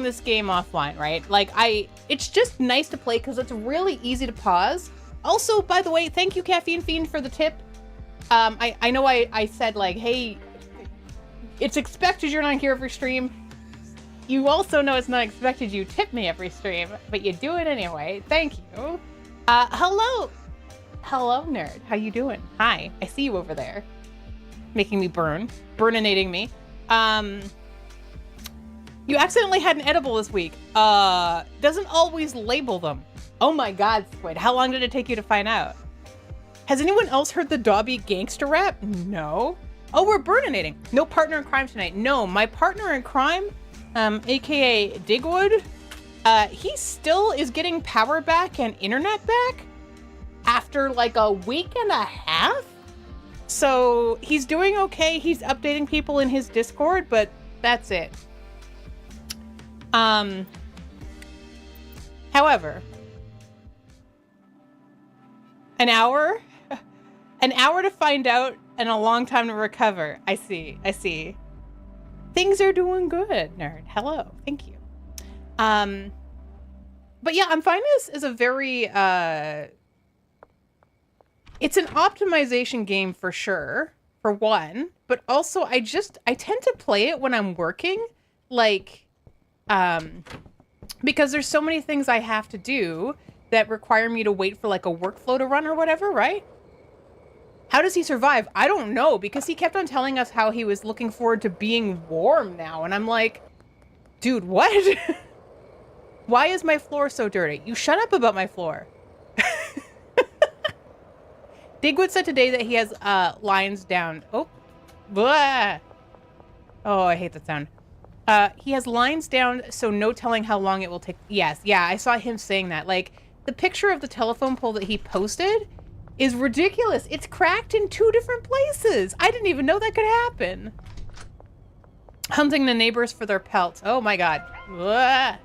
this game offline, right? Like, it's just nice to play because it's really easy to pause. Also, by the way, thank you, Caffeine Fiend, for the tip. I know I said, like, hey, it's expected you're not here every stream. You also know it's not expected you tip me every stream, but you do it anyway. Thank you. Hello, nerd. How you doing? Hi, I see you over there. Making me burninating me. You accidentally had an edible this week. Doesn't always label them. Oh my God, Squid. How long did it take you to find out? Has anyone else heard the Dobby gangster rap? No. Oh, we're burninating. No partner in crime tonight. No, my partner in crime, aka Digwood, he still is getting power back and internet back after like a week and a half. So he's doing okay. He's updating people in his Discord, but that's it. However, an hour to find out and a long time to recover. I see. Things are doing good, nerd. Hello, thank you. But yeah, I'm finding this is a very, it's an optimization game for sure, for one, but also I tend to play it when I'm working, like, because there's so many things I have to do that require me to wait for like a workflow to run or whatever, right? How does he survive? I don't know, because he kept on telling us how he was looking forward to being warm now, and I'm like, dude, what? Why is my floor so dirty? You shut up about my floor. Digwood said today that he has lines down. Oh, blah. Oh, I hate that sound. He has lines down, so no telling how long it will take. Yes, yeah, I saw him saying that. Like, the picture of the telephone pole that he posted is ridiculous. It's cracked in 2 different places. I didn't even know that could happen. Hunting the neighbors for their pelts. Oh my God. Blah.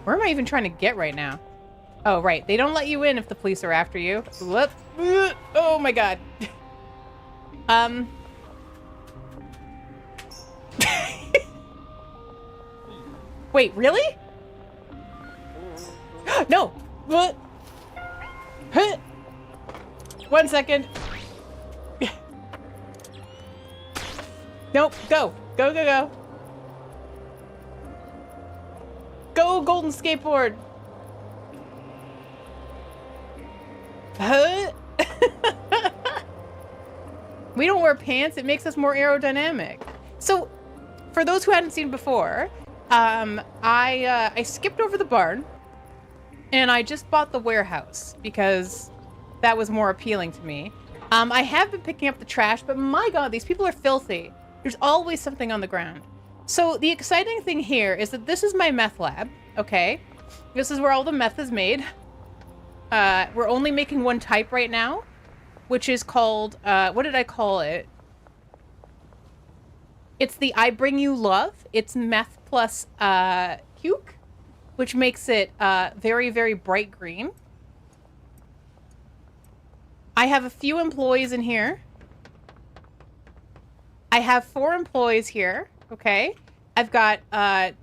Where am I even trying to get right now? Oh, right. They don't let you in if the police are after you. Whoop. Oh my God. Wait, really? No. What? 1 second. Nope. Go. Go. Go, golden skateboard. We don't wear pants. It makes us more aerodynamic. So, for those who hadn't seen before, I skipped over the barn, and I just bought the warehouse because that was more appealing to me. I have been picking up the trash, but my God, these people are filthy. There's always something on the ground. So the exciting thing here is that this is my meth lab, okay? This is where all the meth is made. We're only making one type right now, which is called, what did I call it? It's the I Bring You Love. It's meth plus puke, which makes it very, very bright green. I have a few employees in here. I have 4 employees here. Okay, I've got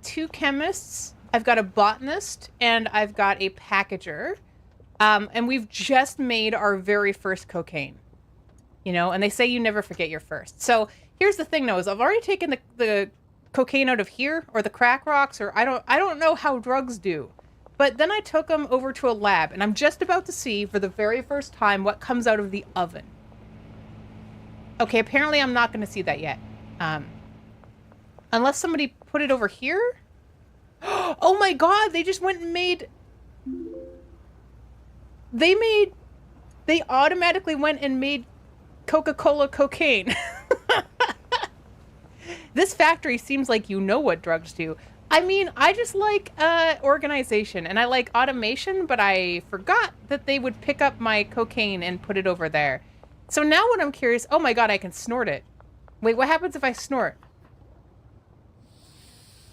2 chemists, I've got a botanist, and I've got a packager. And we've just made our very first cocaine. You know, and they say you never forget your first. So here's the thing though, is I've already taken the cocaine out of here, or the crack rocks, or I don't know how drugs do. But then I took them over to a lab, and I'm just about to see for the very first time what comes out of the oven. Okay, apparently I'm not going to see that yet. Unless somebody put it over here? Oh my God, they just went and made... They automatically went and made Coca-Cola cocaine. This factory seems like you know what drugs do. I mean, I just like organization, and I like automation, but I forgot that they would pick up my cocaine and put it over there. So now what I'm curious... Oh my God, I can snort it. Wait, what happens if I snort?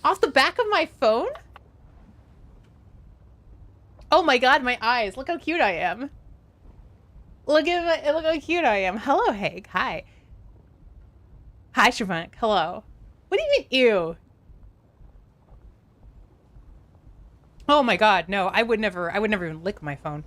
Off the back of my phone? Oh my God, my eyes. Look how cute I am. Look how cute I am. Hello, Haig. Hi. Hi, Shavunk. Hello. What do you mean, ew? Oh my god, no, I would never even lick my phone.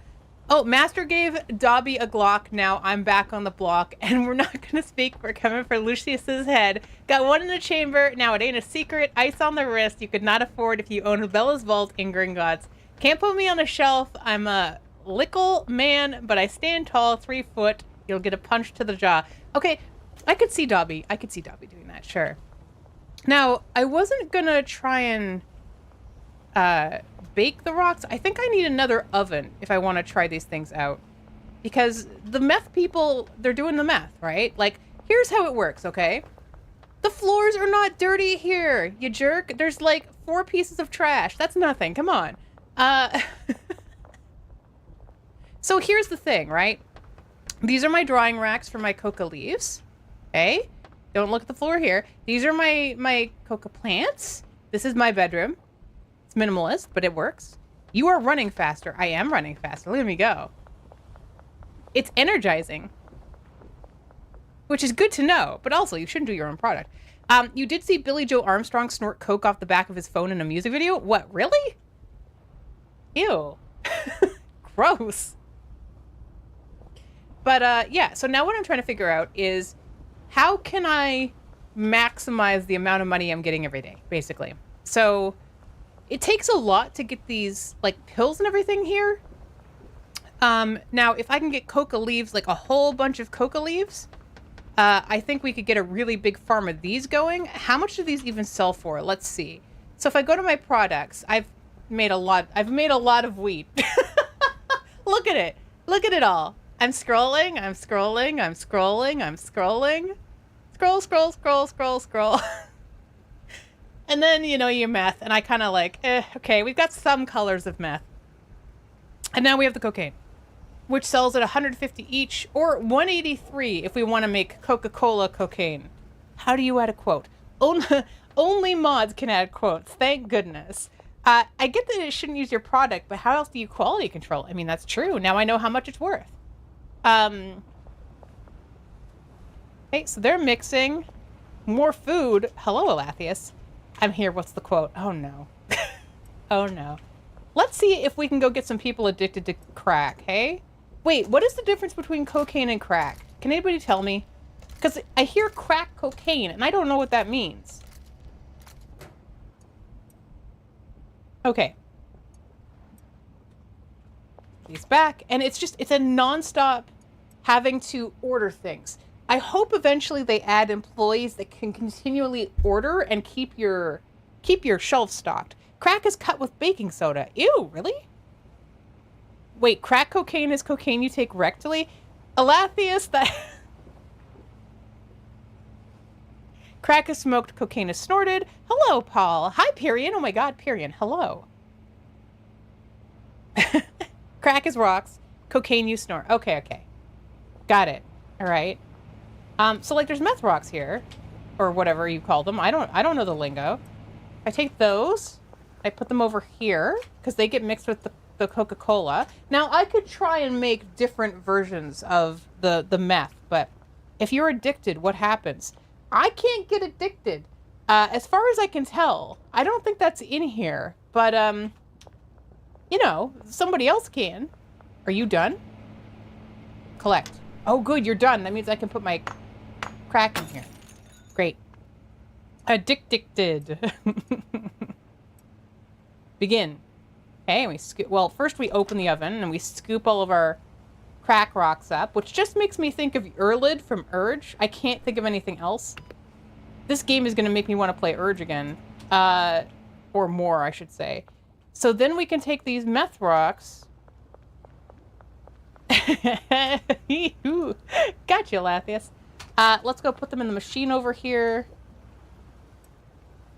Oh, Master gave Dobby a Glock. Now I'm back on the block, and we're not gonna speak. We're coming for Lucius's head. Got one in the chamber. Now it ain't a secret. Ice on the wrist. You could not afford if you owned Bella's Vault in Gringotts. Can't put me on a shelf. I'm a lickle man, but I stand tall, 3 foot. You'll get a punch to the jaw. Okay, I could see Dobby. I could see Dobby doing that, sure. Now, I wasn't gonna try and bake the rocks. I think I need another oven if I want to try these things out. Because the meth people, they're doing the meth, right? Like, here's how it works, okay? The floors are not dirty here, you jerk. There's like 4 pieces of trash. That's nothing. Come on. So here's the thing, right? These are my drying racks for my coca leaves. Okay? Don't look at the floor here. These are my coca plants. This is my bedroom. It's minimalist, but it works. You are running faster. I am running faster. Look at me go. It's energizing. Which is good to know, but also you shouldn't do your own product. You did see Billy Joe Armstrong snort coke off the back of his phone in a music video? What, really? Ew. Gross. But yeah, so now what I'm trying to figure out is how can I maximize the amount of money I'm getting every day, basically. So it takes a lot to get these like pills and everything here. Now if I can get coca leaves, like a whole bunch of coca leaves, I think we could get a really big farm of these going. How much do these even sell for? Let's see. So if I go to my products, I've made a lot of wheat. Look at it. Look at it all. I'm scrolling. Scroll. And then, you know, you meth. And I kind of like, okay, we've got some colors of meth. And now we have the cocaine, which sells at 150 each, or 183 if we want to make Coca-Cola cocaine. How do you add a quote? Only mods can add quotes. Thank goodness. I get that it shouldn't use your product, but how else do you quality control? I mean, that's true. Now I know how much it's worth. Okay, so they're mixing more food. Hello, Alathius. I'm here. What's the quote? Oh, no. Oh, no. Let's see if we can go get some people addicted to crack, hey? Wait, what is the difference between cocaine and crack? Can anybody tell me? Because I hear crack cocaine, and I don't know what that means. Okay. He's back, and it's a non-stop having to order things. I hope eventually they add employees that can continually order and keep your shelf stocked. Crack is cut with baking soda. Ew, really? Wait, crack cocaine is cocaine you take rectally? Alathius, that... Crack is smoked, cocaine is snorted. Hello, Paul. Hi, Pyrian. Oh my god, Pyrian. Hello. Crack is rocks. Cocaine you snort. Okay. Got it. All right. So like there's meth rocks here, or whatever you call them. I don't know the lingo. I take those, I put them over here because they get mixed with the Coca-Cola. Now I could try and make different versions of the meth, but if you're addicted, what happens? I can't get addicted. As far as I can tell, I don't think that's in here, but you know, somebody else can. Are you done? Collect. Oh, good, you're done. That means I can put my crack in here. Great. Addicted. Begin. Okay, we well, first we open the oven and we scoop all of our crack rocks up, which just makes me think of Urlid from Urge. I can't think of anything else. This game is going to make me want to play Urge again. Or more, I should say. So then we can take these meth rocks. Gotcha, Lathius. Let's go put them in the machine over here.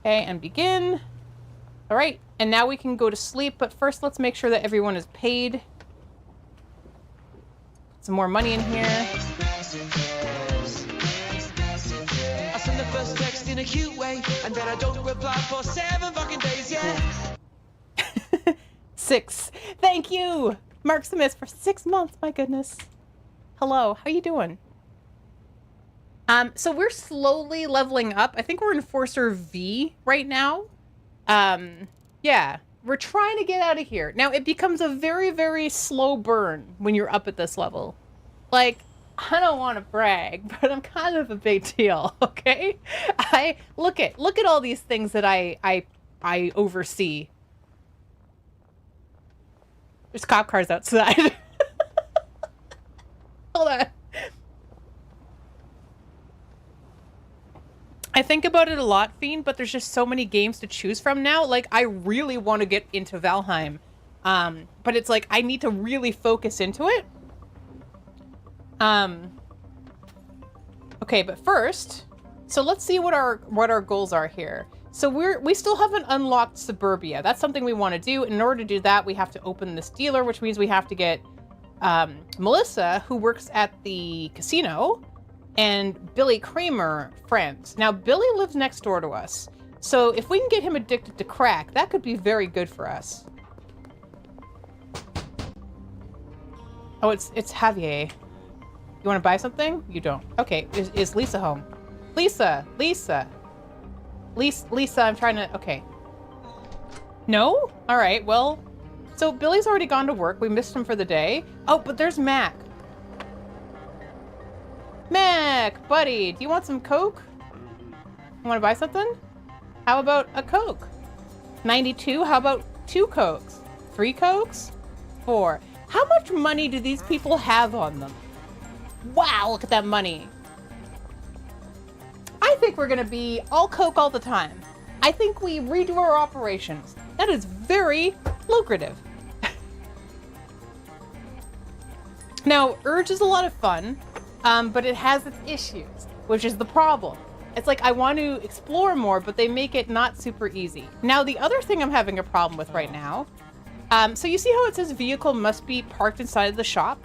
Okay, and begin. All right, and now we can go to sleep, but first let's make sure that everyone is paid. Some more money in here. I send the first text in a cute way, and then I don't reply for 7 fucking days, yeah. 6. Thank you, Mark Smith, for 6 months, my goodness. hello. How you doing? So we're slowly leveling up. I think we're in Enforcer V right now. Yeah, we're trying to get out of here. Now, it becomes a very, very slow burn when you're up at this level. Like, I don't want to brag, but I'm kind of a big deal, okay? Look at all these things that I oversee. There's cop cars outside. Hold on. I think about it a lot, Fiend, but there's just so many games to choose from now. Like, I really want to get into Valheim. But it's like, I need to really focus into it. Okay, but first, so let's see what our goals are here. So we still haven't unlocked Suburbia. That's something we want to do. In order to do that, we have to open this dealer, which means we have to get Melissa, who works at the casino, and Billy Kramer friends. Now, Billy lives next door to us. So if we can get him addicted to crack, that could be very good for us. Oh, it's Javier. You want to buy something? You don't. Okay, is Lisa home? Lisa, I'm trying to, okay. No? All right, well, so Billy's already gone to work. We missed him for the day. Oh, but there's Mac. Mac, buddy, do you want some Coke? You want to buy something? How about a Coke? 92, how about 2 Cokes? 3 Cokes? 4. How much money do these people have on them? Wow, look at that money. I think we're gonna be all Coke all the time. I think we redo our operations. That is very lucrative. Now, Urge is a lot of fun, but it has its issues, which is the problem. It's like I want to explore more, but they make it not super easy. Now, the other thing I'm having a problem with right now, so you see how it says vehicle must be parked inside of the shop?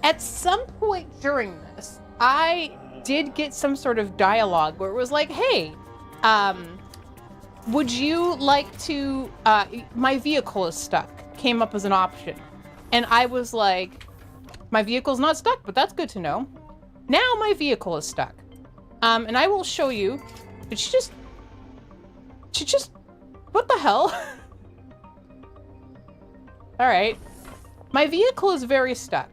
At some point during this, I did get some sort of dialogue where it was like, hey, would you like to, my vehicle is stuck, came up as an option. And I was like, my vehicle's not stuck, but that's good to know. Now my vehicle is stuck. And I will show you, did she just, what the hell? All right. My vehicle is very stuck.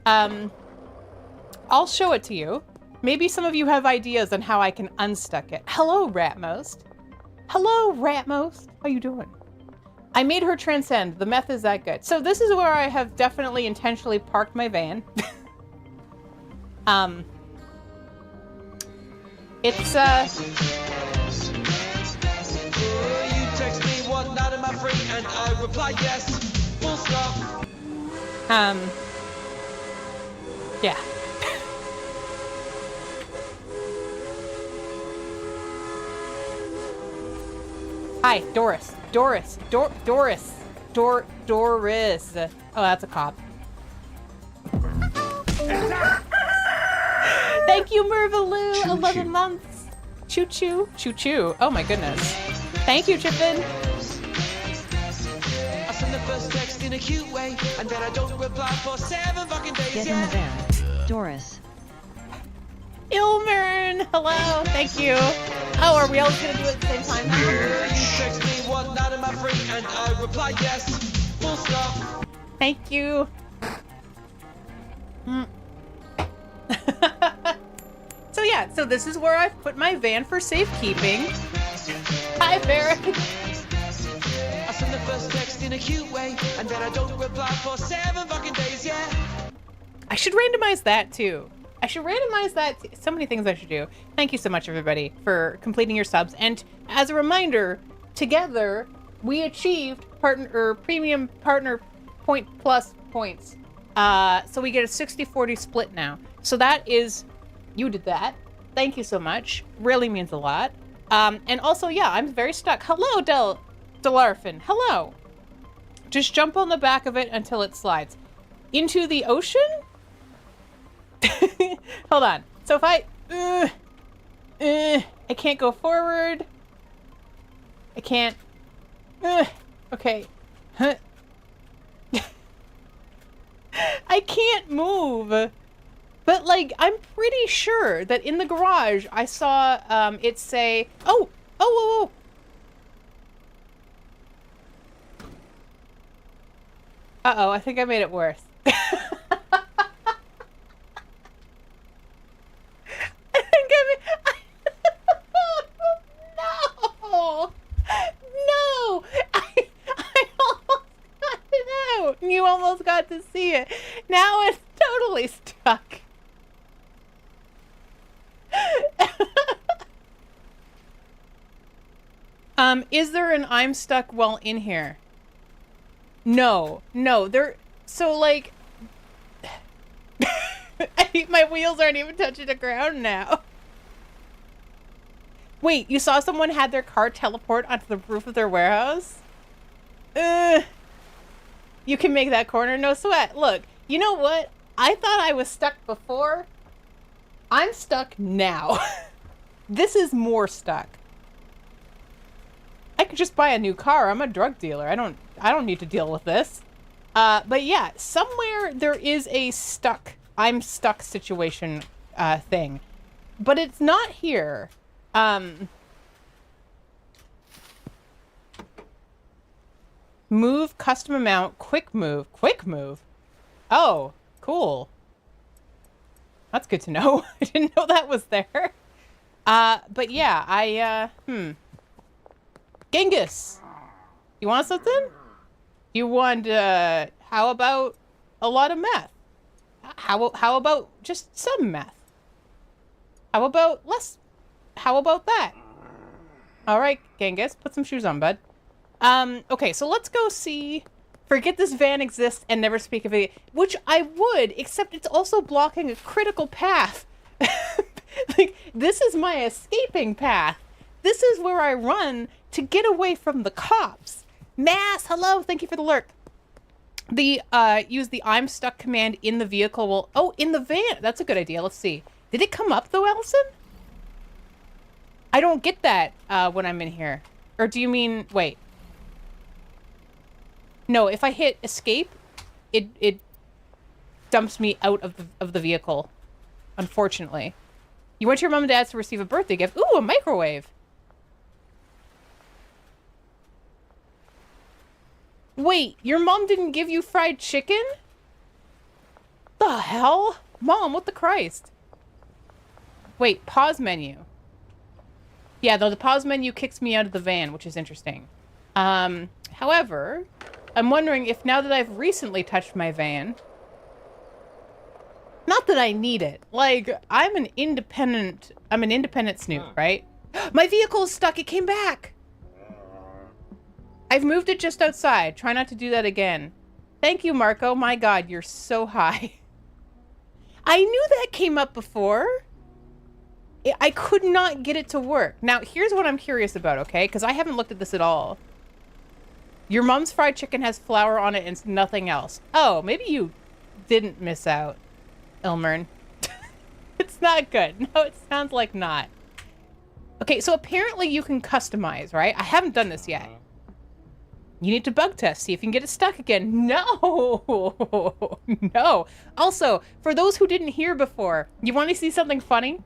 I'll show it to you. Maybe some of you have ideas on how I can unstuck it. Hello, Ratmost. Hello, Ratmost. How you doing? I made her transcend. The meth is that good. So this is where I have definitely intentionally parked my van. It's, You text me one night, am I free? And I reply yes. Full stop. Yeah. Hi, Doris. Doris. Doris. Oh, that's a cop. Thank you, Mervaloo. Choo 11 choo. months. Choo choo. Choo choo. Oh my goodness. Thank you, Chippin. I send the first text in a cute way, and then I don't reply for 7 fucking days. Get in the van. Doris. Ilmern. Hello. Thank you. Oh, are we all gonna do it at the same time now? You text me one night, am I free? And I reply yes. Full stop. Thank you. So yeah, so this is where I've put my van for safekeeping. Hi, Barrett. I send the first text in a cute way, and then I don't reply for 7 fucking days, yeah. I should randomize that too. So many things I should do. Thank you so much, everybody, for completing your subs. And as a reminder, together we achieved premium partner point plus points. So we get a 60-40 split now. So that is, you did that. Thank you so much. Really means a lot. And also, yeah, I'm very stuck. Hello, Delarfin. Hello. Just jump on the back of it until it slides. Into the ocean? Hold on. So if I can't go forward. I can't. Okay. I can't move. But, like, I'm pretty sure that in the garage, I saw it say, oh, oh, uh-oh, I think I made it worse. No! No! I almost got it out! You almost got to see it. Now it's totally stuck. Is there an I'm stuck while in here? No. No, there... So, like... my wheels aren't even touching the ground now. Wait, you saw someone had their car teleport onto the roof of their warehouse? You can make that corner, no sweat. Look, you know what? I thought I was stuck before. I'm stuck now. This is more stuck. I could just buy a new car. I'm a drug dealer. I don't need to deal with this. But yeah, somewhere there is a I'm stuck situation thing. But it's not here. Move, custom amount, quick move. Quick move? Oh, cool. That's good to know. I didn't know that was there. But yeah, Genghis, you want something? You want, how about a lot of meth? How about just some meth? How about less? How about that? All right, Genghis, put some shoes on, bud. Okay, so let's go see. Forget this van exists and never speak of it, which I would, except it's also blocking a critical path. Like, this is my escaping path. This is where I run to get away from the cops. Mass, hello, thank you for the lurk. Use the I'm stuck command in the vehicle will, oh, in the van. That's a good idea. Let's see. Did it come up though, Allison? I don't get that, when I'm in here. Or do you mean, wait. No, if I hit escape, it dumps me out of the vehicle. Unfortunately. You went to your mom and dad's to receive a birthday gift. Ooh, a microwave. Wait, your mom didn't give you fried chicken? The hell? Mom, what the Christ? Wait, pause menu. Yeah, though the pause menu kicks me out of the van, which is interesting. However, I'm wondering if now that I've recently touched my van... Not that I need it. Like, I'm an independent snoop, right? My vehicle is stuck. It came back. I've moved it just outside. Try not to do that again. Thank you, Marco. My God, you're so high. I knew that came up before. I could not get it to work. Now, here's what I'm curious about, okay? Because I haven't looked at this at all. Your mom's fried chicken has flour on it and nothing else. Oh, maybe you didn't miss out, Ilmern. It's not good. No, it sounds like not. Okay, so apparently you can customize, right? I haven't done this yet. You need to bug test, see if you can get it stuck again. No! No. Also, for those who didn't hear before, you want to see something funny?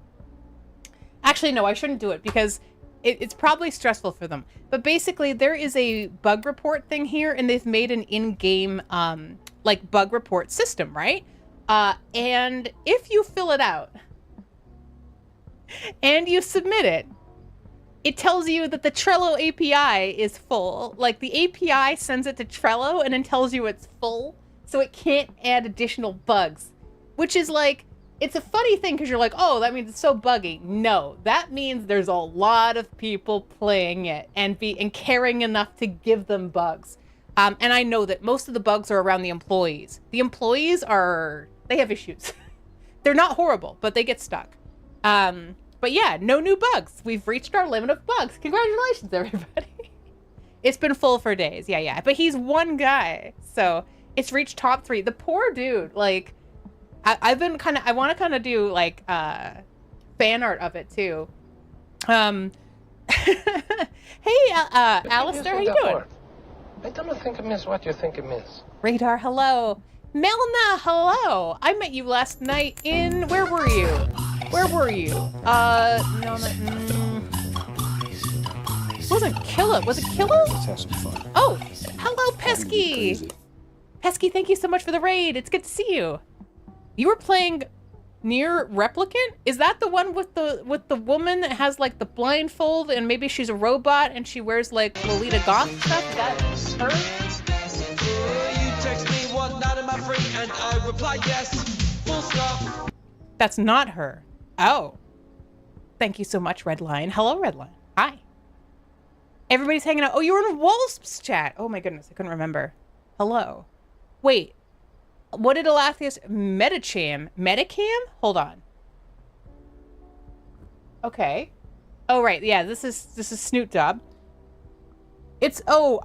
Actually, no, I shouldn't do it because it's probably stressful for them. But basically, there is a bug report thing here, and they've made an in-game, like, bug report system, right? And if you fill it out and you submit it, it tells you that the Trello API is full. Like, the API sends it to Trello and then tells you it's full, so it can't add additional bugs. Which is like, it's a funny thing because you're like, oh, that means it's so buggy. No, that means there's a lot of people playing it and caring enough to give them bugs. And I know that most of the bugs are around the employees. The employees they have issues. They're not horrible, but they get stuck. But yeah, no new bugs. We've reached our limit of bugs. Congratulations, everybody. It's been full for days. Yeah. But he's one guy. So it's reached top 3. The poor dude, like, I want to kind of do, like, fan art of it, too. Hey, Alistair, how you doing? I don't think it means what you think it means. Radar, hello. Melna, hello. I met you last night in, where were you? Where were you? No, wasn't Killa. Was it Killa? Let's have some fun. Oh, hello, Pesky. Pesky, thank you so much for the raid. It's good to see you. You were playing Nier Replicant? Is that the one with the woman that has like the blindfold and maybe she's a robot and she wears like Lolita Goth stuff? That's her? You text me one night, am I free? And I reply yes. Full stop. That's not her. Oh. Thank you so much, Redline. Hello, Redline. Hi. Everybody's hanging out. Oh, you were in Wolf's chat. Oh my goodness, I couldn't remember. Hello. Wait. What did Alathius... Metacam? Hold on. Okay. Oh, right. Yeah, this is Snoot Job. It's... Oh,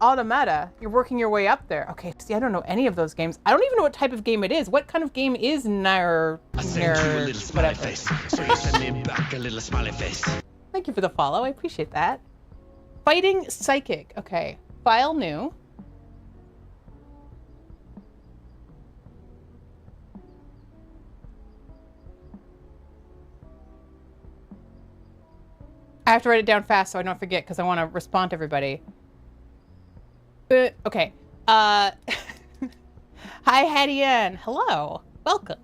Automata. You're working your way up there. Okay, see, I don't know any of those games. I don't even know what type of game it is. What kind of game is Nier... I sent you a little smiley face, so you send me back a little smiley face. Thank you for the follow. I appreciate that. Fighting Psychic. Okay. File new. I have to write it down fast so I don't forget because I want to respond to everybody. Okay. Hi, Hadian. Hello. Welcome.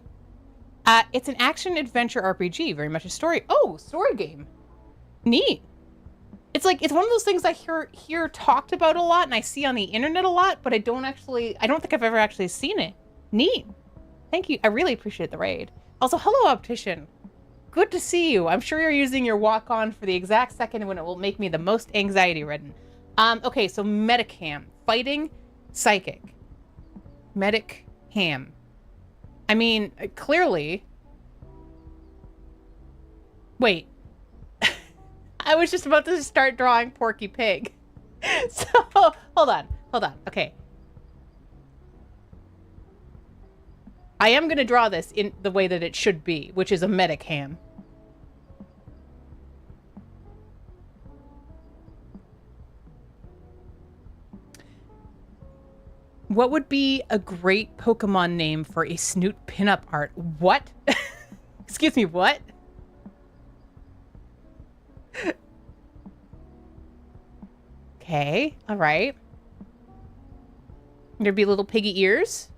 It's an action-adventure RPG. Very much a story. Oh, story game. Neat. It's like, it's one of those things I hear talked about a lot and I see on the internet a lot, but I don't think I've ever actually seen it. Neat. Thank you. I really appreciate the raid. Also, hello, Optician. Good to see you. I'm sure you're using your walk-on for the exact second when it will make me the most anxiety-ridden. Okay, so Metacam. Fighting Psychic. Metacam. I mean, clearly... Wait. I was just about to start drawing Porky Pig. So, hold on. Okay. I am going to draw this in the way that it should be, which is a Metacam. What would be a great Pokemon name for a Snoot pinup art? What? Excuse me, what? Okay, all right. There'd be little piggy ears.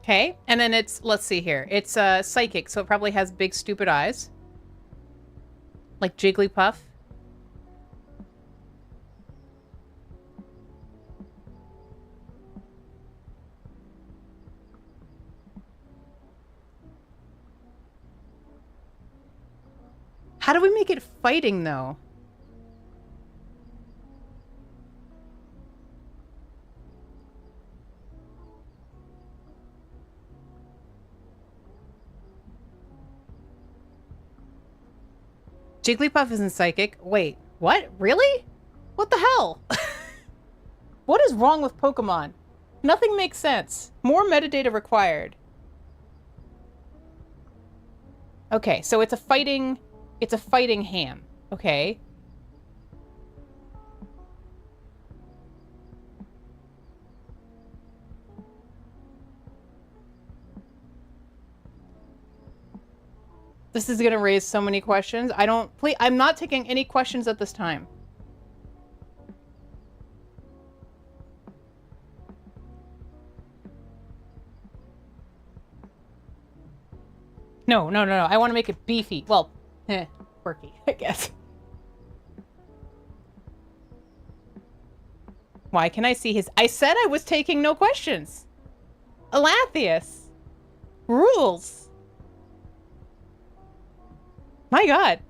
Okay, and then it's, let's see here. It's psychic, so it probably has big stupid eyes. Like Jigglypuff. How do we make it fighting, though? Jigglypuff isn't psychic. Wait, what? Really? What the hell? What is wrong with Pokemon? Nothing makes sense. More metadata required. Okay, so it's a fighting ham. Okay. This is going to raise so many questions. I'm not taking any questions at this time. No. I want to make it beefy. Well, quirky, I guess. Why can I see his... I said I was taking no questions. Alathius. Rules. My God.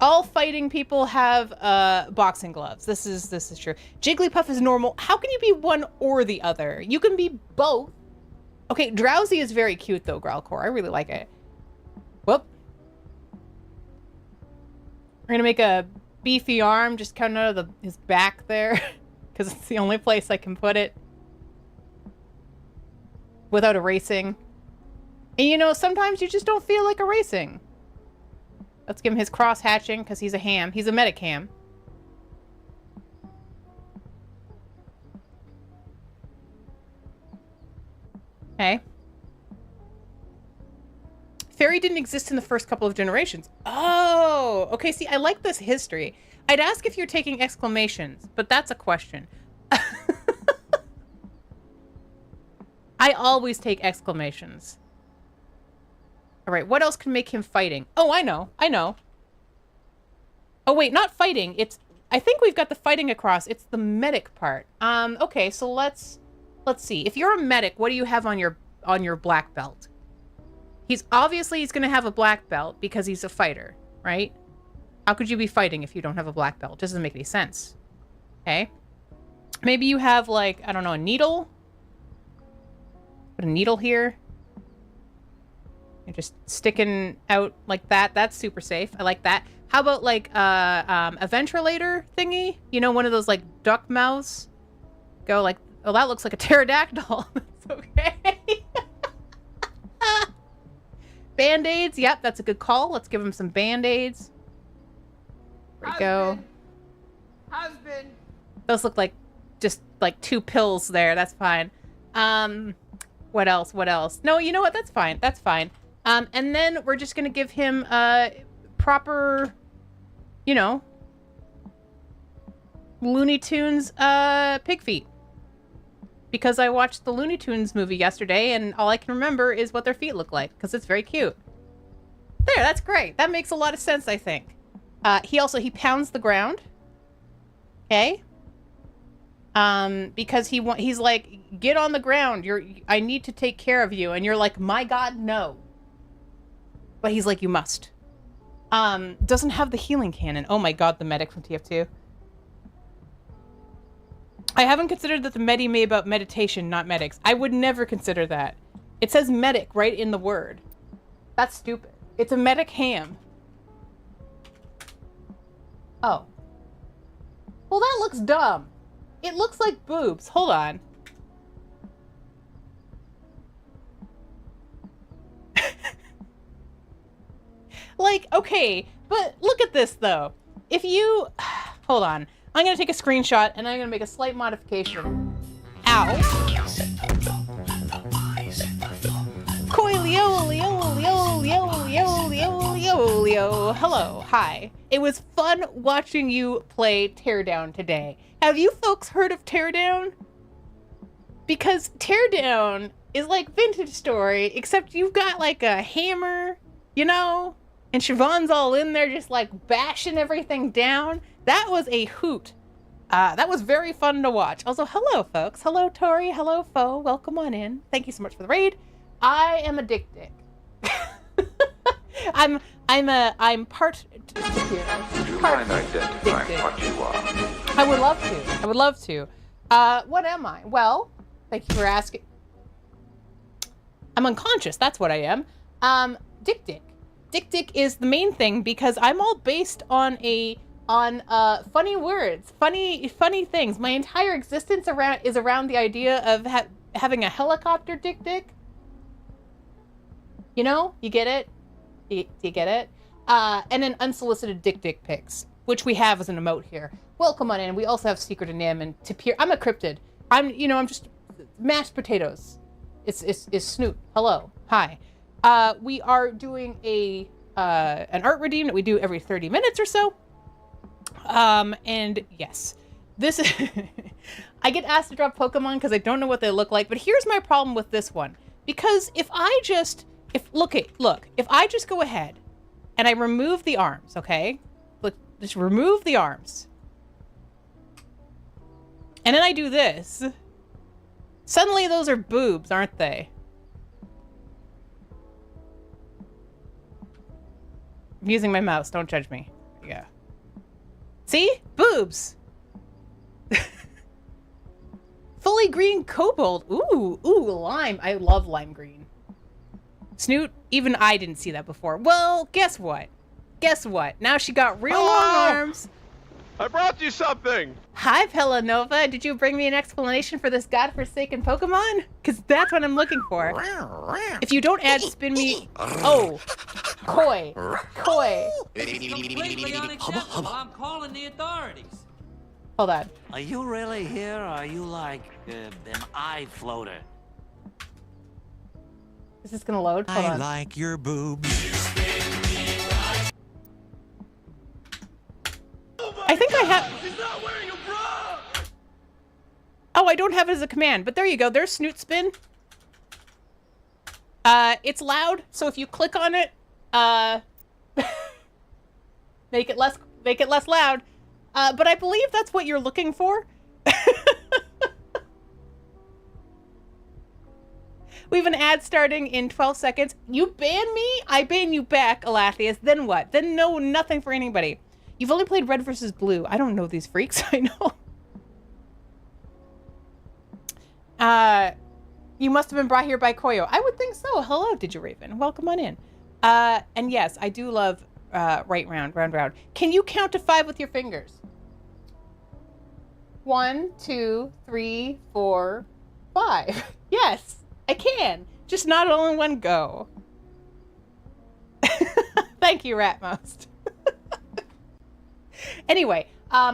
All fighting people have boxing gloves. This is true. Jigglypuff is normal. How can you be one or the other? You can be both. Okay, Drowsy is very cute though, Growlcore. I really like it. Whoop. We're gonna make a beefy arm just coming out of his back there. Because it's the only place I can put it. without erasing. And you know, sometimes you just don't feel like erasing. Let's give him his cross hatching because he's a ham. He's a medic ham. Okay. Fairy didn't exist in the first couple of generations. Oh, okay. See, I like this history. I'd ask if you're taking exclamations, but that's a question. I always take exclamations. All right, what else can make him fighting? Oh, I know. Oh, wait, not fighting. I think we've got the fighting across. It's the medic part. Okay, so let's see. If you're a medic, what do you have on your black belt? He's going to have a black belt because he's a fighter, right? How could you be fighting if you don't have a black belt? It doesn't make any sense. Okay. Maybe you have, like, I don't know, a needle? Put a needle here. You're just sticking out like that. That's super safe. I like that. How about, like, a ventilator thingy? You know, one of those, like, duck mouths? Go, like, oh, that looks like a pterodactyl. That's okay. Band-aids. Yep, that's a good call. Let's give him some band-aids. There we go. Husband. Those look like just like 2 pills there. That's fine. What else? No, you know what? That's fine. And then we're just gonna give him proper, you know, Looney Tunes pig feet. Because I watched the Looney Tunes movie yesterday, and all I can remember is what their feet look like, because it's very cute. There, that's great. That makes a lot of sense, I think. He pounds the ground. Okay. Because he's like, get on the ground. I need to take care of you. And you're like, my God, no. But he's like, you must. Doesn't have the healing cannon. Oh my God, the medic from TF2. I haven't considered that the medi may about meditation, not medics. I would never consider that. It says medic right in the word. That's stupid. It's a medic ham. Oh. Well, that looks dumb. It looks like boobs. Hold on. Like, okay, but look at this, though. If you... Hold on. I'm going to take a screenshot, and I'm going to make a slight modification. Ow. Hello, hi. It was fun watching you play Teardown today. Have you folks heard of Teardown? Because Teardown is like Vintage Story, except you've got like a hammer, you know? And Siobhan's all in there just like bashing everything down. That was a hoot. That was very fun to watch. Also, hello, folks. Hello, Tori. Hello, Foe. Welcome on in. Thank you so much for the raid. I am a dick. I'm part. Would you mind identifying what you are? I would love to. What am I? Well, thank you for asking. I'm unconscious. That's what I am. Dick. Dick is the main thing because I'm all based on funny words, funny things. My entire existence is around the idea of having a helicopter dick. You know, you get it? You get it? And then unsolicited dick pics, which we have as an emote here. Welcome on in. We also have Secret Anim and Tapir. I'm a cryptid. I'm just mashed potatoes. It's Snoot. Hello. Hi. We are doing an art redeem that we do every 30 minutes or so. And yes, this is, I get asked to drop Pokemon because I don't know what they look like, but here's my problem with this one. Because if I just go ahead and I remove the arms, okay? Look, just remove the arms. And then I do this. Suddenly those are boobs, aren't they? I'm using my mouse, don't judge me. There you go. See? Boobs! Fully green kobold. Ooh, lime. I love lime green. Snoot, even I didn't see that before. Well, guess what? Now she got real long arms. I brought you something! Hi, Pelanova. Did you bring me an explanation for this godforsaken Pokemon? Because that's what I'm looking for. If you don't add spin me... Oh. Koi. Koi. Completely unacceptable. I'm calling the authorities. Hold on. Are you really here, or are you like an eye floater? Is this gonna load? Hold on. like your boobs. I think I have... Oh, I don't have it as a command, but there you go. There's Snoot Spin. It's loud, so if you click on it, make it less loud. But I believe that's what you're looking for. We have an ad starting in 12 seconds. You ban me, I ban you back, Alathius. Then what? Then no, nothing for anybody. You've only played Red versus Blue. I don't know these freaks. I know. You must have been brought here by Koyo. I would think so. Hello, Digiraven. Welcome on in. And yes, I do love right round. Can you count to 5 with your fingers? 1, 2, 3, 4, 5. Yes, I can. Just not all in one go. Thank you, Ratmost. Anyway,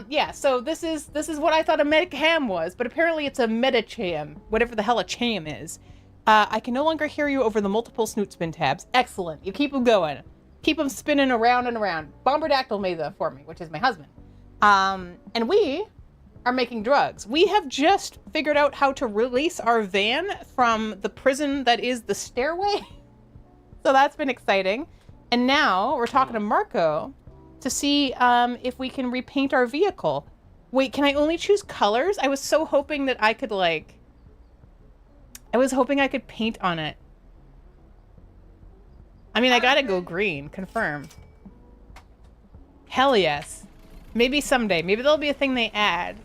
yeah, so this is what I thought a Metacham was, but apparently it's a Metacham, whatever the hell a cham is. I can no longer hear you over the multiple Snoot Spin tabs. Excellent. You keep them going. Keep them spinning around and around. Bombardactyl made that for me, which is my husband. And we are making drugs. We have just figured out how to release our van from the prison that is the stairway. So that's been exciting. And now we're talking to Marco to see if we can repaint our vehicle. Wait, can I only choose colors? I was so hoping that I could paint on it. I mean, I gotta go green, confirm. Hell yes. Maybe someday. Maybe there'll be a thing they add.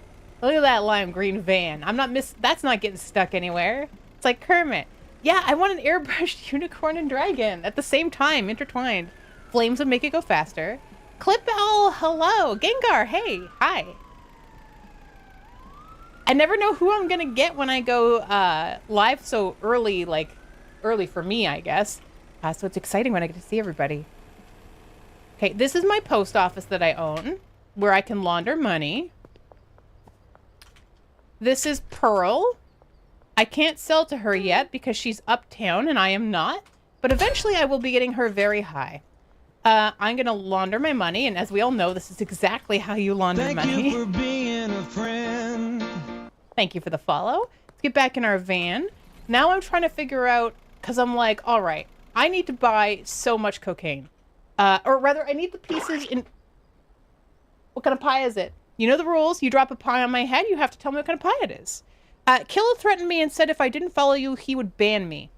Look at that lime green van. That's not getting stuck anywhere. It's like Kermit. Yeah, I want an airbrushed unicorn and dragon at the same time, intertwined. Flames would make it go faster. Clip, oh, hello. Gengar, hey, hi. I never know who I'm gonna get when I go live so early, like early for me, I guess. So it's exciting when I get to see everybody. Okay, this is my post office that I own, where I can launder money. This is Pearl. I can't sell to her yet because she's uptown and I am not, but eventually I will be getting her very high. I'm gonna launder my money, and as we all know, this is exactly how you launder money. Thank you for being a friend. Thank you for the follow. Let's get back in our van. Now I'm trying to figure out, because I'm like, all right, I need to buy so much cocaine. Or rather, I need the pieces in... What kind of pie is it? You know the rules. You drop a pie on my head, you have to tell me what kind of pie it is. Killa threatened me and said if I didn't follow you, he would ban me.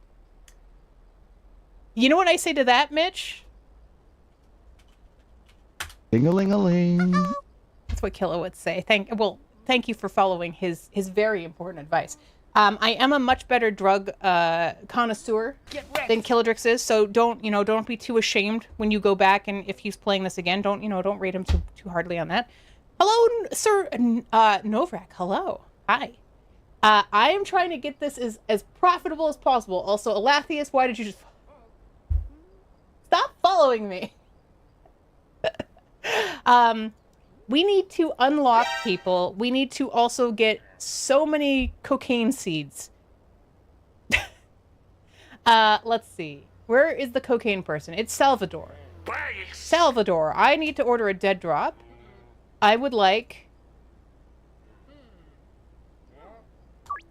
You know what I say to that, Mitch? Ding-a-ling-a-ling. That's what Killa would say. Thank you for following his very important advice. I am a much better drug connoisseur than Killadrix is, so don't be too ashamed when you go back, and if he's playing this again, don't rate him too hardly on that. Hello, Sir Novrak. Hello. Hi. I am trying to get this as profitable as possible. Also, Alathius, why did you just... Stop following me. We need to unlock people. We need to also get so many cocaine seeds. Let's see. Where is the cocaine person? It's Salvador. Salvador, I need to order a dead drop. I would like...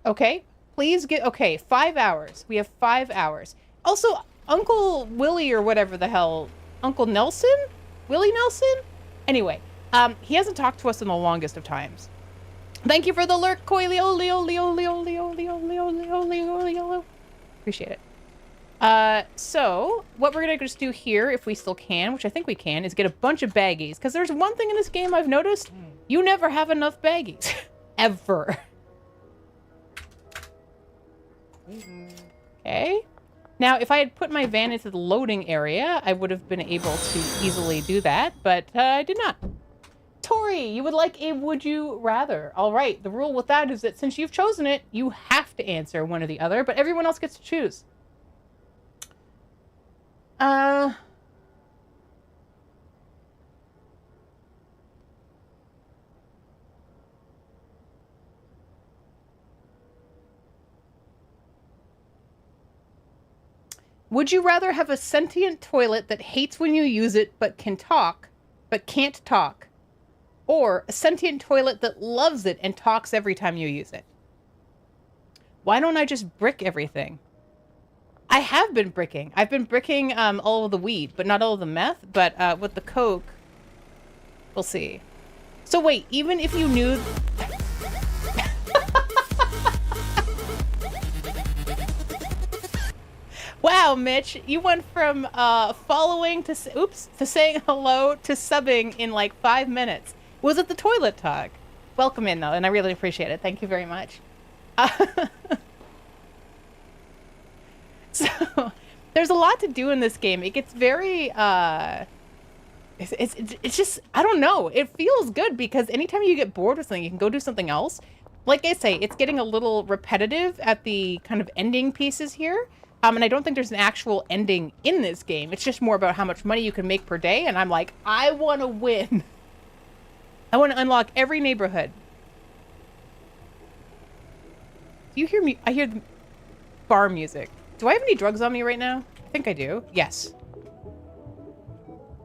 Okay, please get... Okay, 5 hours. We have 5 hours. Also, Uncle Willie or whatever the hell... Uncle Nelson? Willie Nelson? Anyway, he hasn't talked to us in the longest of times. Thank you for the lurk, Koi Leo, Leo, Leo, Leo, Leo, Leo, Leo, Leo, Leo, Leo. Appreciate it. So, what we're gonna just do here, if we still can, which I think we can, is get a bunch of baggies. Because there's one thing in this game I've noticed. You never have enough baggies. Ever. Okay. Now, if I had put my van into the loading area, I would have been able to easily do that, but I did not. Tori, you would like a would you rather. All right, the rule with that is that since you've chosen it, you have to answer one or the other, but everyone else gets to choose. Would you rather have a sentient toilet that hates when you use it but can't talk? Or a sentient toilet that loves it and talks every time you use it? Why don't I just brick everything? I have been bricking. I've been bricking all of the weed, but not all of the meth. But with the coke, we'll see. So wait, even if you knew... Wow, Mitch, you went from following to saying hello to subbing in like 5 minutes. Was it the toilet talk? Welcome in though, and I really appreciate it. Thank you very much. So there's a lot to do in this game. It gets very it's just, I don't know. It feels good because anytime you get bored with something, you can go do something else. Like I say, it's getting a little repetitive at the kind of ending pieces here. And I don't think there's an actual ending in this game. It's just more about how much money you can make per day. And I'm like, I want to win. I want to unlock every neighborhood. Do you hear me? I hear the bar music. Do I have any drugs on me right now? I think I do. Yes.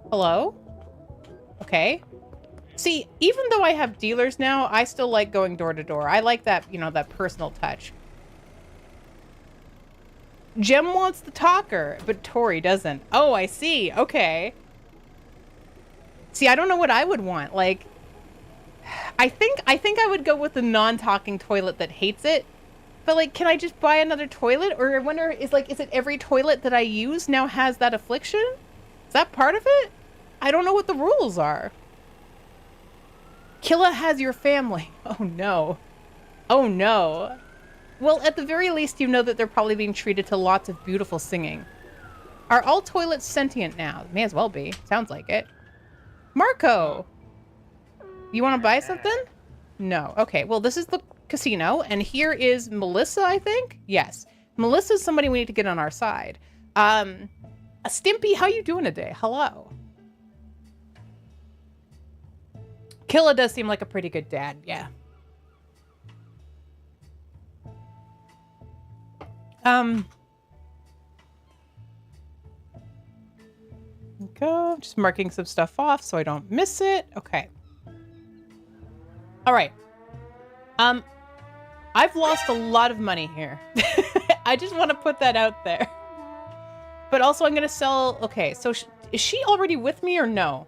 Hello? Okay. See, even though I have dealers now, I still like going door to door. I like that, you know, that personal touch. Jem wants the talker, but Tori doesn't. Oh, I see. Okay. See, I don't know what I would want. Like, I think I would go with the non-talking toilet that hates it. But like, can I just buy another toilet? Or I wonder, is it every toilet that I use now has that affliction? Is that part of it? I don't know what the rules are. Killa has your family. Oh no. Oh no. Well, at the very least, you know that they're probably being treated to lots of beautiful singing. Are all toilets sentient now? May as well be. Sounds like it. Marco! You want to buy something? No. Okay, well, this is the casino, and here is Melissa, I think? Yes. Melissa's somebody we need to get on our side. Stimpy, how you doing today? Hello. Killa does seem like a pretty good dad, yeah. Go. Just marking some stuff off so I don't miss it. Okay. All right. I've lost a lot of money here. I just want to put that out there. But also I'm going to sell... Okay, so is she already with me or no?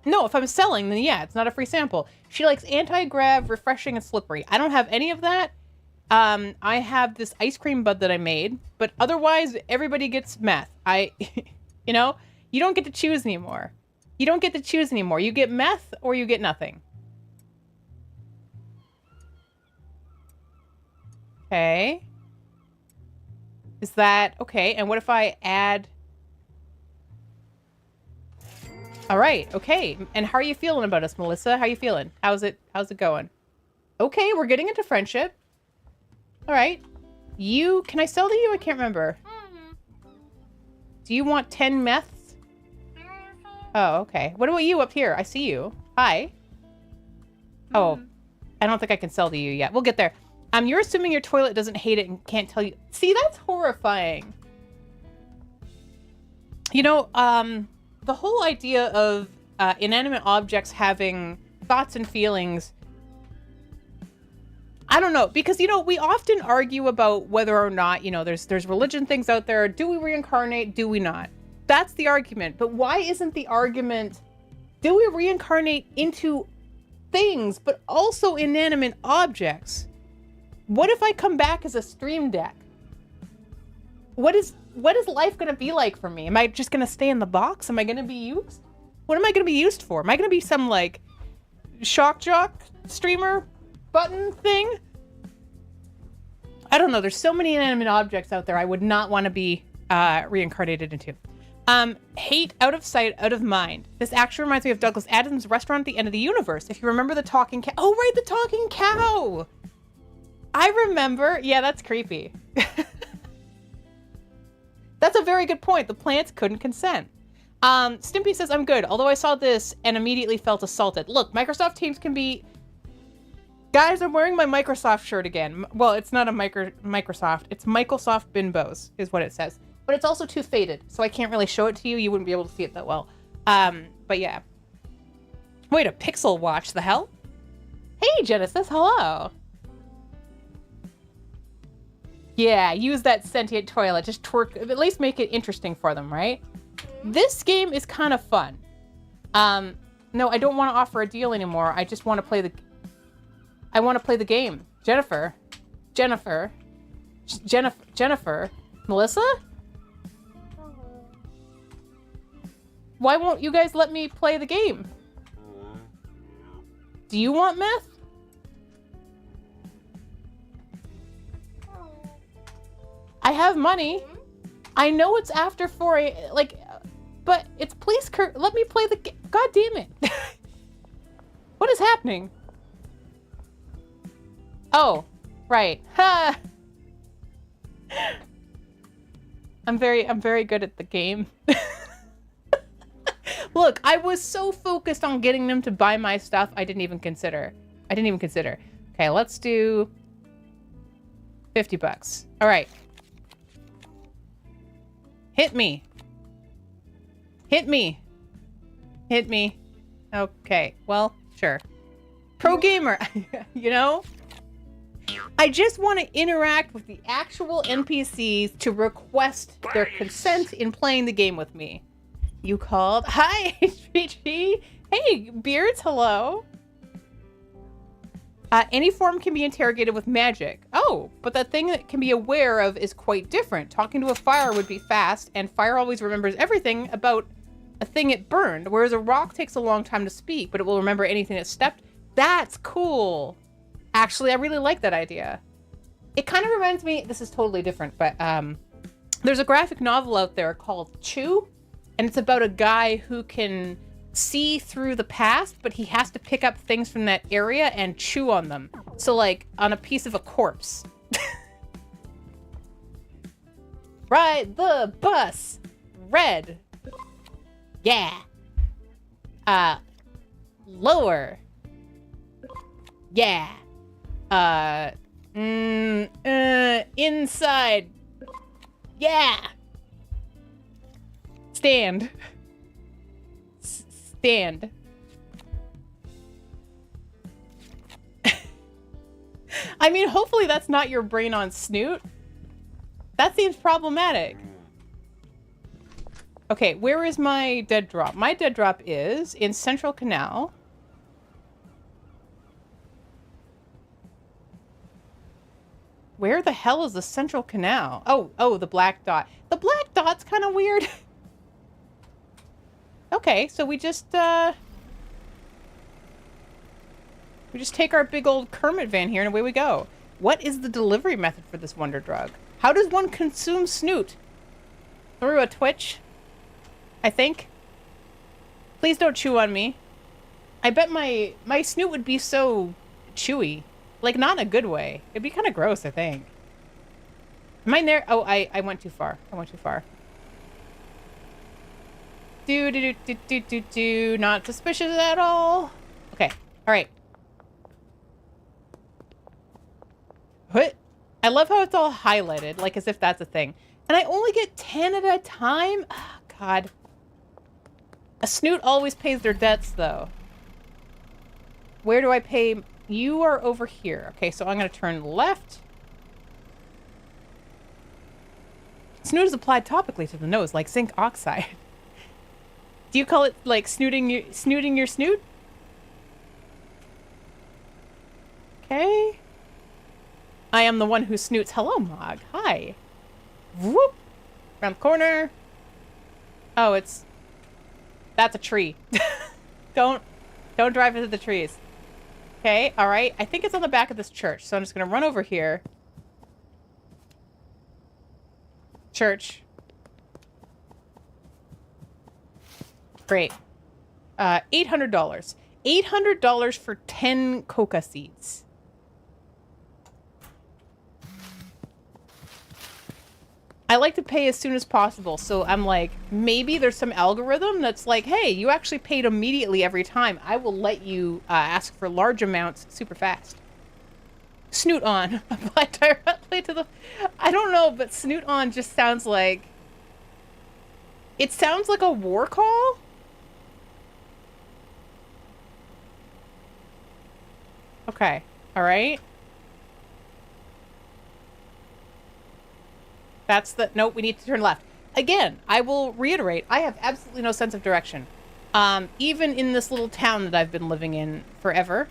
No, if I'm selling, then yeah, it's not a free sample. She likes anti-grav, refreshing, and slippery. I don't have any of that. I have this ice cream bud that I made, but otherwise everybody gets meth. You know, you don't get to choose anymore. You don't get to choose anymore. You get meth or you get nothing. Okay. Is that okay? And what if I add... All right. Okay. And how are you feeling about us, Melissa? How are you feeling? How's it going? Okay. We're getting into friendship. All right. Can I sell to you? I can't remember. Do you want 10 meths? Oh, okay. What about you up here? I see you. Hi. Oh, I don't think I can sell to you yet. We'll get there. You're assuming your toilet doesn't hate it and can't tell you. See, that's horrifying. You know, the whole idea of inanimate objects having thoughts and feelings, I don't know, because, you know, we often argue about whether or not, you know, there's religion things out there. Do we reincarnate? Do we not? That's the argument. But why isn't the argument, do we reincarnate into things, but also inanimate objects? What if I come back as a stream deck? What is life going to be like for me? Am I just going to stay in the box? Am I going to be used? What am I going to be used for? Am I going to be some, like, shock jock streamer button thing? I don't know. There's so many inanimate objects out there I would not want to be reincarnated into. Hate out of sight, out of mind. This actually reminds me of Douglas Adams' Restaurant at the End of the Universe. If you remember the talking cow. Oh, right, the talking cow. I remember. Yeah, that's creepy. That's a very good point. The plants couldn't consent. Stimpy says, I'm good, although I saw this and immediately felt assaulted. Look, Microsoft Teams can be... Guys, I'm wearing my Microsoft shirt again. Well, it's not a Microsoft. It's Microsoft Bimbos, is what it says. But it's also too faded, so I can't really show it to you. You wouldn't be able to see it that well. But yeah. Wait, a Pixel Watch, the hell? Hey, Genesis, hello. Yeah, use that sentient toilet. Just twerk, at least make it interesting for them, right? This game is kind of fun. No, I don't want to offer a deal anymore. I just want to play the... I want to play the game. Jennifer. Melissa? Why won't you guys let me play the game? Do you want meth? I have money. I know it's after 4 a.m. Like, but it's please, Kurt, let me play the game. God damn it. What is happening? Oh, right. Ha! I'm very good at the game. Look, I was so focused on getting them to buy my stuff, I didn't even consider. Okay, let's do $50. All right. Hit me. Okay, well, sure. Pro gamer, you know? I just want to interact with the actual NPCs to request their consent in playing the game with me. You called? Hi, HPG. Hey, Beards, hello. Any form can be interrogated with magic. Oh, but that thing that can be aware of is quite different. Talking to a fire would be fast, and fire always remembers everything about a thing it burned, whereas a rock takes a long time to speak, but it will remember anything it stepped. That's cool. Actually, I really like that idea. It kind of reminds me, this is totally different, but there's a graphic novel out there called Chew, and it's about a guy who can see through the past, but he has to pick up things from that area and chew on them. So like on a piece of a corpse. Ride the bus. Red. Yeah. Lower. Yeah. Inside. Yeah. Stand. Stand. I mean, hopefully that's not your brain on Snoot. That seems problematic. Okay, where is my dead drop? My dead drop is in Central Canal. Where the hell is the Central Canal? Oh, the black dot. The black dot's kind of weird. Okay, so we just take our big old Kermit van here and away we go. What is the delivery method for this wonder drug? How does one consume Snoot? Through a Twitch? I think. Please don't chew on me. I bet my Snoot would be so chewy. Like, not in a good way. It'd be kind of gross, I think. Am I there? Oh, I went too far. Do. Not suspicious at all. Okay. All right. What? I love how it's all highlighted, like as if that's a thing. And I only get 10 at a time? Oh, God. A Snoot always pays their debts, though. Where do I pay? You are over here. Okay, so I'm going to turn left. Snoot is applied topically to the nose, like zinc oxide. Do you call it, like, snooting your snoot? Okay. I am the one who snoots. Hello, Mog. Hi. Whoop. Around the corner. Oh, that's a tree. Don't drive into the trees. Okay, all right. I think it's on the back of this church, so I'm just gonna run over here. Church. Great. $800. $800 for 10 coca seeds. I like to pay as soon as possible, so I'm like, maybe there's some algorithm that's like, hey, you actually paid immediately every time. I will let you ask for large amounts super fast. Snoot on. Apply directly to the... I don't know, but snoot on just sounds like... It sounds like a war call? Okay. Alright. That's the... Nope, we need to turn left. Again, I will reiterate, I have absolutely no sense of direction. Even in this little town that I've been living in forever.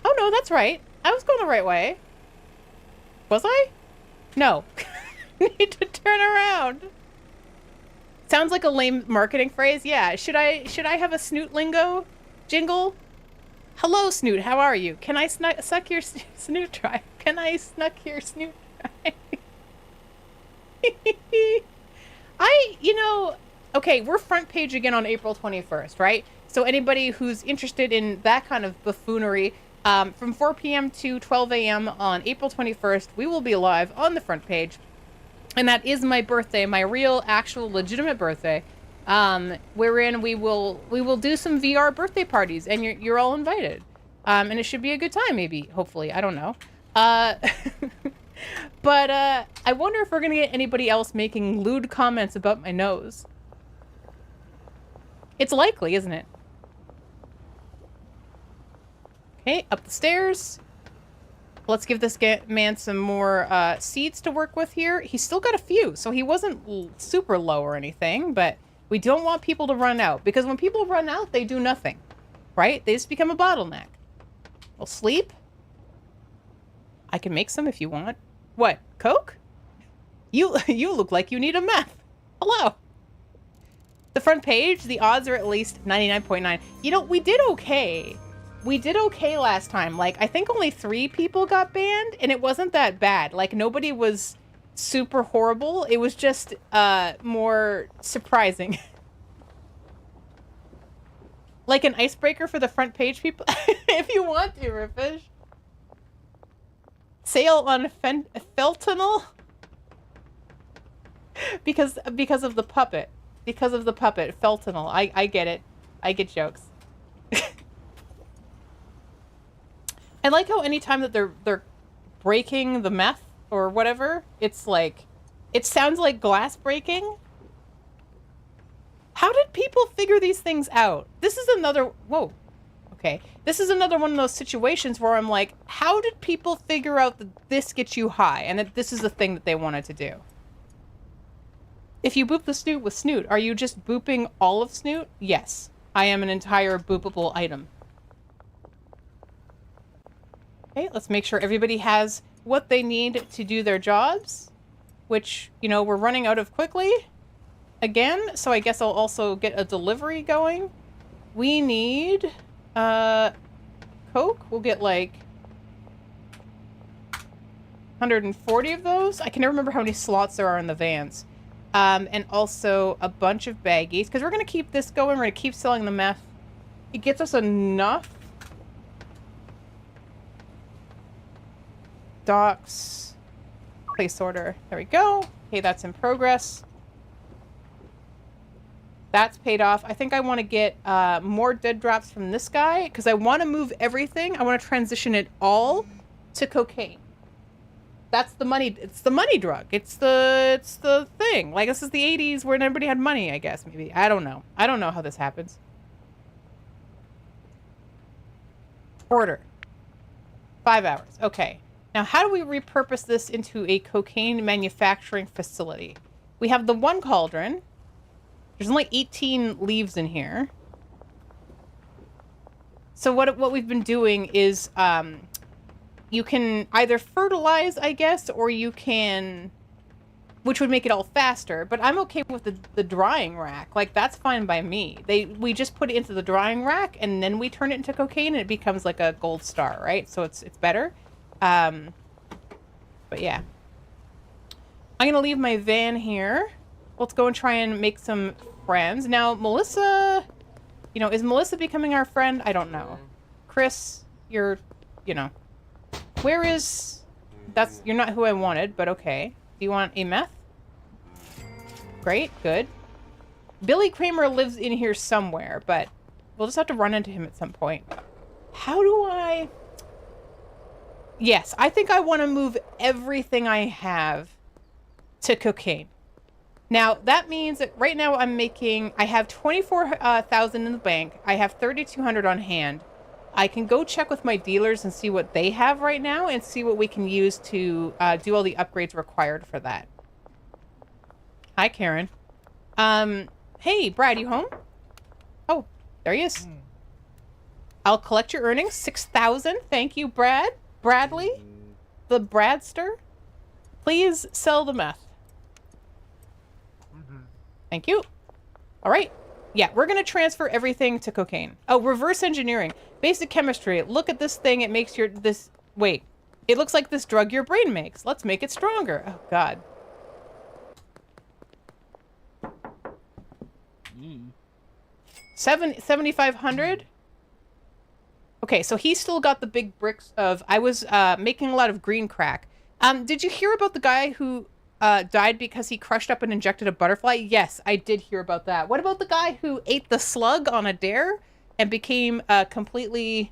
Oh no, that's right. I was going the right way. Was I? No. Need to turn around. Sounds like a lame marketing phrase. Yeah. Should I have a Snoot lingo jingle? Hello, Snoot. How are you? Can I suck your Snoot dry? Can I snuck your Snoot dry? Okay, we're front page again on April 21st, right? So anybody who's interested in that kind of buffoonery, from 4 p.m. to 12 a.m. on April 21st, we will be live on the front page. And that is my birthday, my real, actual, legitimate birthday, wherein we will do some VR birthday parties, and you're all invited. And it should be a good time, maybe, hopefully. I don't know. But I wonder if we're going to get anybody else making lewd comments about my nose. It's likely, isn't it? Okay, up the stairs. Let's give this man some more seeds to work with here. He's still got a few, so he wasn't super low or anything, but we don't want people to run out, because when people run out, they do nothing, right? They just become a bottleneck. Well, sleep. I can make some if you want. What, Coke? You look like you need a meth. Hello. The front page, the odds are at least 99.9. You know, we did okay. We did okay last time. Like, I think only 3 people got banned, and it wasn't that bad. Like, nobody was super horrible. It was just more surprising. Like an icebreaker for the front page people, if you want to, Rifish. Sale on fentanyl? Because of the puppet. Because of the puppet. Fentanyl. I get it. I get jokes. I like how anytime that they're breaking the meth or whatever, it's like, it sounds like glass breaking. How did people figure these things out? This is another, whoa, okay. This is another one of those situations where I'm like, how did people figure out that this gets you high and that this is the thing that they wanted to do? If you boop the Snoot with Snoot, are you just booping all of Snoot? Yes, I am an entire boopable item. Okay, let's make sure everybody has what they need to do their jobs, which, you know, we're running out of quickly again, so I guess I'll also get a delivery going. We need Coke. We'll get like 140 of those. I can never remember how many slots there are in the vans. And also a bunch of baggies, because we're going to keep this going. We're going to keep selling the meth. It gets us enough. Docs. Place order. There we go. Okay, that's in progress. That's paid off. I think I want to get more dead drops from this guy, because I want to move everything. I want to transition it all to cocaine. That's the money. It's the money drug. It's the thing. Like, this is the 80s where everybody had money, I guess, maybe. I don't know. I don't know how this happens. Order. 5 hours. Okay. Now, how do we repurpose this into a cocaine manufacturing facility? We have the one cauldron. There's only 18 leaves in here. So what we've been doing is you can either fertilize, I guess, or you can, which would make it all faster. But I'm okay with the drying rack. Like, that's fine by me. We just put it into the drying rack, and then we turn it into cocaine, and it becomes like a gold star, right? So it's better. But yeah. I'm gonna leave my van here. Let's go and try and make some friends. Now, Melissa, you know, is Melissa becoming our friend? I don't know. Chris, you're, you know, where is, you're not who I wanted, but okay. Do you want a meth? Great, good. Billy Kramer lives in here somewhere, but we'll just have to run into him at some point. How do I... Yes, I think I want to move everything I have to cocaine. Now, that means that right now I have 24,000 in the bank. I have 3,200 on hand. I can go check with my dealers and see what they have right now and see what we can use to do all the upgrades required for that. Hi, Karen. Hey, Brad, you home? Oh, there he is. I'll collect your earnings, 6,000. Thank you, Brad. Bradley, the Bradster. Please sell the meth. Thank you. All right. Yeah, we're going to transfer everything to cocaine. Oh, reverse engineering. Basic chemistry. Look at this thing. It makes wait. It looks like this drug your brain makes. Let's make it stronger. Oh, God. 7,500. Okay, so he still got the big bricks of... I was making a lot of green crack. Did you hear about the guy who died because he crushed up and injected a butterfly? Yes, I did hear about that. What about the guy who ate the slug on a dare and became completely...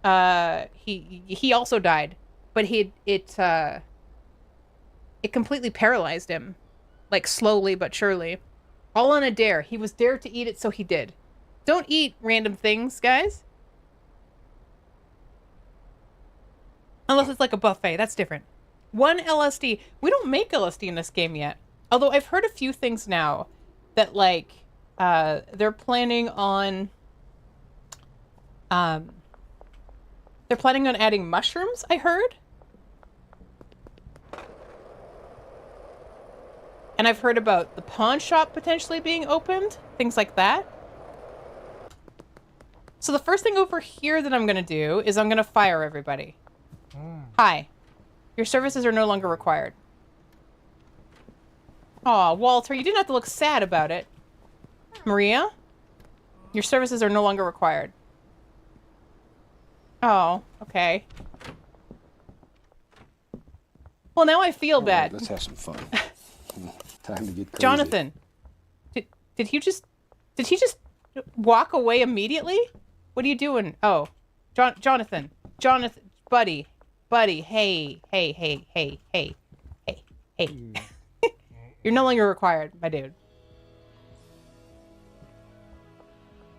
he also died, but it completely paralyzed him. Like, slowly but surely. All on a dare. He was dared to eat it, so he did. Don't eat random things, guys. Unless it's like a buffet. That's different. 1 LSD. We don't make LSD in this game yet. Although I've heard a few things now that, like, they're planning on... they're planning on adding mushrooms, I heard. And I've heard about the pawn shop potentially being opened. Things like that. So the first thing over here that I'm going to do is I'm going to fire everybody. Hi. Your services are no longer required. Aw, Walter, you didn't have to look sad about it. Maria? Your services are no longer required. Oh, okay. Well, now I feel bad. Let's have some fun. Time to get crazy. Jonathan. Did he just walk away immediately? What are you doing? Oh. Jonathan, buddy, hey. You're no longer required, my dude.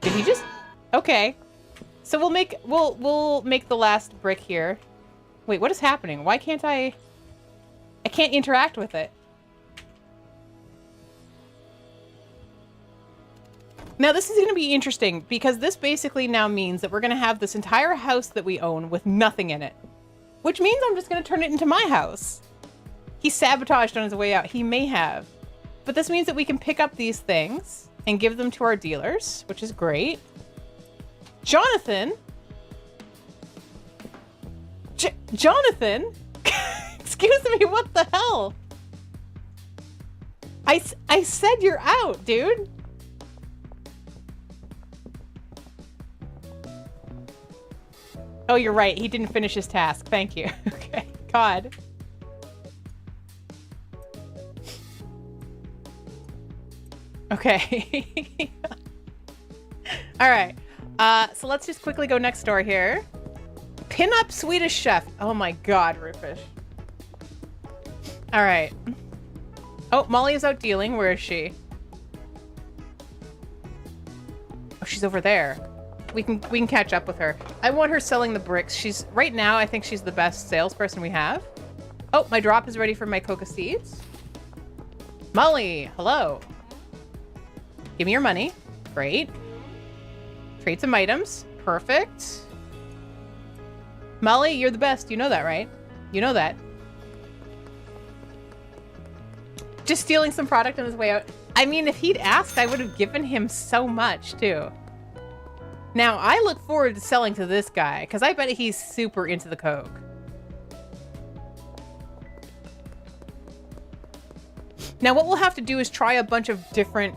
Did he just... Okay. So we'll make the last brick here. Wait, what is happening? Why can't I can't interact with it. Now this is going to be interesting because this basically now means that we're going to have this entire house that we own with nothing in it. Which means I'm just going to turn it into my house. He sabotaged on his way out. He may have. But this means that we can pick up these things and give them to our dealers, which is great. Jonathan? Jonathan? Excuse me, what the hell? I said you're out, dude. Oh, you're right. He didn't finish his task. Thank you. Okay. God. Okay. All right. So let's just quickly go next door here. Pin up Swedish chef. Oh my God, Rufish. All right. Oh, Molly is out dealing. Where is she? Oh, she's over there. We can catch up with her. I want her selling the bricks. She's right now. I think she's the best salesperson we have. Oh, my drop is ready for my coca seeds. Molly, hello. Give me your money. Great. Trade some items. Perfect. Molly, you're the best. You know that, right? You know that. Just stealing some product on his way out. I mean, if he'd asked, I would have given him so much, too. Now, I look forward to selling to this guy, because I bet he's super into the coke. Now what we'll have to do is try a bunch of different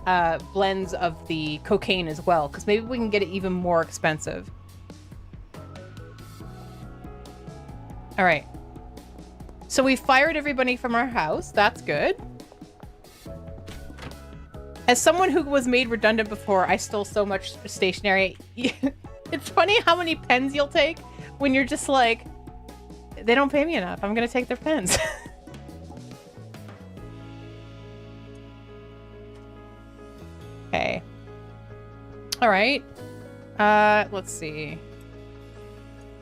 blends of the cocaine as well, because maybe we can get it even more expensive. All right. So we fired everybody from our house. That's good. As someone who was made redundant before, I stole so much stationery. It's funny how many pens you'll take when you're just like, they don't pay me enough. I'm going to take their pens. Okay. All right. Let's see.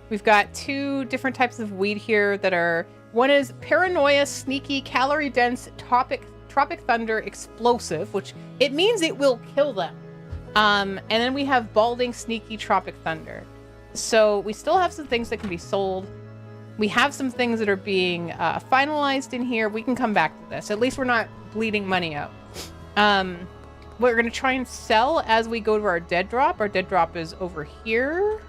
We've got 2 different types of weed here that are... One is Paranoia Sneaky Calorie Dense Tropic Thunder Explosive, which it means it will kill them. And then we have Balding Sneaky Tropic Thunder. So we still have some things that can be sold. We have some things that are being finalized in here. We can come back to this. At least we're not bleeding money out. We're going to try and sell as we go to our dead drop. Our dead drop is over here.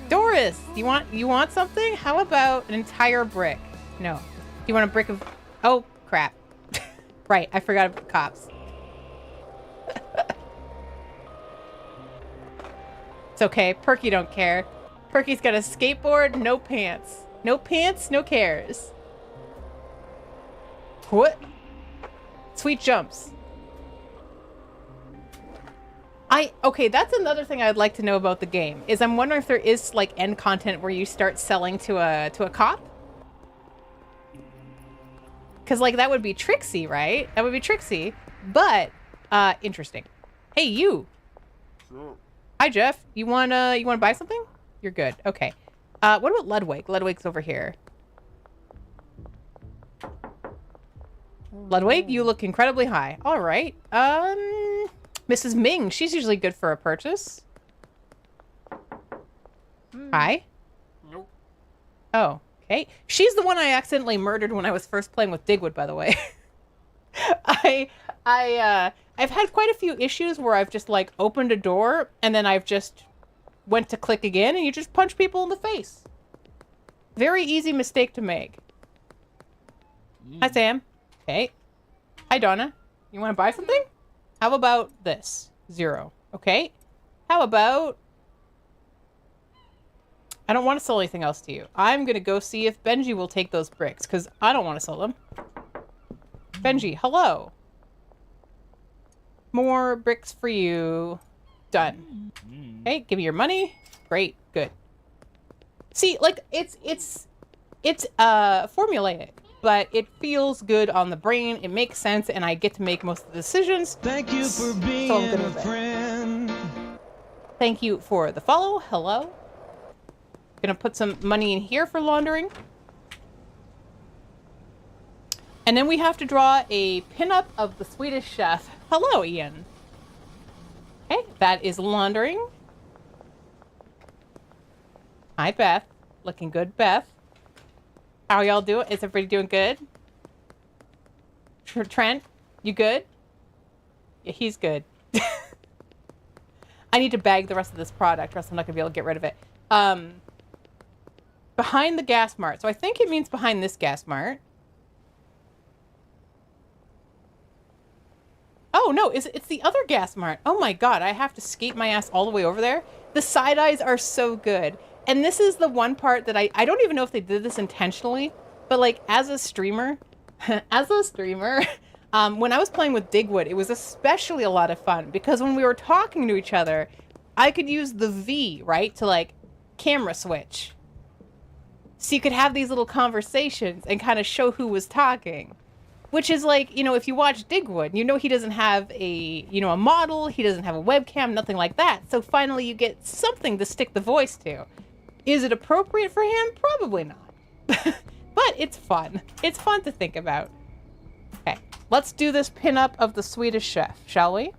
Doris, you want something? How about an entire brick? No. You want a brick of... Oh, crap. Right, I forgot about the cops. It's okay. Perky don't care. Perky's got a skateboard, no pants. No pants, no cares. What? Sweet jumps. Okay, that's another thing I'd like to know about the game, is I'm wondering if there is like end content where you start selling to a cop. Cause like that would be tricksy, right? That would be tricksy, but interesting. Hey, you. Hi, Jeff. You wanna buy something? You're good. Okay. What about Ludwig? Ludwig's over here. Ludwig, you look incredibly high. All right. Mrs. Ming, she's usually good for a purchase. Hi. Nope. Oh, okay. She's the one I accidentally murdered when I was first playing with Digwood, by the way. I've had quite a few issues where I've just like opened a door and then I've just went to click again and you just punch people in the face. Very easy mistake to make. Hi, Sam. Okay. Hi, Donna. You want to buy something? How about this? 0. Okay. How about... I don't want to sell anything else to you. I'm going to go see if Benji will take those bricks, because I don't want to sell them. Benji, hello. More bricks for you. Done. Okay, give me your money. Great. Good. See, like, it's formulaic, but it feels good on the brain. It makes sense, and I get to make most of the decisions. Thank you for being a friend. Thank you for the follow. Hello. Gonna put some money in here for laundering. And then we have to draw a pinup of the Swedish chef. Hello, Ian. Okay, that is laundering. Hi, Beth. Looking good, Beth. How y'all doing? Is everybody doing good? Trent, you good? Yeah, he's good. I need to bag the rest of this product, or else I'm not gonna be able to get rid of it. Behind the gas mart. So I think it means behind this gas mart. Oh no, it's the other gas mart. Oh my god, I have to skate my ass all the way over there. The side eyes are so good. And this is the one part that I don't even know if they did this intentionally, but like as a streamer, when I was playing with Digwood, it was especially a lot of fun because when we were talking to each other, I could use the V, right, to like camera switch. So you could have these little conversations and kind of show who was talking. Which is like, you know, if you watch Digwood, you know he doesn't have a, you know, a model, he doesn't have a webcam, nothing like that. So finally you get something to stick the voice to. Is it appropriate for him? Probably not. But it's fun. It's fun to think about. Okay, let's do this pinup of the Swedish chef, shall we?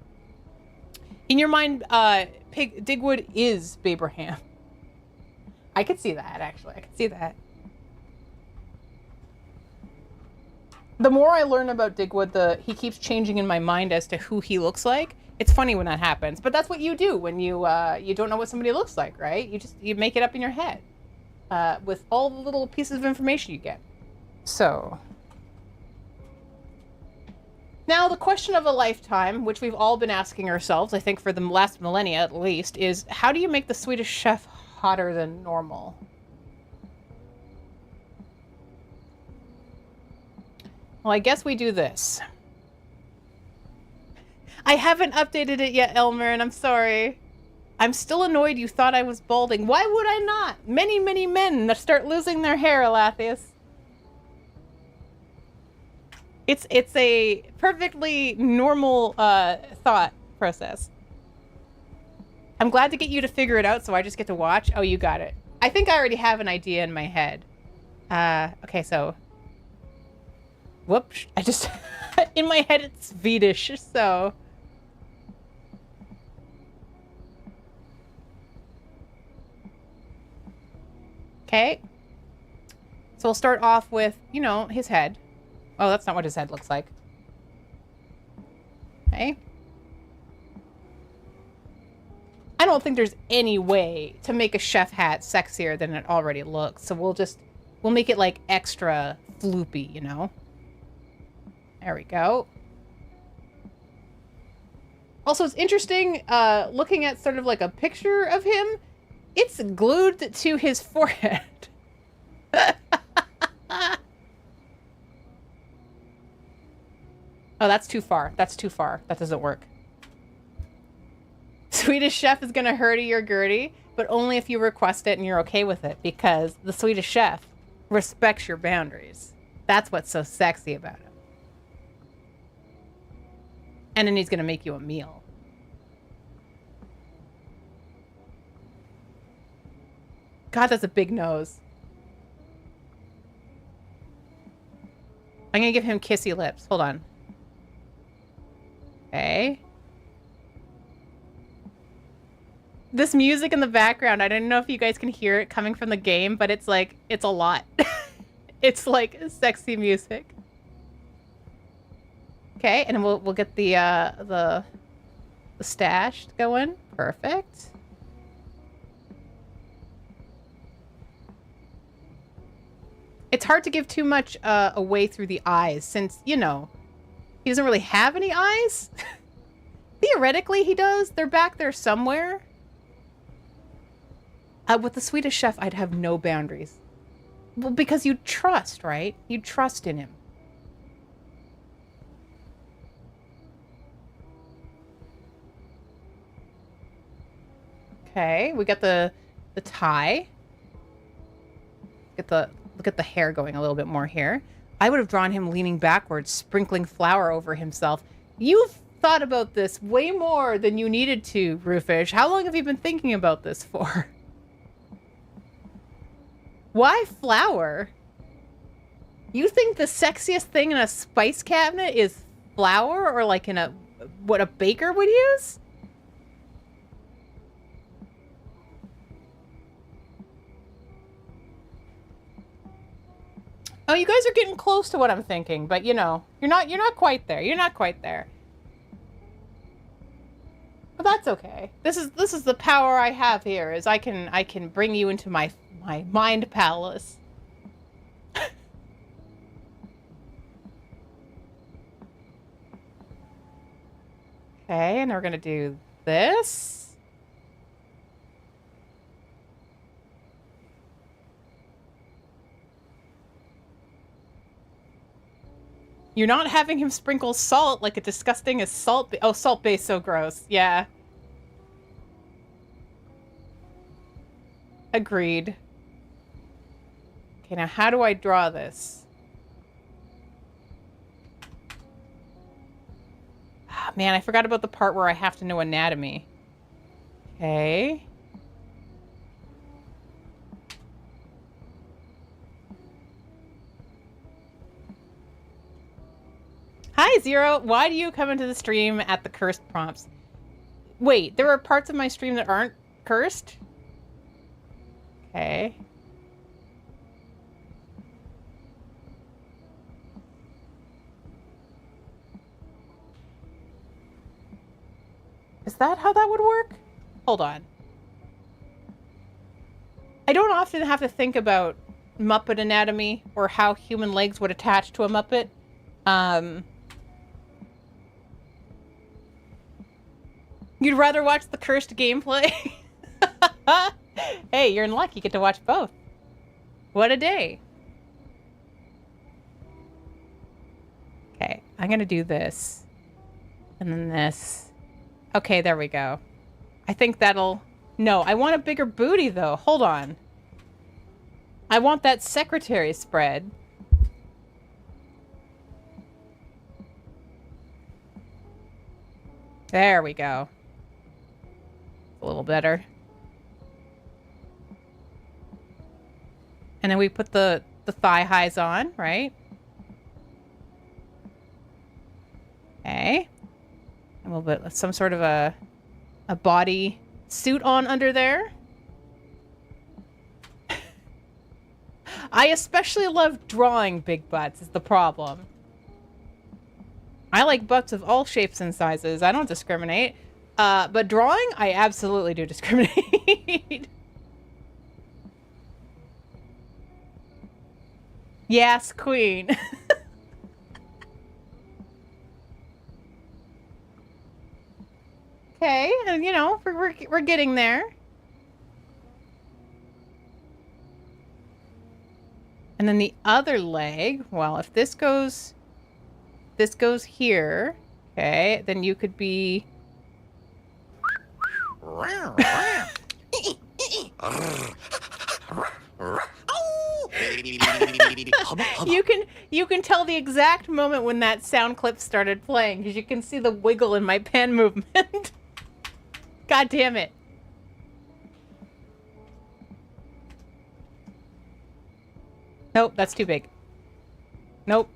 In your mind, Digwood is Babraham. I could see that, actually. I could see that. The more I learn about Digwood, he keeps changing in my mind as to who he looks like. It's funny when that happens, but that's what you do when you don't know what somebody looks like, right? You make it up in your head with all the little pieces of information you get. So now the question of a lifetime, which we've all been asking ourselves, I think for the last millennia at least, is how do you make the Swedish Chef hotter than normal? Well, I guess we do this. I haven't updated it yet, Elmer, and I'm sorry. I'm still annoyed you thought I was balding. Why would I not? Many, many men that start losing their hair, Alathius. It's a perfectly normal thought process. I'm glad to get you to figure it out, so I just get to watch. Oh, you got it. I think I already have an idea in my head. Okay, so... Whoops. I just... in my head, it's Swedish, so... Okay. So we'll start off with, you know, his head. Oh, that's not what his head looks like. Okay. I don't think there's any way to make a chef hat sexier than it already looks. So we'll make it like extra floopy, you know? There we go. Also, it's interesting looking at sort of like a picture of him. It's glued to his forehead. Oh, that's too far. That's too far. That doesn't work. Swedish Chef is going to hurdy your gurdy, but only if you request it and you're okay with it, because the Swedish Chef respects your boundaries. That's what's so sexy about him. And then he's going to make you a meal. God, that's a big nose. I'm going to give him kissy lips. Hold on. Okay. This music in the background, I don't know if you guys can hear it coming from the game, but it's like, it's a lot. It's like sexy music. Okay, and we'll get the stash going. Perfect. It's hard to give too much away through the eyes since, you know, he doesn't really have any eyes. Theoretically, he does. They're back there somewhere. With the Swedish Chef, I'd have no boundaries. Well, because you trust, right? You trust in him. Okay, we got the tie. Look at the hair going a little bit more here. I would have drawn him leaning backwards, sprinkling flour over himself. You've thought about this way more than you needed to, Roofish. How long have you been thinking about this for? Why flour? You think the sexiest thing in a spice cabinet is flour, or like in what a baker would use? Oh, you guys are getting close to what I'm thinking, but you know, you're not quite there. You're not quite there. But that's okay. This is the power I have here, is I can bring you into my mind palace. Okay, and we're gonna do this. You're not having him sprinkle salt like a disgusting as salt. Oh, salt base, so gross. Yeah. Agreed. Okay, now how do I draw this? Ah, man, I forgot about the part where I have to know anatomy. Okay. Hi, Zero. Why do you come into the stream at the cursed prompts? Wait, there are parts of my stream that aren't cursed? Okay. that how that would work? Hold on. I don't often have to think about Muppet anatomy or how human legs would attach to a Muppet. You'd rather watch the cursed gameplay? Hey, you're in luck. You get to watch both. What a day. Okay, I'm gonna do this. And then this. Okay, there we go. I think that'll... No, I want a bigger booty, though. Hold on. I want that secretary spread. There we go. A little better. And then we put the thigh highs on, right? Okay. And we'll put some sort of a body suit on under there. I especially love drawing big butts is the problem. I like butts of all shapes and sizes. I don't discriminate. But drawing, I absolutely do discriminate. Yes, queen. Okay, and you know, we're getting there. And then the other leg, well, if this goes here, okay, then you could be... you can tell the exact moment when that sound clip started playing, because you can see the wiggle in my pen movement. God damn it. Nope, that's too big. Nope.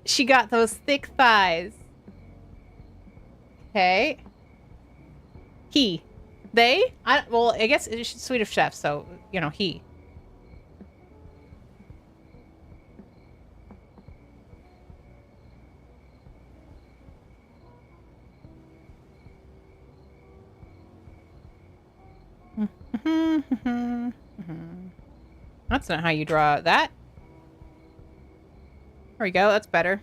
She got those thick thighs. Okay. He. They? Well, I guess it's Swedish chef, so, you know, he. That's not how you draw that. There we go, that's better.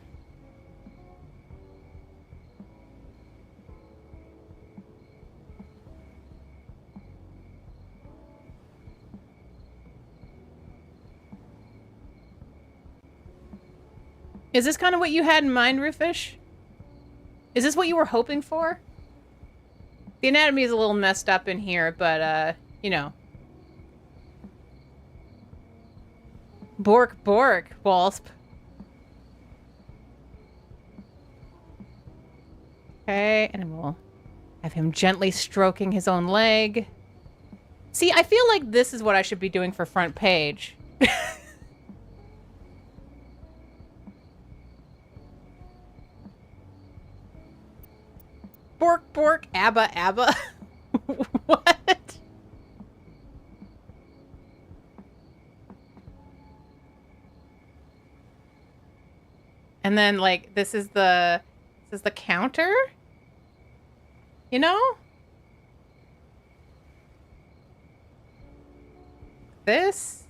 Is this kind of what you had in mind, Roofish? Is this what you were hoping for? The anatomy is a little messed up in here, but, you know. Bork, Wasp. Okay, and then we'll have him gently stroking his own leg. See, I feel like this is what I should be doing for front page. Bork, Abba. What? And then, like, this is the counter? You know? This?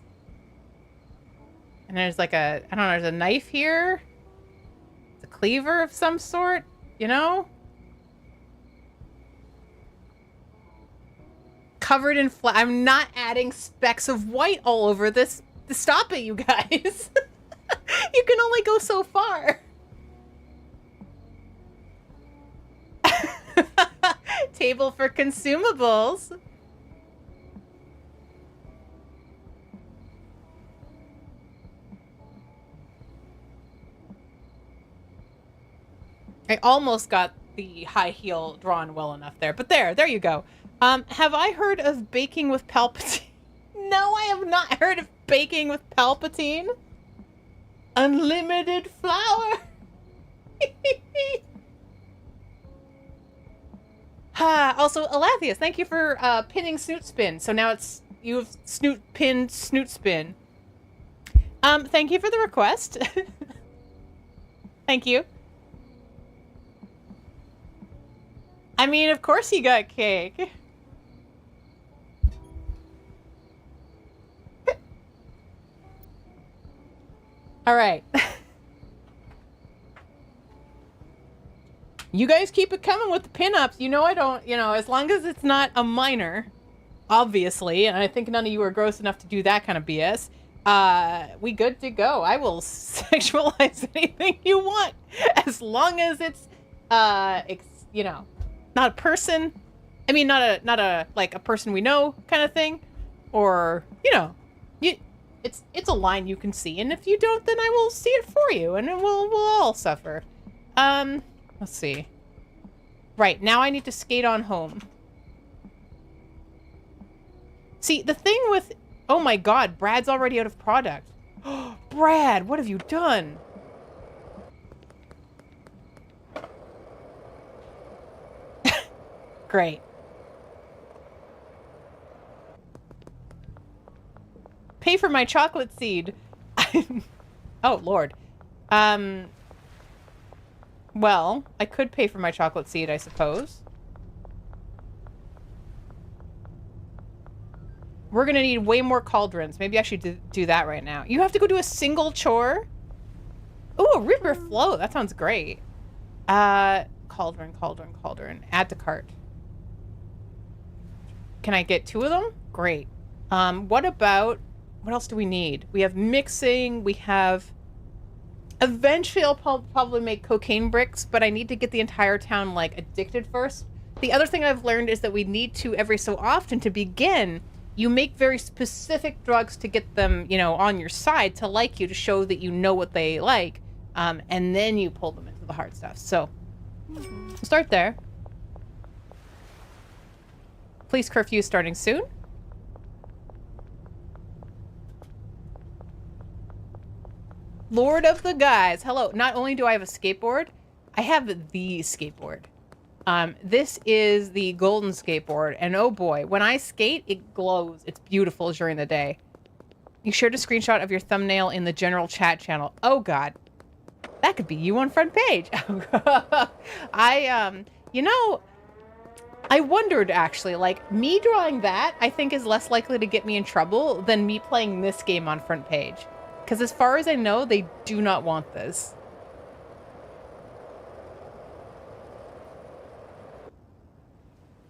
And there's like I don't know, there's a knife here. It's a cleaver of some sort, you know? Covered in I'm not adding specks of white all over this. Stop it, you guys. You can only go so far. Table for consumables. I almost got the high heel drawn well enough there, but there you go. Have I heard of baking with Palpatine? No, I have not heard of baking with Palpatine. Unlimited flour. Also, Alathius, thank you for pinning Snoot Spin. So now you have Snoot pinned Snoot Spin. Thank you for the request. Thank you. I mean, of course you got cake. All right. You guys keep it coming with the pinups. You know I don't, as long as it's not a minor, obviously, and I think none of you are gross enough to do that kind of BS, we good to go. I will sexualize anything you want, as long as it's, not a person. I mean, not a like a person we know kind of thing, or it's a line you can see, and if you don't, then I will see it for you, and then we'll all suffer. Let's see. Right, now I need to skate on home. See, the thing with... Oh my god, Brad's already out of product. Brad, what have you done? Great. Pay for my chocolate seed. Oh, Lord. Well, I could pay for my chocolate seed, I suppose. We're gonna need way more cauldrons. Maybe I should do that right now. You have to go do a single chore? Ooh, a river flow. That sounds great. Cauldron. Add to cart. Can I get 2 of them? Great. What else do we need? We have mixing. We have... Eventually, I'll probably make cocaine bricks, but I need to get the entire town, like, addicted first. The other thing I've learned is that we need to, every so often, to begin, you make very specific drugs to get them, on your side, to like you, to show that you know what they like, and then you pull them into the hard stuff. So, we'll start there. Police curfew starting soon. Lord of the Guys. Hello. Not only do I have a skateboard, I have the skateboard. This is the golden skateboard, and oh boy, when I skate, it glows. It's beautiful during the day. You shared a screenshot of your thumbnail in the general chat channel. Oh god. That could be you on front page. I wondered actually, like, me drawing that, I think is less likely to get me in trouble than me playing this game on front page. Because as far as I know, they do not want this.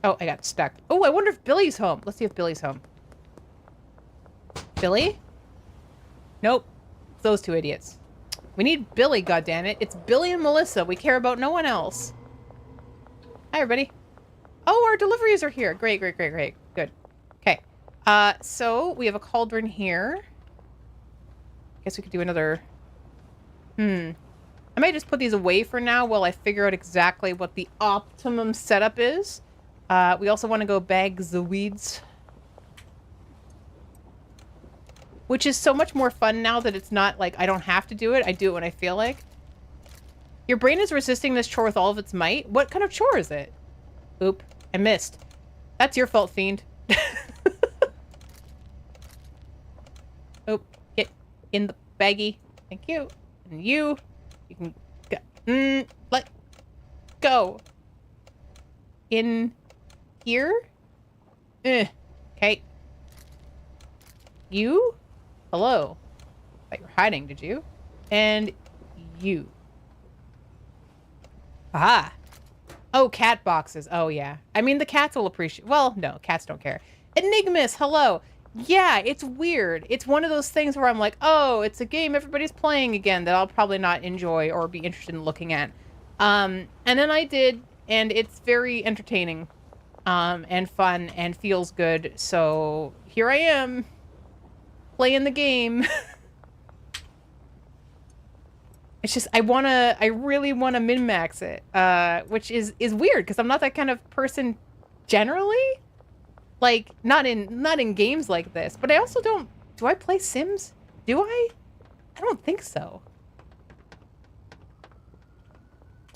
Oh, I got stuck. Oh, I wonder if Billy's home. Let's see if Billy's home. Billy? Nope. It's those 2 idiots. We need Billy, goddammit. It's Billy and Melissa. We care about no one else. Hi, everybody. Oh, our deliveries are here. Great. Good. Okay. So we have a cauldron here. Guess we could do another... I might just put these away for now while I figure out exactly what the optimum setup is. We also want to go bag the weeds. Which is so much more fun now that it's not like I don't have to do it. I do it when I feel like. Your brain is resisting this chore with all of its might. What kind of chore is it? Oop, I missed. That's your fault, fiend. Oop, get in the baggie. Thank you. And you can go. Let go. In here? Okay. You? Hello. Thought you were hiding, did you? And you. Aha. Oh, cat boxes. Oh, yeah. I mean, the cats will appreciate... Well, no, cats don't care. Enigmas, hello. Yeah, it's weird. It's one of those things where I'm like, oh, it's a game everybody's playing again that I'll probably not enjoy or be interested in looking at. And then I did, and it's very entertaining and fun and feels good. So here I am, playing the game. It's just, I really want to min-max it, which is weird because I'm not that kind of person generally. Like, not in games like this. But I also don't... Do I play Sims? Do I? I don't think so.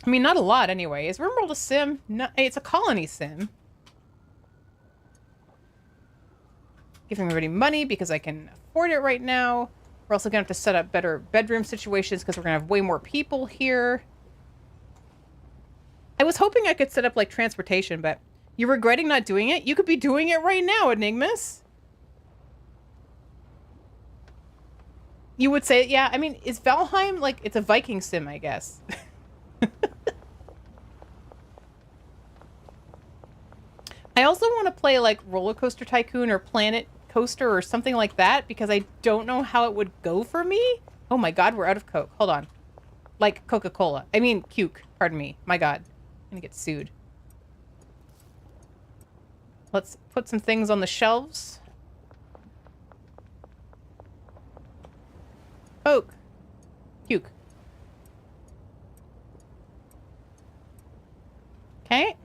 I mean, not a lot anyway. Is RimWorld a sim? No, it's a colony sim. Giving everybody money because I can afford it right now. We're also going to have to set up better bedroom situations because we're going to have way more people here. I was hoping I could set up, like, transportation, but you're regretting not doing it? You could be doing it right now, Enigmas. You would say, yeah, I mean, is Valheim, like, it's a Viking sim, I guess. I also want to play, like, Roller Coaster Tycoon or Planet Coaster or something like that because I don't know how it would go for me. Oh my god, we're out of Coke. Hold on. Like Coca-Cola. I mean, Cuke. Pardon me. My god. I'm gonna get sued. Let's put some things on the shelves. Coke. Cuke. Okay.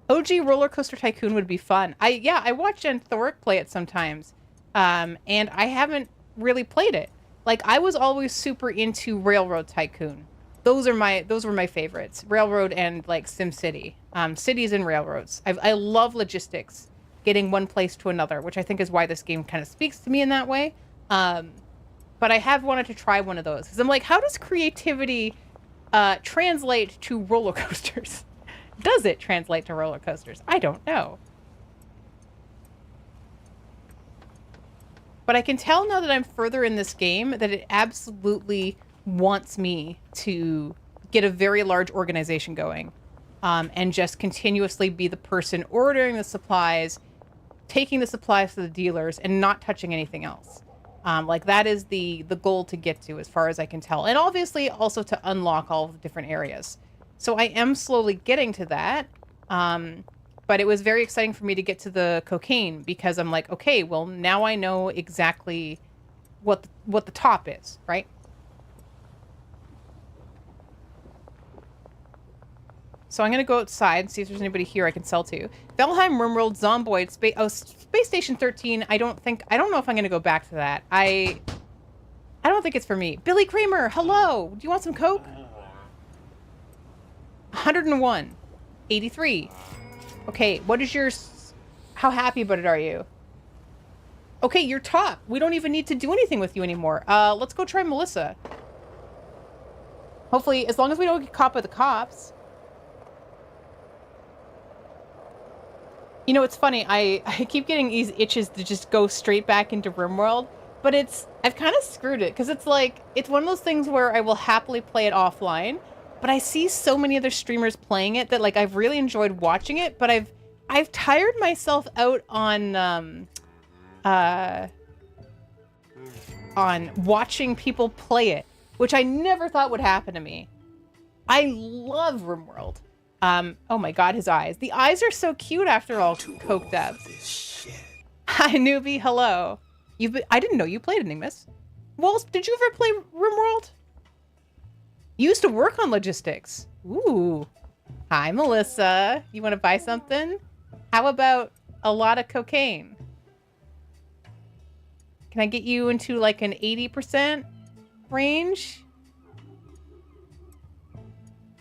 OG Roller Coaster Tycoon would be fun. I watch Jen Thorick play it sometimes. And I haven't really played it. Like, I was always super into Railroad Tycoon. Those were my favorites. Railroad and, like, SimCity. Cities and railroads. I love logistics. Getting one place to another, which I think is why this game kind of speaks to me in that way. But I have wanted to try one of those. Because I'm like, how does creativity translate to roller coasters? Does it translate to roller coasters? I don't know. But I can tell now that I'm further in this game that it absolutely wants me to get a very large organization going. And just continuously be the person ordering the supplies, taking the supplies to the dealers, and not touching anything else. Like, that is the goal to get to, as far as I can tell. And obviously also to unlock all of the different areas. So I am slowly getting to that. But it was very exciting for me to get to the cocaine because I'm like, okay, well, now I know exactly what the top is, right? So I'm going to go outside and see if there's anybody here I can sell to. Valheim, RimWorld, Zomboid, Space Station 13. I don't know if I'm going to go back to that. I don't think it's for me. Billy Kramer, hello. Do you want some Coke? 101. 83. Okay, what is yours? How happy about it are you? Okay, you're top. We don't even need to do anything with you anymore. Let's go try Melissa. Hopefully, as long as we don't get caught by the cops. You know, it's funny. I keep getting these itches to just go straight back into RimWorld. But I've kind of screwed it. Because it's like, it's one of those things where I will happily play it offline. But I see so many other streamers playing it that, like, I've really enjoyed watching it. But I've tired myself out on watching people play it. Which I never thought would happen to me. I love RimWorld. Oh my god, his eyes. The eyes are so cute after all coked up. Hi, newbie. Hello. I didn't know you played Enigmas. Well, did you ever play RimWorld? You used to work on logistics. Ooh. Hi, Melissa. You want to buy something? How about a lot of cocaine? Can I get you into like an 80% range?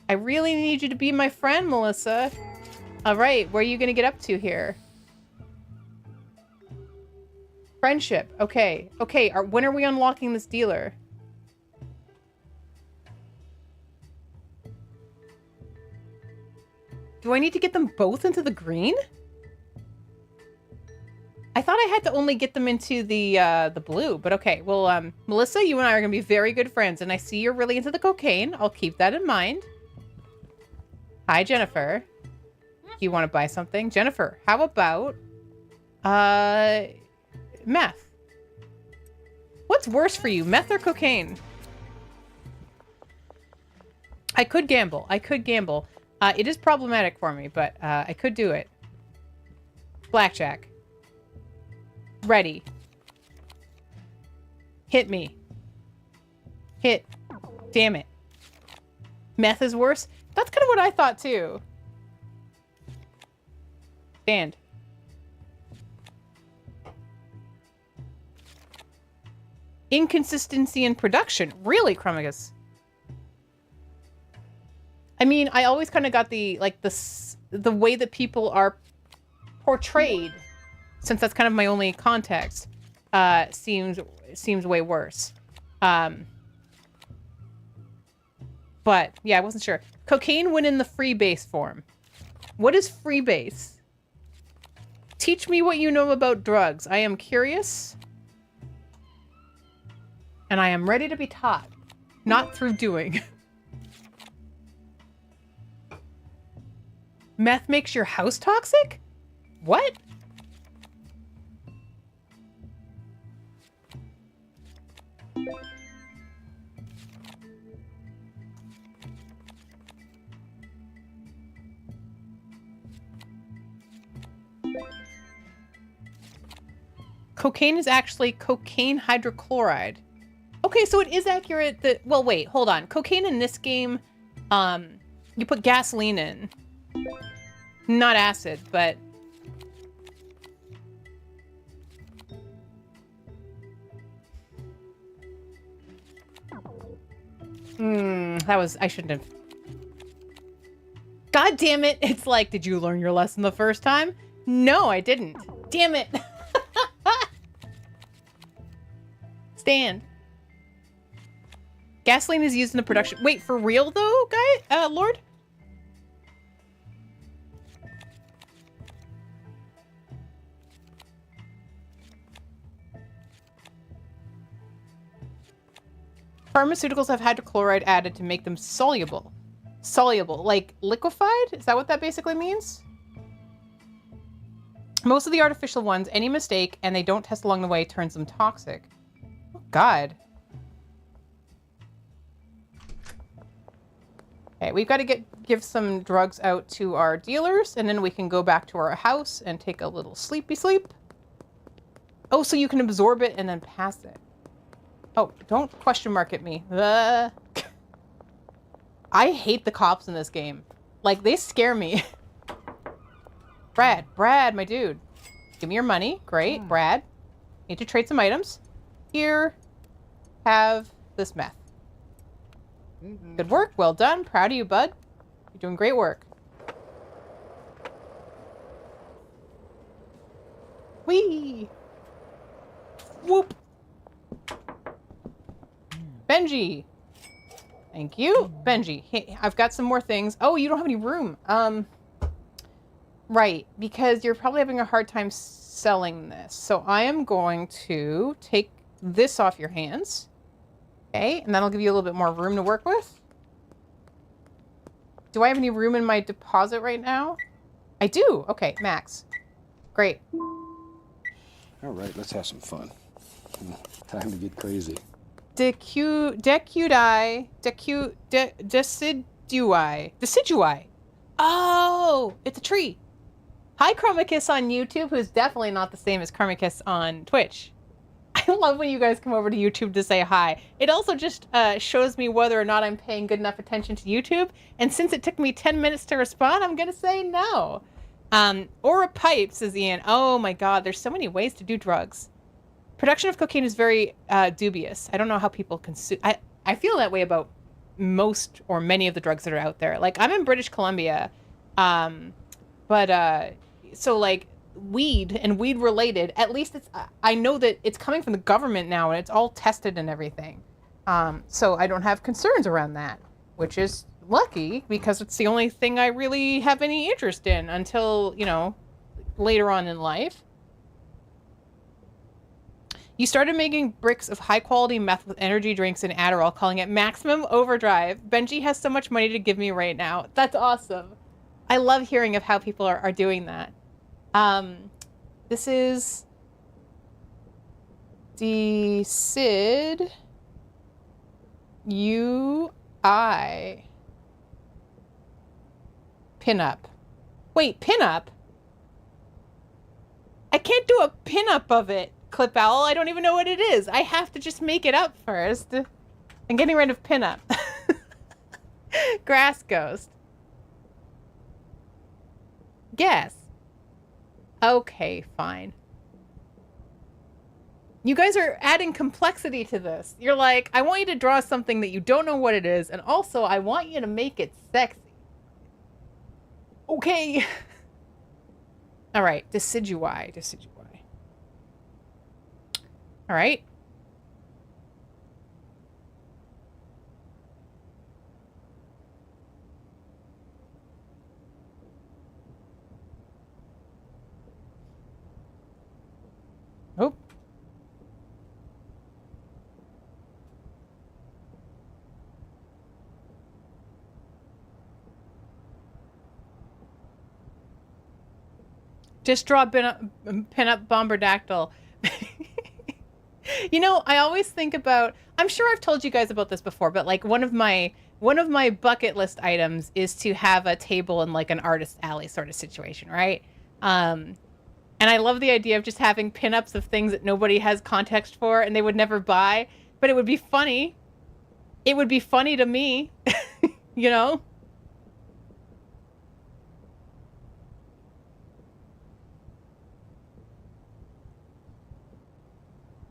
I really need you to be my friend, Melissa. All right, where are you going to get up to here? Friendship. Okay. Okay, when are we unlocking this dealer? Do I need to get them both into the green? I thought I had to only get them into the blue, but okay. Well, Melissa, you and I are going to be very good friends, and I see you're really into the cocaine. I'll keep that in mind. Hi, Jennifer. Do you want to buy something? Jennifer, how about meth? What's worse for you, meth or cocaine? I could gamble. I could gamble. It is problematic for me, but I could do it. Blackjack. Ready. Hit me. Hit. Damn it. Meth is worse? That's kind of what I thought, too. Stand. Inconsistency in production. Really, Chromagus? I mean, I always kind of got the way that people are portrayed, since that's kind of my only context, seems way worse. But yeah, I wasn't sure. Cocaine when in the freebase form. What is freebase? Teach me what you know about drugs. I am curious. And I am ready to be taught. Not through doing. Meth makes your house toxic? What? Cocaine is actually cocaine hydrochloride. Okay, so it is accurate that... Well, wait, hold on. Cocaine in this game, you put gasoline in. Not acid, but... that was... I shouldn't have... God damn it! It's like, did you learn your lesson the first time? No, I didn't. Damn it! Stand. Gasoline is used in the production... Wait, for real though, guy? Lord? Pharmaceuticals have hydrochloride added to make them soluble. Soluble, like liquefied? Is that what that basically means? Most of the artificial ones, any mistake, and they don't test along the way, turns them toxic. Oh, God. Okay, we've got to give some drugs out to our dealers, and then we can go back to our house and take a little sleepy sleep. Oh, so you can absorb it and then pass it. Oh, don't question mark at me. I hate the cops in this game. Like, they scare me. Brad, my dude. Give me your money. Great, Brad. Need to trade some items. Here, have this meth. Good work. Well done. Proud of you, bud. You're doing great work. Whee! Whoop! Benji! Thank you. Benji, hey, I've got some more things. Oh, you don't have any room. Right, because you're probably having a hard time selling this. So I am going to take this off your hands. Okay, and that'll give you a little bit more room to work with. Do I have any room in my deposit right now? I do. Okay, max. Great. All right, let's have some fun. Time to get crazy. Decidui. Oh, it's a tree. Hi, Chromicus on YouTube, who's definitely not the same as Chromicus on Twitch. I love when you guys come over to YouTube to say hi. It also just shows me whether or not I'm paying good enough attention to YouTube. And since it took me 10 minutes to respond, I'm going to say no. Or a pipe, says Ian. Oh my God, there's so many ways to do drugs. Production of cocaine is very dubious. I don't know how people consume... I feel that way about most or many of the drugs that are out there. Like, I'm in British Columbia, so like weed and weed related, at least it's... I know that it's coming from the government now and it's all tested and everything. So I don't have concerns around that, which is lucky because it's the only thing I really have any interest in until, you know, later on in life. You started making bricks of high-quality meth with energy drinks and Adderall, calling it Maximum Overdrive. Benji has so much money to give me right now. That's awesome. I love hearing of how people are doing that. This is the Sid UI pinup. Wait, pinup? I can't do a pinup of it. Clip Owl, I don't even know what it is. I have to just make it up first. I'm getting rid of pinup. Grass Ghost. Guess. Okay, fine. You guys are adding complexity to this. You're like, I want you to draw something that you don't know what it is, and also I want you to make it sexy. Okay. All right, decidui. All right. Oh. Just draw pin up Bombardactyl. You know, I always think about, I'm sure I've told you guys about this before, but like one of my bucket list items is to have a table in like an artist alley sort of situation, right? And I love the idea of just having pinups of things that nobody has context for and they would never buy, but it would be funny. It would be funny to me, you know?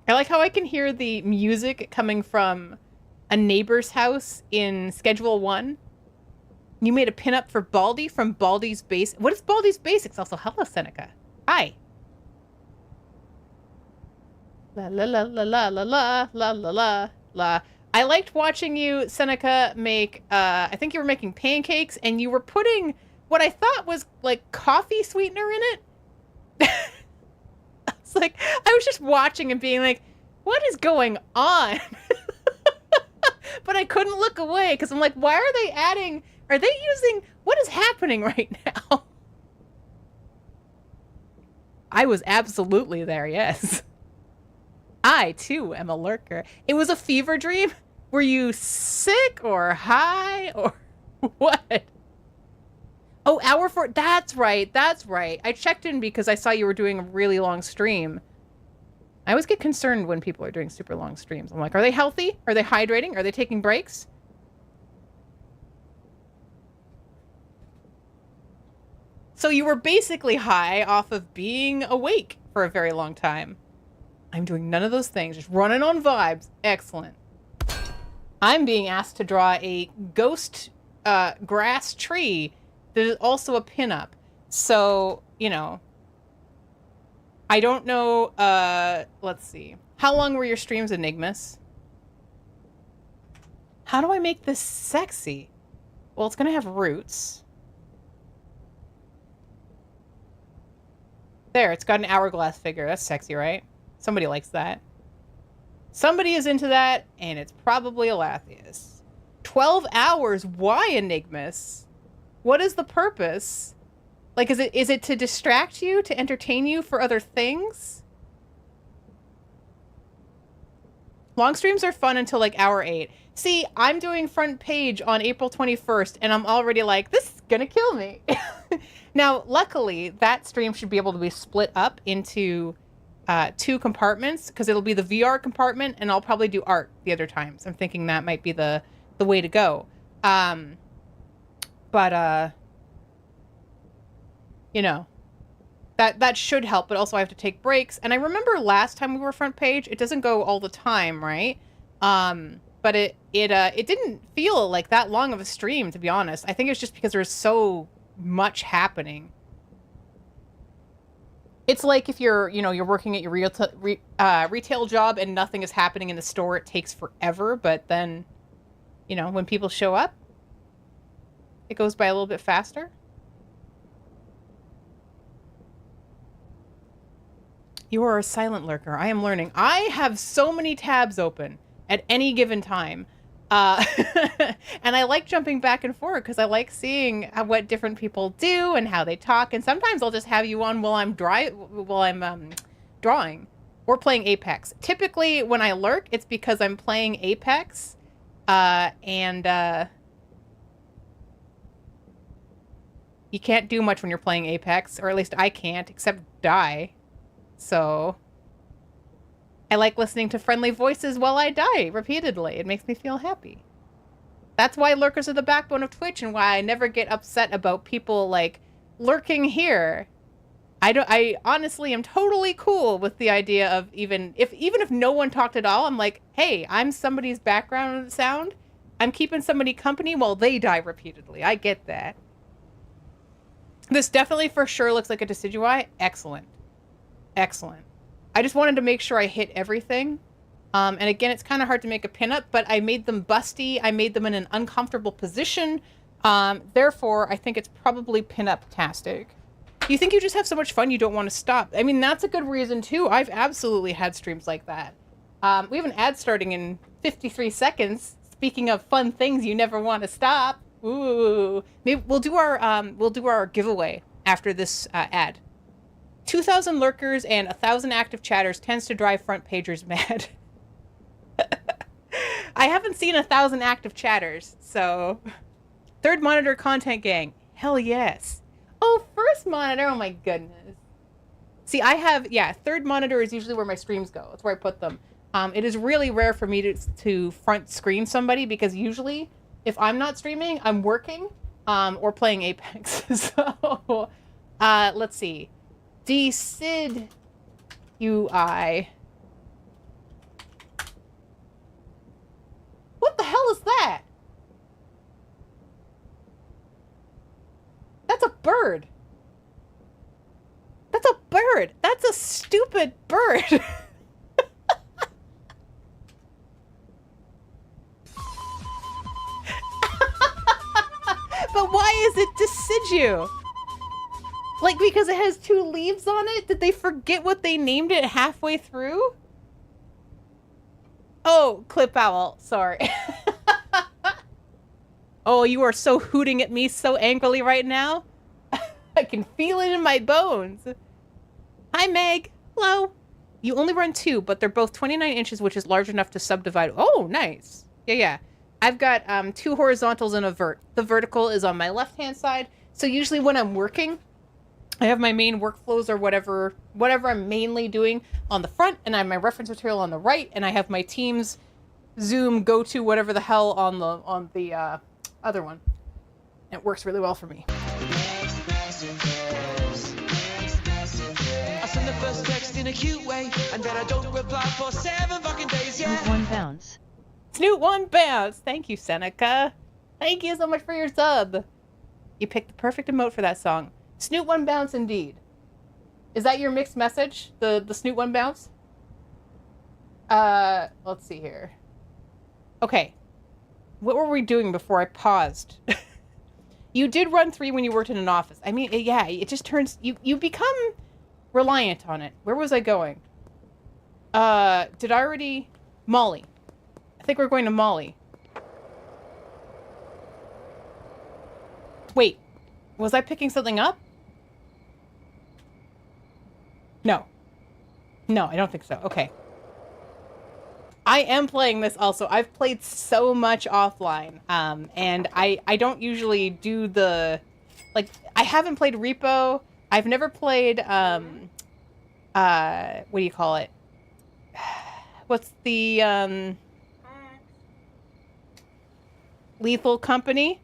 I like how I can hear the music coming from a neighbor's house in Schedule 1. You made a pinup for Baldy from Baldy's Base. What is Baldy's Basics? Also, hello, Seneca. Hi. La la la la la la la la la la la. I liked watching you, Seneca, make, I think you were making pancakes, and you were putting what I thought was, like, coffee sweetener in it. It's like, I was just watching and being like, what is going on? But I couldn't look away because I'm like, why are they adding, are they using, what is happening right now? I was absolutely there, yes. I, too, am a lurker. It was a fever dream? Were you sick or high or what? Oh, hour 4. That's right. That's right. I checked in because I saw you were doing a really long stream. I always get concerned when people are doing super long streams. I'm like, are they healthy? Are they hydrating? Are they taking breaks? So you were basically high off of being awake for a very long time. I'm doing none of those things. Just running on vibes. Excellent. I'm being asked to draw a ghost grass tree. There's also a pinup. So, you know, I don't know. Let's see. How long were your streams, Enigmas? How do I make this sexy? Well, it's going to have roots. There, it's got an hourglass figure. That's sexy, right? Somebody likes that. Somebody is into that, and it's probably Alathius. 12 hours? Why, Enigmas? What is the purpose? Like, is it to distract you? To entertain you for other things? Long streams are fun until, like, hour 8. See, I'm doing front page on April 21st, and I'm already like, this is gonna kill me. Now, luckily, that stream should be able to be split up into 2 compartments, because it'll be the VR compartment, and I'll probably do art the other times. I'm thinking that might be the way to go. But you know, that should help, but also I have to take breaks. And I remember last time we were front page, it doesn't go all the time, right? But it didn't feel like that long of a stream, to be honest. I think it's just because there's so much happening. It's like if you're working at your retail job and nothing is happening in the store, it takes forever, but then, you know, when people show up, it goes by a little bit faster. You are a silent lurker. I am learning. I have so many tabs open at any given time. And I like jumping back and forth because I like seeing what different people do and how they talk. And sometimes I'll just have you on while I'm drawing or playing Apex. Typically, when I lurk, it's because I'm playing Apex, and you can't do much when you're playing Apex, or at least I can't, except die. So I like listening to friendly voices while I die repeatedly. It makes me feel happy. That's why lurkers are the backbone of Twitch, and why I never get upset about people like lurking here. I honestly am totally cool with the idea of even if no one talked at all, I'm like, hey, I'm somebody's background sound. I'm keeping somebody company while they die repeatedly. I get that. This definitely for sure looks like a Decidueye. Excellent. Excellent. I just wanted to make sure I hit everything. And again, it's kind of hard to make a pinup, but I made them busty. I made them in an uncomfortable position. Therefore, I think it's probably pinup-tastic. You think you just have so much fun you don't want to stop. I mean, that's a good reason, too. I've absolutely had streams like that. We have an ad starting in 53 seconds. Speaking of fun things you never want to stop. Ooh. Maybe we'll do our giveaway after this ad. 2,000 lurkers and 1,000 active chatters tends to drive front pagers mad. I haven't seen 1,000 active chatters, so... Third monitor content gang. Hell yes. Oh, first monitor. Oh my goodness. See, I have... Yeah, third monitor is usually where my streams go. That's where I put them. It is really rare for me to front screen somebody because usually, if I'm not streaming, I'm working or playing Apex. So, let's see. Decid UI. What the hell is that? That's a bird. That's a bird. That's a stupid bird. But why is it Decidu? Like, because it has 2 leaves on it? Did they forget what they named it halfway through? Oh, Clip Owl. Sorry. Oh, you are so hooting at me so angrily right now. I can feel it in my bones. Hi, Meg. Hello. You only run 2, but they're both 29 inches, which is large enough to subdivide. Oh, nice. Yeah. I've got 2 horizontals and a vert. The vertical is on my left-hand side. So usually when I'm working, I have my main workflows or whatever I'm mainly doing on the front, and I have my reference material on the right, and I have my Teams, Zoom, GoTo, whatever the hell on the other one. It works really well for me. I send the first text in a cute way, and then I don't reply for 7 fucking days, yeah. Snoot 1 bounce. Snoot 1 bounce. Thank you, Seneca. Thank you so much for your sub. You picked the perfect emote for that song. Snoot 1 bounce indeed. Is that your mixed message? The Snoot 1 bounce? Let's see here. Okay. What were we doing before I paused? You did run 3 when you worked in an office. I mean, yeah, it just turns... You become reliant on it. Where was I going? Did I already... Molly. I think we're going to Molly. Wait. Was I picking something up? No. No, I don't think so. Okay. I am playing this also. I've played so much offline. And I don't usually do the... Like, I haven't played Repo. I've never played, what do you call it? What's the, Lethal Company?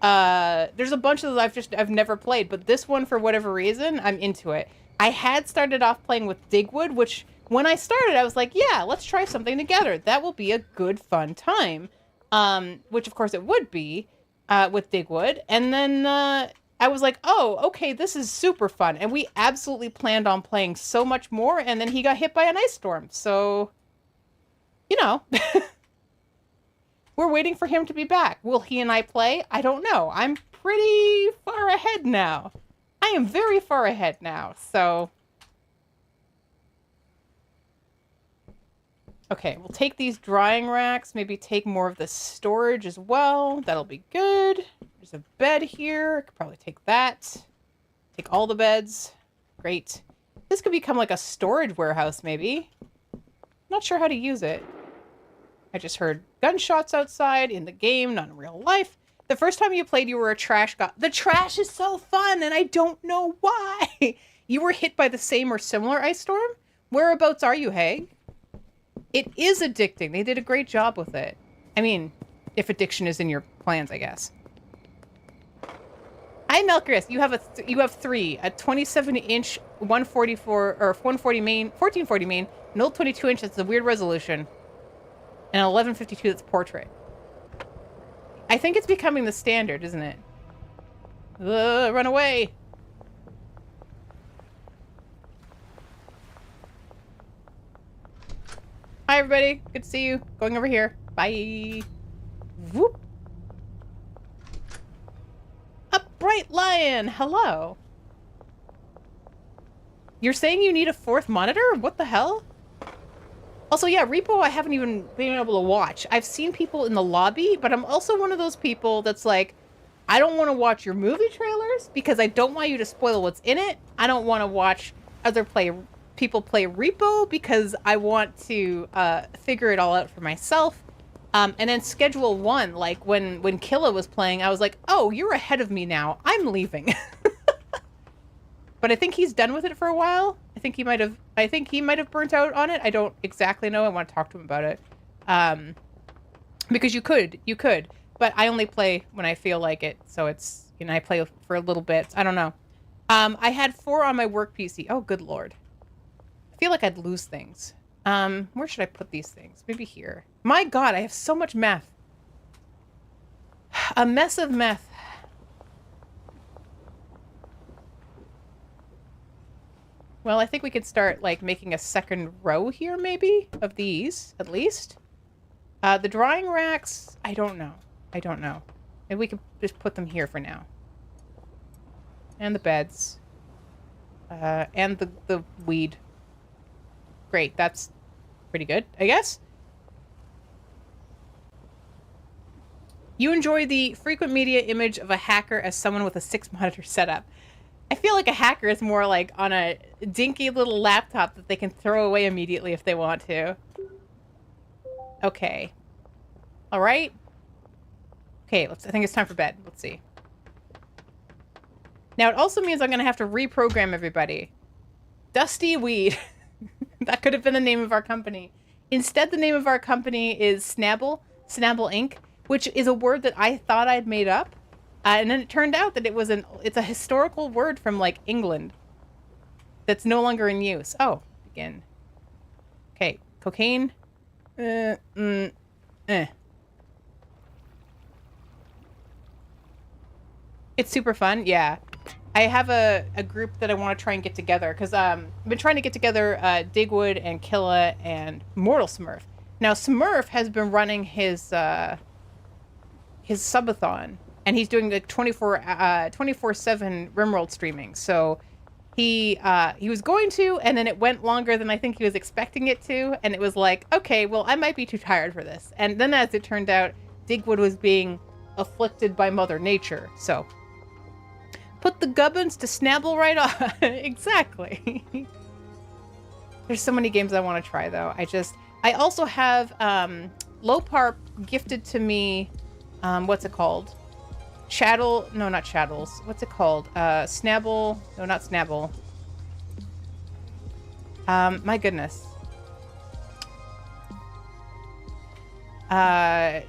There's a bunch of those I've never played, but this one, for whatever reason, I'm into it. I had started off playing with Digwood, which, when I started, I was like, yeah, let's try something together. That will be a good, fun time. Which, of course, it would be, with Digwood. And then, I was like, oh, okay, this is super fun. And we absolutely planned on playing so much more, and then he got hit by an ice storm. So, you know. We're waiting for him to be back. Will he and I play? I don't know. I'm pretty far ahead now. I am very far ahead now, so... Okay, we'll take these drying racks, maybe take more of the storage as well. That'll be good. There's a bed here. I could probably take that. Take all the beds. Great. This could become like a storage warehouse, maybe. Not sure how to use it. I just heard gunshots outside in the game, not in real life. The first time you played, you were a trash guy. The trash is so fun, and I don't know why. You were hit by the same or similar ice storm? Whereabouts are you, Haig? It is addicting. They did a great job with it. I mean, if addiction is in your plans, I guess. Hi, Melchris. You have 3. A 27-inch 144 or 140 main, 1440 main, an old 22 inch. That's a weird resolution. And an 1152 that's portrait. I think it's becoming the standard, isn't it? Run away. Hi, everybody. Good to see you. Going over here. Bye. Whoop. Upright Lion. Hello. You're saying you need a 4th monitor? What the hell? Also, yeah, Repo I haven't even been able to watch. I've seen people in the lobby, but I'm also one of those people that's like, I don't want to watch your movie trailers because I don't want you to spoil what's in it. I don't want to watch people play Repo because I want to figure it all out for myself. And then Schedule 1, like when Killa was playing, I was like, oh, you're ahead of me now. I'm leaving. But I think he's done with it for a while. I think he might have burnt out on it. I don't exactly know. I want to talk to him about it. Because you could. But I only play when I feel like it. So it's, I play for a little bit. I don't know. I had 4 on my work PC. Oh, good Lord. I feel like I'd lose things. Where should I put these things? Maybe here. My God, I have so much meth. A mess of meth. Well, I think we could start, like, making a second row here, maybe? Of these, at least. The drying racks, I don't know. Maybe we could just put them here for now. And the beds. And the weed. Great, that's pretty good, I guess. You enjoy the frequent media image of a hacker as someone with a 6-monitor setup. I feel like a hacker is more like on a dinky little laptop that they can throw away immediately if they want to. Okay. All right. Okay, I think it's time for bed. Let's see. Now, it also means I'm going to have to reprogram everybody. Dusty Weed. That could have been the name of our company. Instead, the name of our company is Snabble Inc., which is a word that I thought I'd made up. And then it turned out that it's a historical word from, like, England that's no longer in use. Oh, begin. Okay, cocaine. It's super fun, yeah. I have a group that I want to try and get together, because I've been trying to get together Digwood and Killa and Mortal Smurf. Now, Smurf has been running his subathon. And he's doing the 24/7 RimWorld streaming. So he was going to, and then it went longer than I think he was expecting it to. And it was like, okay, well, I might be too tired for this. And then as it turned out, Digwood was being afflicted by Mother Nature. So put the gubbins to Snabble right off. Exactly. There's so many games I want to try, though. I also have Loparp gifted to me, what's it called? No, not Chattels. What's it called? Snabble. No, not Snabble. My goodness. Chance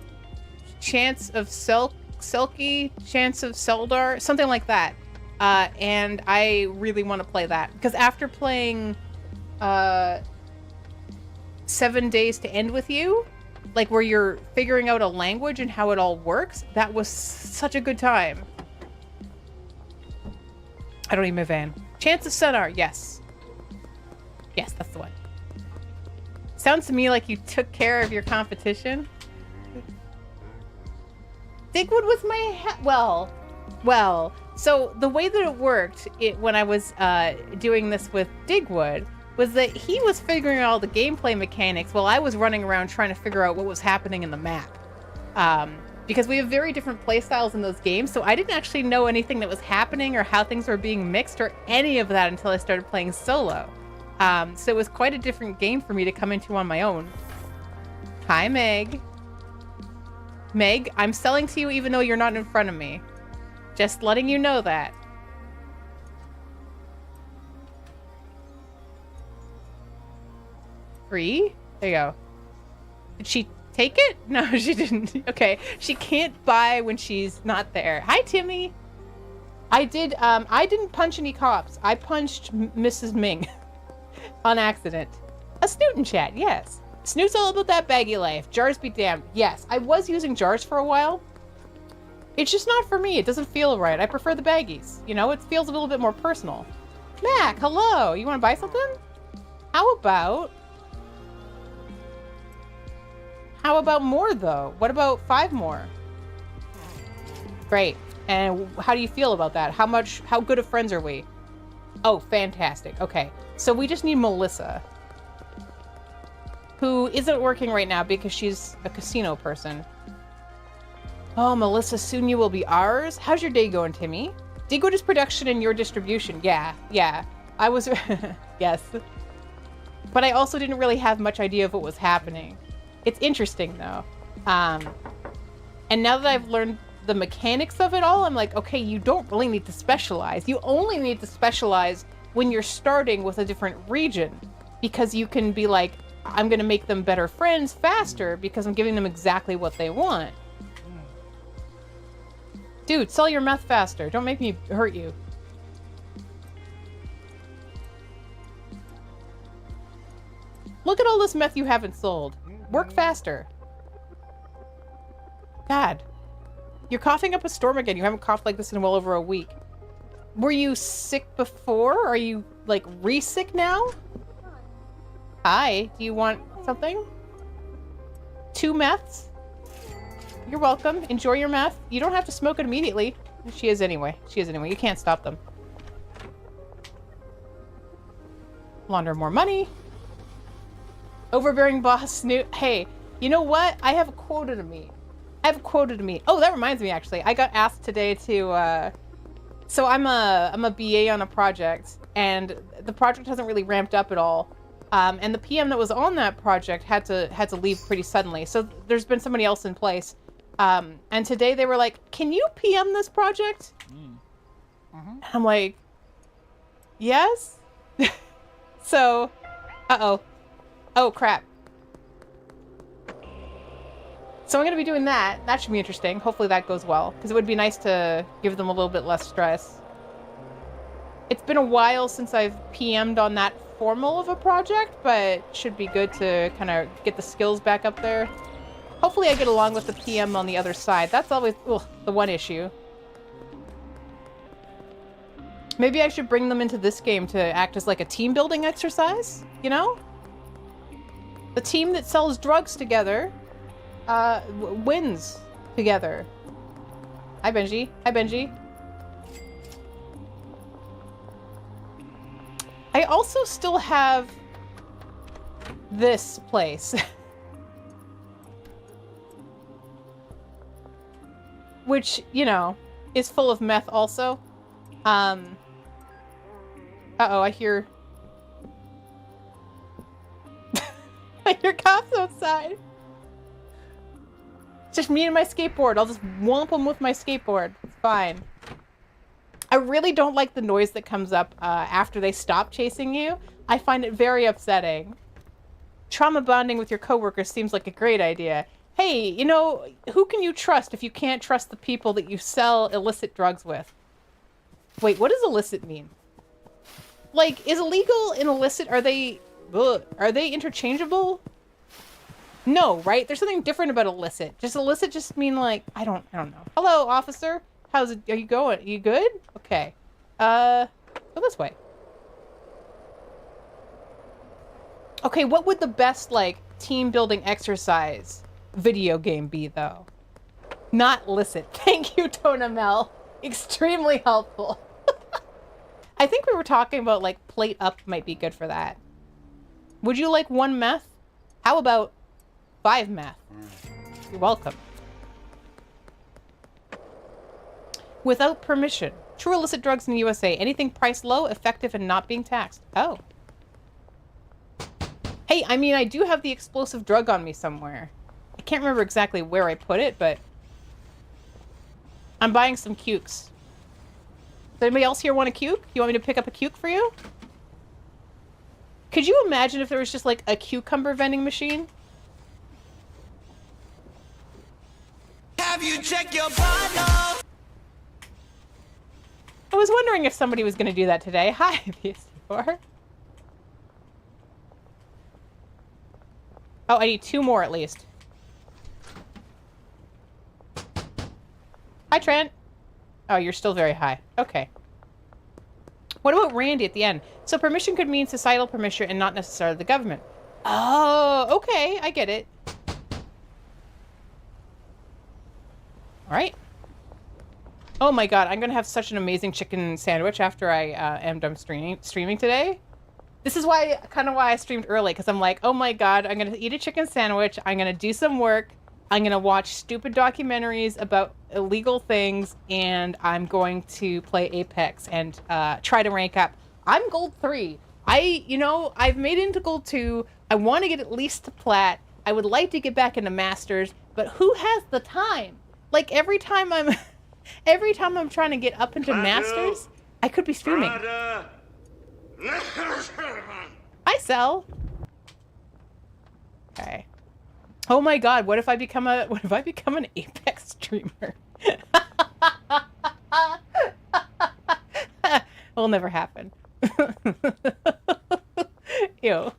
of Selkie, Chance of Seldar, something like that. And I really want to play that. Because after playing 7 Days to End With You, like where you're figuring out a language and how it all works, that was such a good time. I don't need my van. Chance of Sonar, yes. Yes, that's the one. Sounds to me like you took care of your competition. Digwood was my well, so the way that it worked when I was doing this with Digwood was that he was figuring out all the gameplay mechanics while I was running around trying to figure out what was happening in the map. Because we have very different playstyles in those games, so I didn't actually know anything that was happening or how things were being mixed or any of that until I started playing solo. So it was quite a different game for me to come into on my own. Hi, Meg. Meg, I'm selling to you even though you're not in front of me. Just letting you know that. Free? There you go. Did she take it? No, she didn't. Okay. She can't buy when she's not there. Hi, Timmy. I didn't punch any cops. I punched Mrs. Ming on accident. A Snoot in chat, yes. Snoot's all about that baggy life. Jars be damned. Yes, I was using jars for a while. It's just not for me. It doesn't feel right. I prefer the baggies. You know, it feels a little bit more personal. Mac, hello. You want to buy something? How about How about more, though? What about 5 more? Great. And how do you feel about that? How good of friends are we? Oh, fantastic. Okay. So we just need Melissa, who isn't working right now because she's a casino person. Oh, Melissa, soon you will be ours. How's your day going, Timmy? Degood is production and your distribution. Yeah. I was... yes. But I also didn't really have much idea of what was happening. It's interesting, though. And now that I've learned the mechanics of it all, I'm like, okay, you don't really need to specialize. You only need to specialize when you're starting with a different region. Because you can be like, I'm going to make them better friends faster because I'm giving them exactly what they want. Dude, sell your meth faster. Don't make me hurt you. Look at all this meth you haven't sold. Work faster. God. You're coughing up a storm again. You haven't coughed like this in well over a week. Were you sick before? Are you, like, re-sick now? Hi. Do you want something? 2 meths? You're welcome. Enjoy your meth. You don't have to smoke it immediately. She is anyway. You can't stop them. Launder more money. Overbearing boss Snoot. Hey, you know what? I have a quota to meet. Oh, that reminds me, actually. I got asked today to, so I'm a BA on a project, and the project hasn't really ramped up at all. And the PM that was on that project had to leave pretty suddenly. So there's been somebody else in place. And today they were like, can you PM this project? And I'm like, yes? So, uh-oh. Oh, crap. So I'm going to be doing that. That should be interesting. Hopefully that goes well. Because it would be nice to give them a little bit less stress. It's been a while since I've PM'd on that formal of a project, but should be good to kind of get the skills back up there. Hopefully I get along with the PM on the other side. That's always the one issue. Maybe I should bring them into this game to act as like a team building exercise, you know? The team that sells drugs together wins together. Hi, Benji. Hi, Benji. I also still have this place. Which, you know, is full of meth also. Uh-oh, I hear... I hear cops outside. It's just me and my skateboard. I'll just whomp them with my skateboard. It's fine. I really don't like the noise that comes up after they stop chasing you. I find it very upsetting. Trauma bonding with your coworkers seems like a great idea. Hey, you know, who can you trust if you can't trust the people that you sell illicit drugs with? Wait, what does illicit mean? Like, is illegal and illicit, are they interchangeable? No, right? There's something different about illicit. Just illicit just mean like, I don't know. Hello, officer. How's it, are you going? Are you good? Okay. Go this way. Okay, what would the best, like, team building exercise video game be, though? Not illicit. Thank you, Tonamel. Extremely helpful. I think we were talking about, like, plate up might be good for that. Would you like 1 meth? How about 5 meth? You're welcome. Without permission. True illicit drugs in the USA. Anything priced low, effective, and not being taxed. Oh. Hey, I mean, I do have the explosive drug on me somewhere. I can't remember exactly where I put it, but... I'm buying some cukes. Does anybody else here want a cuke? You want me to pick up a cuke for you? Could you imagine if there was just, like, a cucumber vending machine? Have you checked your bottle? I was wondering if somebody was going to do that today. Hi, PS4. Oh, I need 2 more at least. Hi, Trent. Oh, you're still very high. Okay. What about Randy at the end? So permission could mean societal permission and not necessarily the government. Oh, okay. I get it. All right. Oh my god, I'm gonna have such an amazing chicken sandwich after I am done streaming today. This is why I streamed early, because I'm like, oh my god, I'm gonna eat a chicken sandwich, I'm gonna do some work, I'm gonna watch stupid documentaries about illegal things, and I'm going to play Apex and try to rank up. I'm gold 3. I've made it into gold 2. I want to get at least to plat. I would like to get back into masters, but who has the time? Like every time I'm trying to get up into masters, I could be streaming. Hi, Cell. Okay. Oh my god, what if I become an Apex streamer? Will never happen. Ew.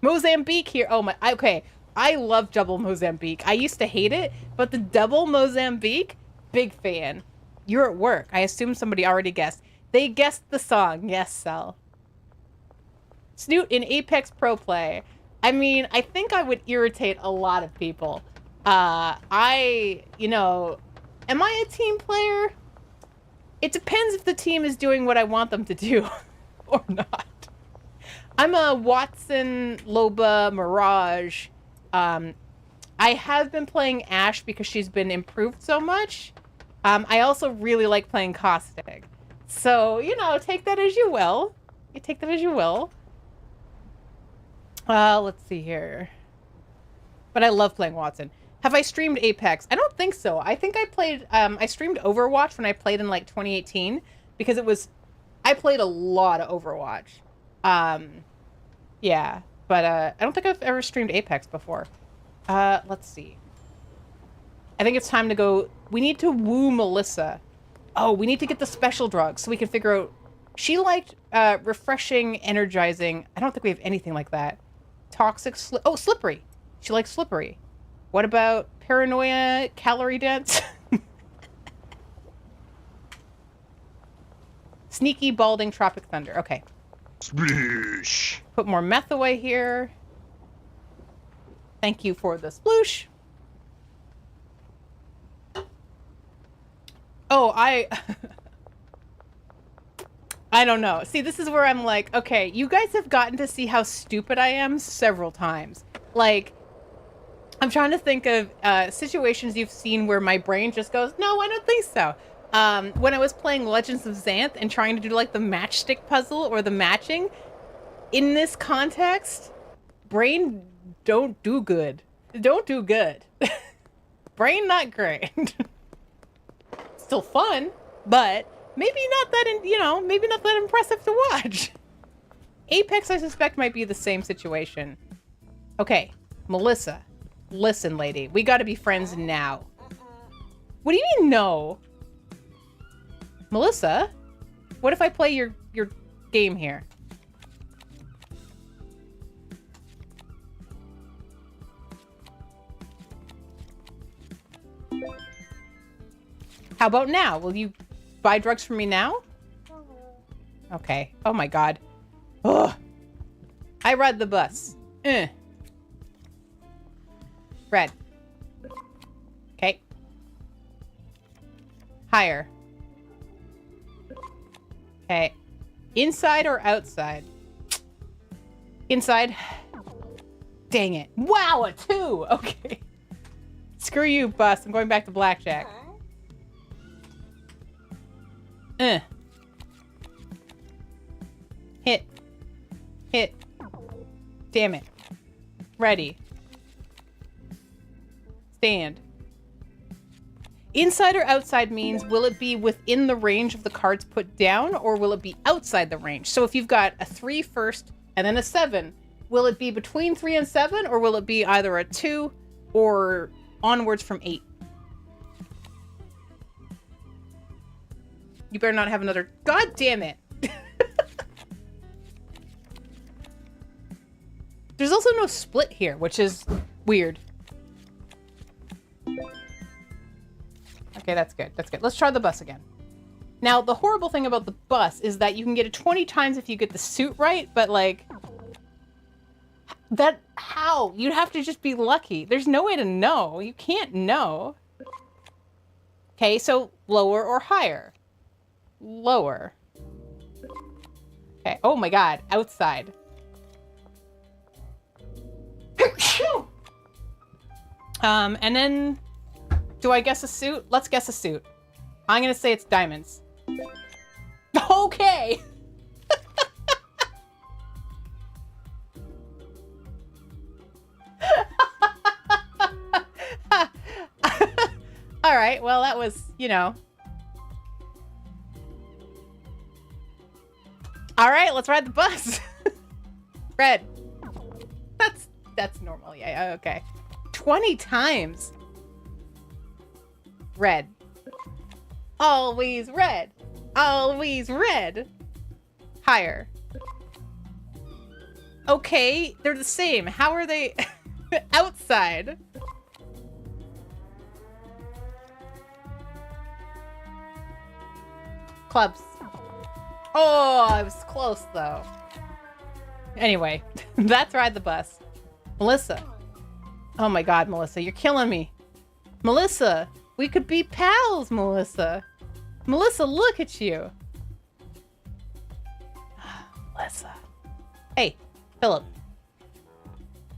Mozambique here. Oh my. Okay. I love double Mozambique. I used to hate it, but the double Mozambique, big fan. You're at work. I assume somebody already guessed. They guessed the song. Yes, Cell. Snoot in Apex Pro Play. I mean, I think I would irritate a lot of people. Am I a team player? It depends if the team is doing what I want them to do or not. I'm a Watson, Loba, Mirage. I have been playing Ash because she's been improved so much. I also really like playing Caustic. So, take that as you will. You take that as you will. Let's see here. But I love playing Watson. Have I streamed Apex? I don't think so. I think I played, I streamed Overwatch when I played in like 2018 because I played a lot of Overwatch. Yeah, but I don't think I've ever streamed Apex before. Let's see. I think it's time to go. We need to woo Melissa. Oh, we need to get the special drugs so we can figure out. She liked refreshing, energizing. I don't think we have anything like that. Toxic, slippery. She likes slippery. What about paranoia, calorie dense? Sneaky, balding, tropic thunder. Okay. Sploosh. Put more meth away here. Thank you for the sploosh. Oh, I don't know. See, this is where I'm like, okay, you guys have gotten to see how stupid I am several times. Like, I'm trying to think of situations you've seen where my brain just goes, no, I don't think so. When I was playing Legends of Xanth and trying to do like the matchstick puzzle or the matching, in this context, brain don't do good. Don't do good. Brain not great. Still fun, but maybe not that, maybe not that impressive to watch. Apex, I suspect, might be the same situation. Okay, Melissa, listen, lady, we gotta be friends now. What do you mean, no? Melissa, what if I play your game here? How about now? Will you buy drugs for me now? Okay. Oh my god. Ugh. I ride the bus. Red. Okay. Higher. Okay. Inside or outside? Inside. Dang it. Wow, a 2! Okay. Screw you, bus. I'm going back to blackjack. Hit. Hit. Damn it. Ready. Stand. Inside or outside means, will it be within the range of the cards put down, or will it be outside the range? So if you've got a 3 first and then a 7, will it be between 3 and 7, or will it be either a 2 or onwards from 8? You better not have another... God damn it! There's also no split here, which is weird. Okay, that's good. That's good. Let's try the bus again. Now, the horrible thing about the bus is that you can get it 20 times if you get the suit right, but, like... That, how? You'd have to just be lucky. There's no way to know. You can't know. Okay, so lower or higher? Lower. Okay, oh my god, outside. And then, do I guess a suit? Let's guess a suit. I'm gonna say it's diamonds. Okay! All right, well, that was, you know. All right, let's ride the bus. Red. That's normal. Yeah, okay. 20 times. Red. Always red. Always red. Higher. Okay, they're the same. How are they outside? Clubs. Oh, I was close though. Anyway, that's Ride the Bus. Melissa. Oh my god, Melissa, you're killing me. Melissa, we could be pals, Melissa. Melissa, look at you. Melissa. Hey, Philip.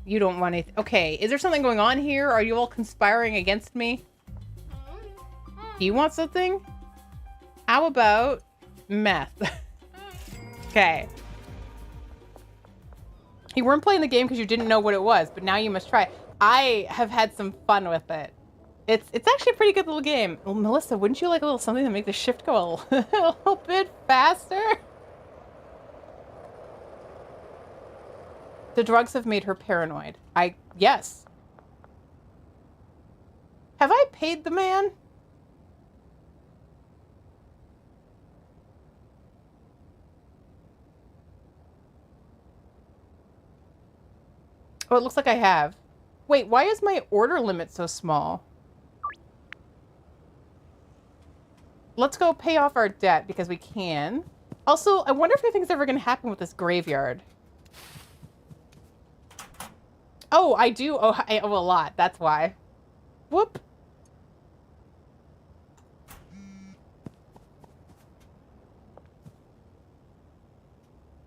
You don't want anything. Okay, is there something going on here? Are you all conspiring against me? Do you want something? How about meth? Okay. You weren't playing the game because you didn't know what it was, but now you must try. I have had some fun with it. It's actually a pretty good little game. Well, Melissa, wouldn't you like a little something to make the shift go a little bit faster? The drugs have made her paranoid. Yes. Have I paid the man? Oh, it looks like I have. Wait, why is my order limit so small? Let's go pay off our debt because we can. Also, I wonder if anything's ever going to happen with this graveyard. Oh, I do. Oh, I owe a lot. That's why. Whoop.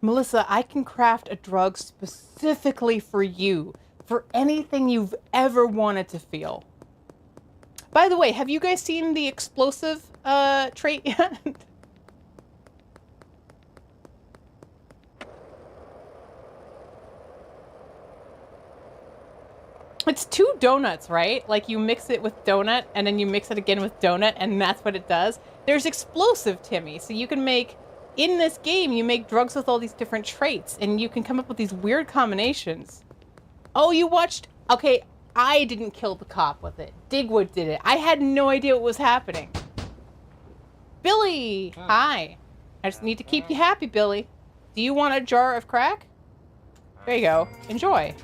Melissa, I can craft a drug specifically for you, for anything you've ever wanted to feel. By the way, have you guys seen the explosive trait yet? It's 2 donuts, right? Like you mix it with donut and then you mix it again with donut and that's what it does. There's explosive, Timmy. So you can make, in this game, you make drugs with all these different traits and you can come up with these weird combinations. Oh, you watched? Okay, I didn't kill the cop with it. Digwood did it. I had no idea what was happening. Billy! Hi. I just need to keep you happy, Billy. Do you want a jar of crack? There you go. Enjoy.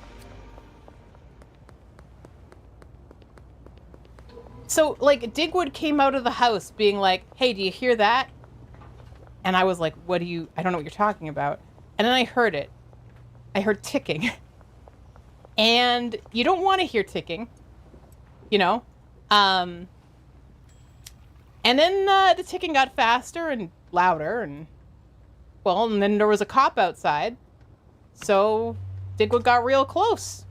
So, like, Digwood came out of the house being like, hey, do you hear that? And I was like, I don't know what you're talking about. And then I heard it. I heard ticking. And you don't want to hear ticking, you know? And then the ticking got faster and louder and, well, and then there was a cop outside. So Digwood got real close.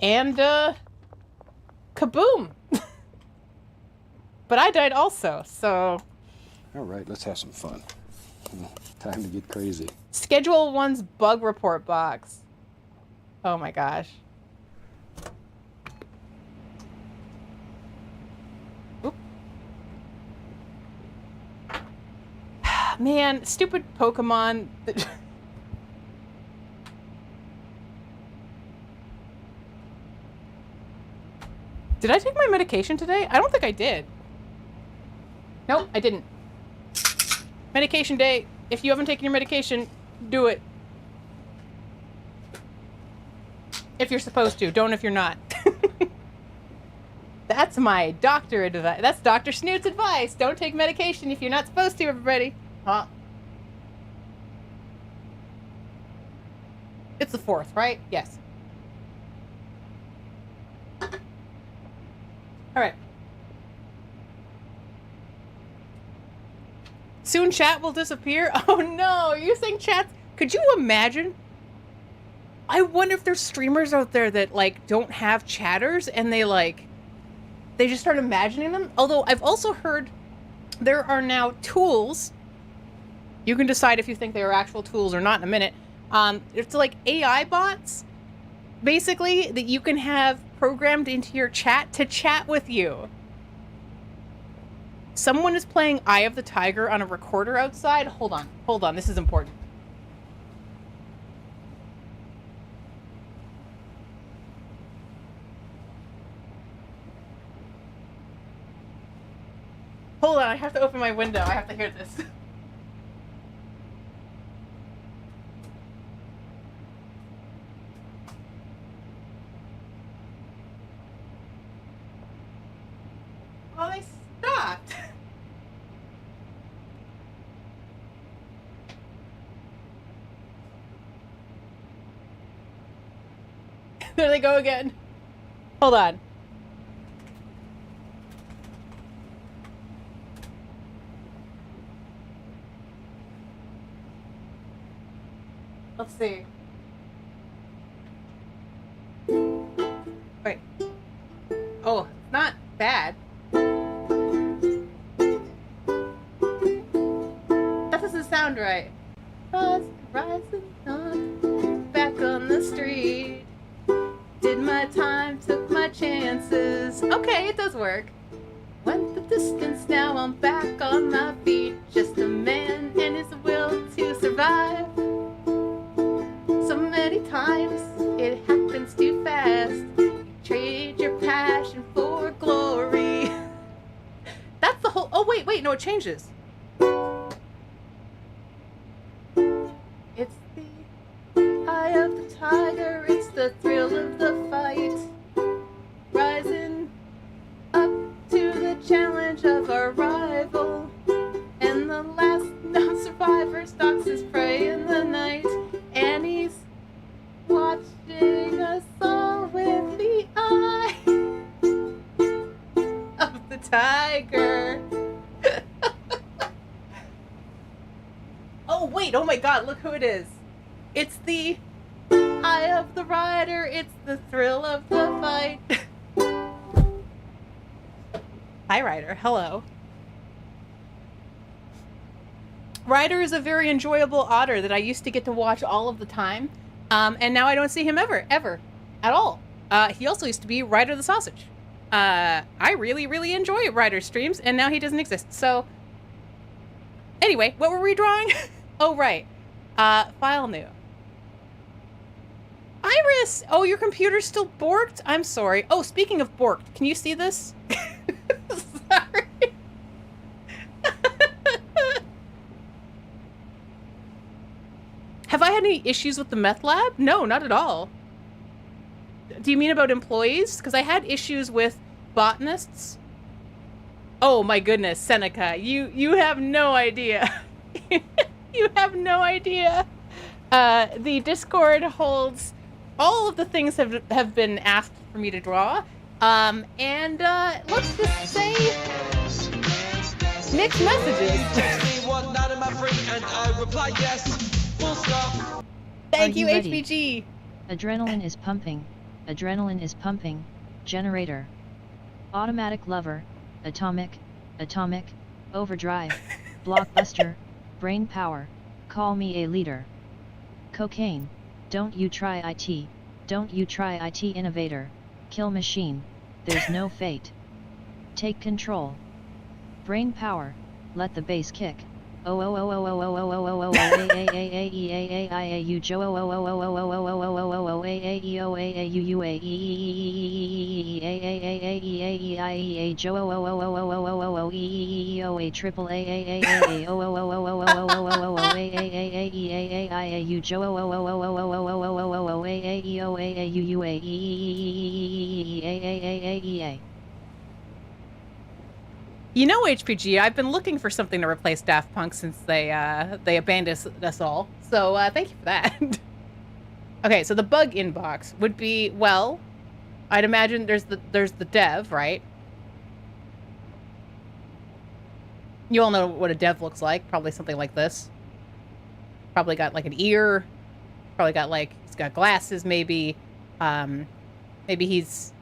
And, kaboom! But I died also, so... All right, let's have some fun. Time to get crazy. Schedule 1's bug report box. Oh my gosh. Oop. Man, stupid Pokemon. Did I take my medication today? I don't think I did. Nope, I didn't. Medication day. If you haven't taken your medication, do it. If you're supposed to. Don't if you're not. That's my doctor advice. That's Dr. Snoot's advice. Don't take medication if you're not supposed to, everybody. Huh? It's the 4th, right? Yes. All right. Soon chat will disappear. Oh no, are you saying chat? Could you imagine? I wonder if there's streamers out there that like don't have chatters and they just start imagining them. Although I've also heard there are now tools. You can decide if you think they are actual tools or not in a minute. It's like AI bots, basically, that you can have programmed into your chat to chat with you. Someone is playing Eye of the Tiger on a recorder outside. Hold on, this is important. Hold on, I have to open my window. I have to hear this. Oh, they stopped. There they go again. Hold on. Let's see. Wait. Oh, it's not bad. That doesn't sound right. Rising on, back on the street. Did my time, took my chances. Okay, it does work. Went the distance, now I'm back on my feet. Just a man and his will to survive. So many times it happens too fast. You trade your passion for glory. That's the whole. Oh wait, no, it changes. It's the eye of the tiger. It's the thrill of the fight. Rising up to the challenge of our rival. And the last non-survivor stalks his prey in the night. And he's watching us all with the eye of the tiger. Oh wait, oh my god, look who it is. It's the eye of the rider, it's the thrill of the fight. Hi Ryder, hello. Ryder is a very enjoyable otter that I used to get to watch all of the time. And now I don't see him ever, at all. He also used to be Ryder the Sausage. I really, really enjoy Ryder's streams, and now he doesn't exist. So, anyway, what were we drawing? Oh, right. File new. Iris! Oh, your computer's still borked? I'm sorry. Oh, speaking of borked, can you see this? Sorry. Have I had any issues with the meth lab? No, not at all. Do you mean about employees? Because I had issues with botanists. Oh my goodness, Seneca, you have no idea. You have no idea. The Discord holds all of the things have been asked for me to draw. And let's just say mixed messages. Text me what night am I free, and I reply yes. Full stop. Thank you, ready? HBG. Adrenaline is pumping. Adrenaline is pumping. Generator. Automatic lover. Atomic. Atomic. Overdrive. Blockbuster. Brain power. Call me a leader. Cocaine. Don't you try IT. Don't you try IT innovator. Kill machine. There's no fate. Take control. Brain power. Let the bass kick. Oh oh oh oh oh oh oh oh oh oh a a a e a a I a u jo oh oh oh oh oh oh oh oh oh oh oh a a e o a a u u a e a a a a e a e I e a jo oh oh oh oh oh oh oh oh e o a triple a a a oh oh oh oh oh oh oh oh oh oh a a a e a a I a u jo oh oh oh oh oh oh oh oh oh oh a a e o a a u u a e a a e a. You know, HPG, I've been looking for something to replace Daft Punk since they abandoned us all. So thank you for that. Okay, so the bug inbox would be, well, I'd imagine there's the dev, right? You all know what a dev looks like. Probably something like this. Probably got like an ear. Probably got like, he's got glasses maybe. Maybe his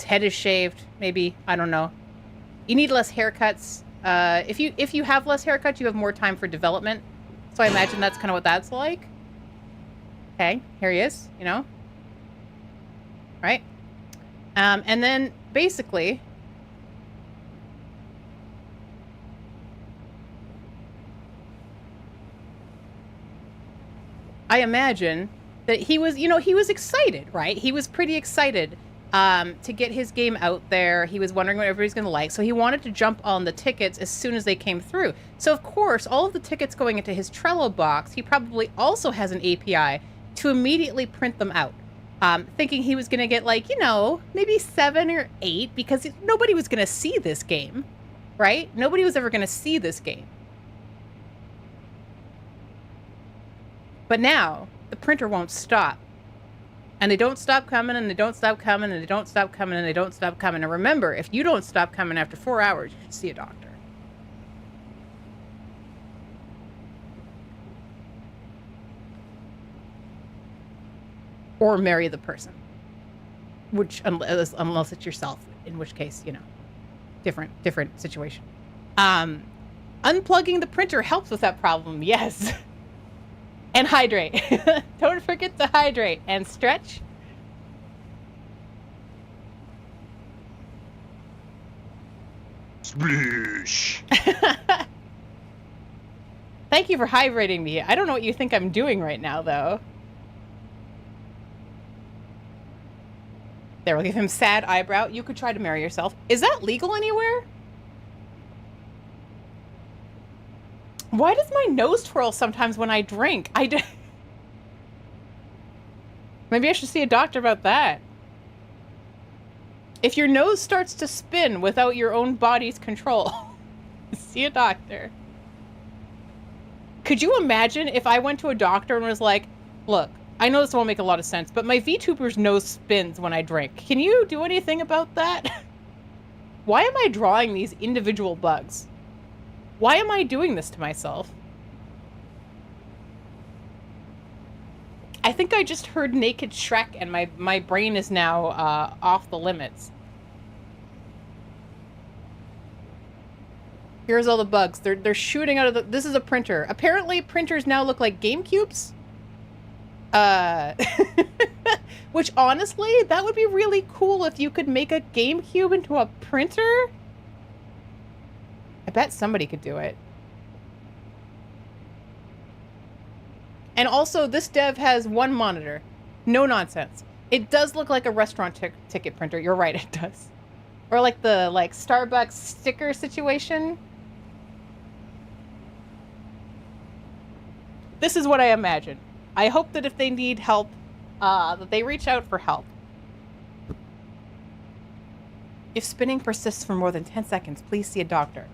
head is shaved. Maybe, I don't know. You need less haircuts. If you have less haircuts, you have more time for development. So I imagine that's kind of what that's like. Okay, here he is, you know? Right? And then, basically... I imagine that he was, he was excited, right? He was pretty excited to get his game out there. He was wondering what everybody's going to like. So he wanted to jump on the tickets as soon as they came through. So, of course, all of the tickets going into his Trello box, he probably also has an API to immediately print them out. Thinking he was going to get, like, maybe 7 or 8 because nobody was going to see this game, right? Nobody was ever going to see this game. But now, the printer won't stop. And they don't stop coming, and they don't stop coming, and they don't stop coming, and they don't stop coming. And remember, if you don't stop coming after 4 hours, you should see a doctor. Or marry the person. Which, unless it's yourself, in which case, different situation. Unplugging the printer helps with that problem, yes. And hydrate. Don't forget to hydrate and stretch. Splish. Thank you for hydrating me. I don't know what you think I'm doing right now, though. There, we'll give him sad eyebrow. You could try to marry yourself. Is that legal anywhere? Why does my nose twirl sometimes when I drink? Maybe I should see a doctor about that. If your nose starts to spin without your own body's control, see a doctor. Could you imagine if I went to a doctor and was like, look, I know this won't make a lot of sense, but my VTuber's nose spins when I drink. Can you do anything about that? Why am I drawing these individual bugs? Why am I doing this to myself? I think I just heard Naked Shrek and my brain is now off the limits. Here's all the bugs. They're shooting out of the... This is a printer. Apparently printers now look like GameCubes. Which honestly, that would be really cool if you could make a GameCube into a printer. I bet somebody could do it. And also, this dev has one monitor. No nonsense. It does look like a restaurant ticket printer. You're right, it does. Or like the Starbucks sticker situation. This is what I imagine. I hope that if they need help, that they reach out for help. If spinning persists for more than 10 seconds, please see a doctor.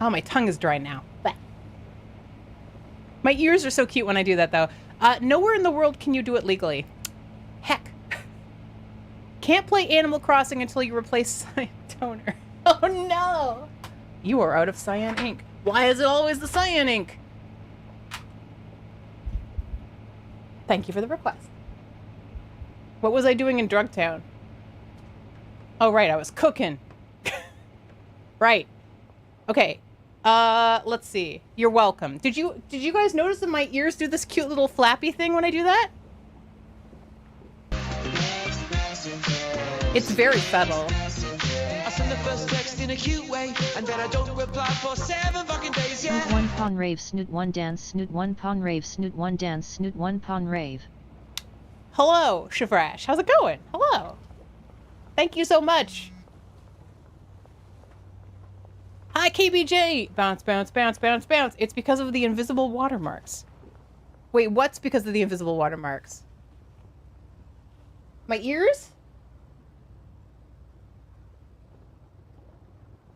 Oh, my tongue is dry now. Blech. My ears are so cute when I do that, though. Nowhere in the world can you do it legally. Heck. Can't play Animal Crossing until you replace Cyan Toner. Oh, no. You are out of cyan ink. Why is it always the cyan ink? Thank you for the request. What was I doing in Drugtown? Oh, right. I was cooking. Right. Okay. Let's see. You're welcome. Did you guys notice that my ears do this cute little flappy thing when I do that? It's very subtle. I send the first text in a cute way, and then I don't reply for 7 fucking days, yeah. Snoot 1 pawn rave, snoot 1 dance, snoot 1 pawn rave, snoot 1 dance, snoot 1 pawn rave. Hello, Shivrash. How's it going? Hello. Thank you so much. Hi, KBJ! Bounce, bounce, bounce, bounce, bounce. It's because of the invisible watermarks. Wait, what's because of the invisible watermarks? My ears?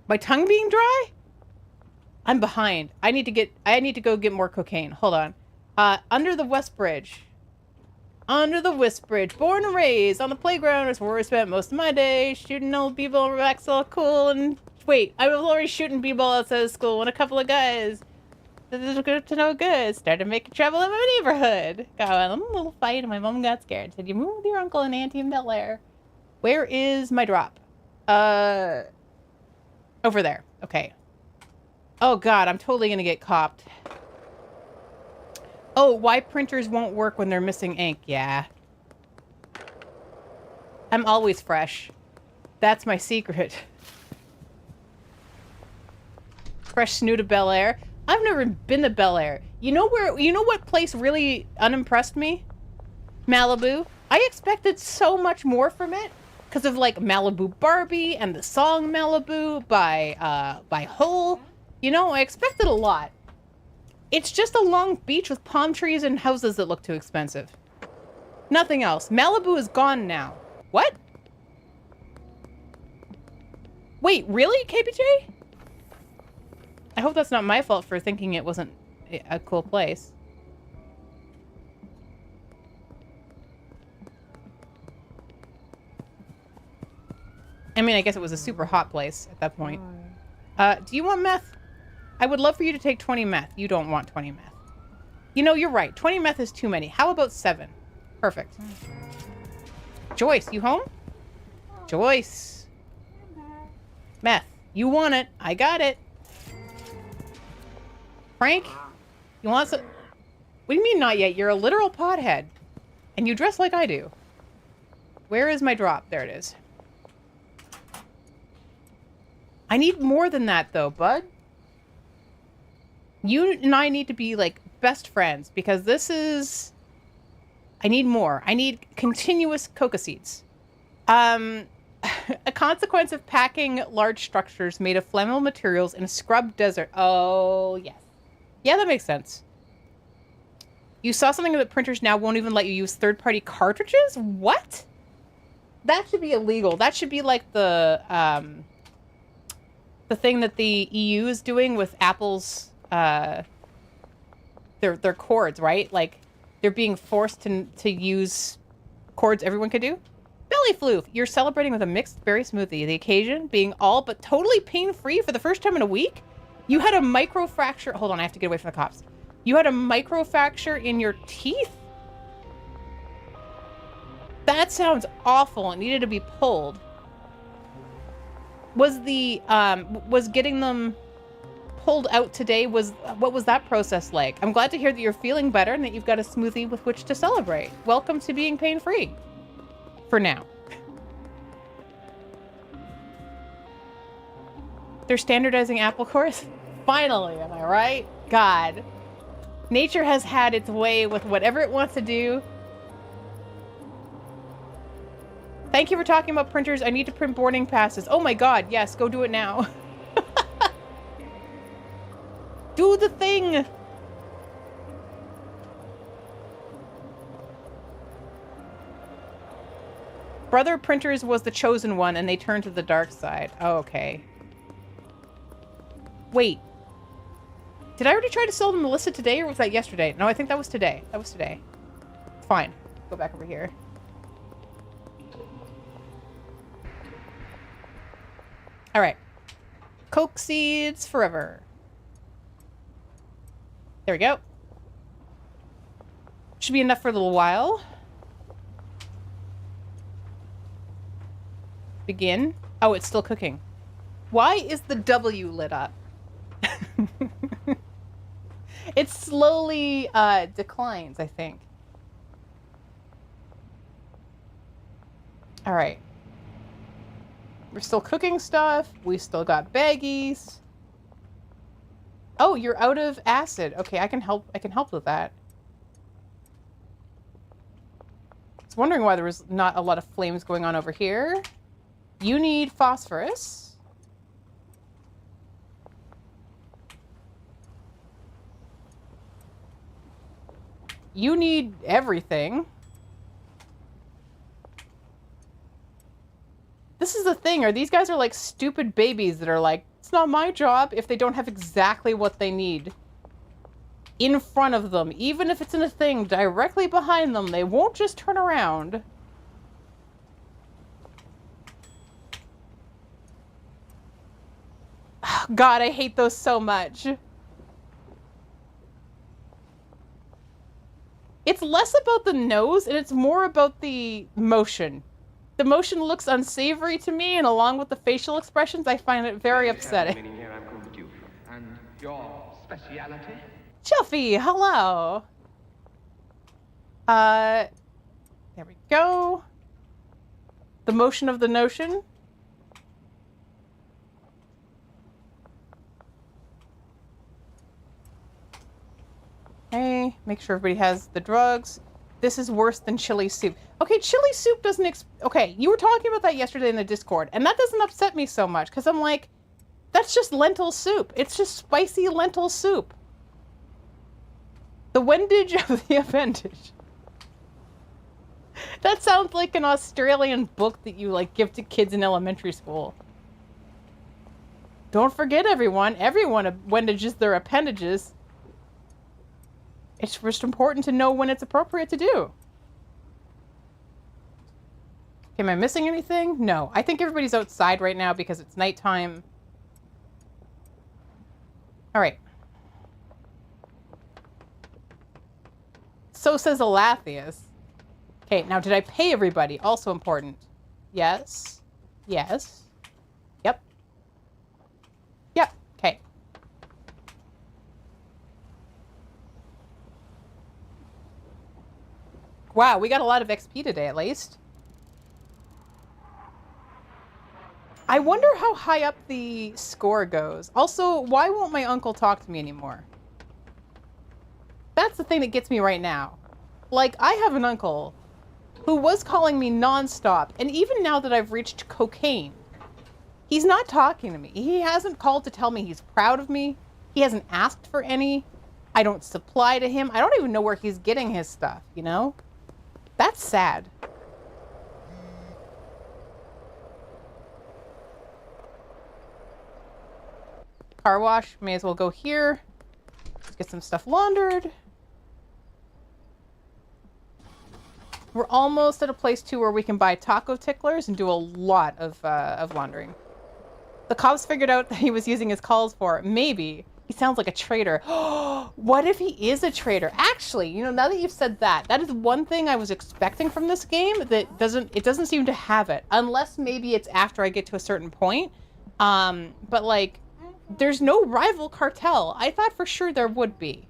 My tongue being dry? I'm behind. I need to go get more cocaine. Hold on. Under the West Bridge. Under the West Bridge. Born and raised on the playground is where I spent most of my day. Shooting old people, acts all cool and... Wait, I was already shooting people outside of school when a couple of guys... This is good to know good. Started making trouble in my neighborhood. Got in a little fight and my mom got scared. Said, you moved with your uncle and auntie in Bel Air. Where is my drop? Over there. Okay. Oh god, I'm totally gonna get copped. Oh, why printers won't work when they're missing ink. Yeah. I'm always fresh. That's my secret. Fresh snoot of Bel Air. I've never been to Bel Air. You know what place really unimpressed me? Malibu. I expected so much more from it because of like Malibu Barbie and the song Malibu by Hole. You know, I expected a lot. It's just a long beach with palm trees and houses that look too expensive. Nothing else. Malibu is gone now. What? Wait, really, KPJ? I hope that's not my fault for thinking it wasn't a cool place. I mean, I guess it was a super hot place at that point. Do you want meth? I would love for you to take 20 meth. You don't want 20 meth. You know, you're right. 20 meth is too many. How about 7? Perfect. Joyce, you home? Joyce. Meth. You want it. I got it. Frank? You want some... What do you mean not yet? You're a literal pothead. And you dress like I do. Where is my drop? There it is. I need more than that, though, bud. You and I need to be, like, best friends, because this is... I need more. I need continuous coca seeds. A consequence of packing large structures made of flammable materials in a scrub desert. Oh, yes. Yeah, that makes sense. You saw something that printers now won't even let you use third-party cartridges? What? That should be illegal. That should be like the thing that the EU is doing with Apple's their cords, right? Like they're being forced to use cords everyone could do. Belly floof. You're celebrating with a mixed berry smoothie. The occasion being all but totally pain-free for the first time in a week. You had a microfracture. Hold on, I have to get away from the cops. You had a microfracture in your teeth? That sounds awful. It needed to be pulled. Was the was getting them pulled out today, what was that process like? I'm glad to hear that you're feeling better and that you've got a smoothie with which to celebrate. Welcome to being pain-free. For now. They're standardizing apple cores? Finally, am I right? God. Nature has had its way with whatever it wants to do. Thank you for talking about printers. I need to print boarding passes. Oh my god, yes, go do it now. Do the thing! Brother Printers was the chosen one and they turned to the dark side. Oh, okay. Wait. Did I already try to sell to Melissa today or was that yesterday? No, I think that was today. That was today. Fine. Go back over here. Alright. Coke seeds forever. There we go. Should be enough for a little while. Begin. Oh, it's still cooking. Why is the W lit up? It slowly declines, I think. All right. We're still cooking stuff. We still got baggies. Oh, you're out of acid. Okay, I can help with that. I was wondering why there was not a lot of flames going on over here. You need phosphorus. You need everything. This is the thing. These guys are like stupid babies that are like It's not my job if they don't have exactly what they need in front of them. Even if it's in a thing directly behind them, they won't just turn around. God, I hate those so much. It's less about the nose and it's more about the motion. The motion looks unsavory to me, and along with the facial expressions, I find it very upsetting. And your speciality? Chuffy, hello. There we go. The motion of the notion. Okay, make sure everybody has the drugs. This is worse than chili soup. Okay, chili soup doesn't okay, you were talking about that yesterday in the Discord, and that doesn't upset me so much, because I'm like, that's just lentil soup. It's just spicy lentil soup. The wendage of the appendage. That sounds like an Australian book that you, like, give to kids in elementary school. Don't forget, everyone. Everyone wendages their appendages. It's just important to know when it's appropriate to do. Okay, am I missing anything? No. I think everybody's outside right now because it's nighttime. All right. So says Alathius. Okay, now did I pay everybody? Also important. Yes. Yes. Yep. Yep. Okay. Wow, we got a lot of XP today, at least. I wonder how high up the score goes. Also, why won't my uncle talk to me anymore? That's the thing that gets me right now. Like, I have an uncle who was calling me nonstop, and even now that I've reached cocaine, he's not talking to me. He hasn't called to tell me he's proud of me. He hasn't asked for any. I don't supply to him. I don't even know where he's getting his stuff, you know? That's sad. Car wash. May as well go here. Let's get some stuff laundered. We're almost at a place, too, where we can buy taco ticklers and do a lot of laundering. The cops figured out that he was using his calls for Maybe. He sounds like a traitor. What if he is a traitor? Actually, you know, now that you've said that, that is one thing I was expecting from this game that doesn't seem to have it. Unless maybe it's after I get to a certain point. But, like, there's no rival cartel. I thought for sure there would be.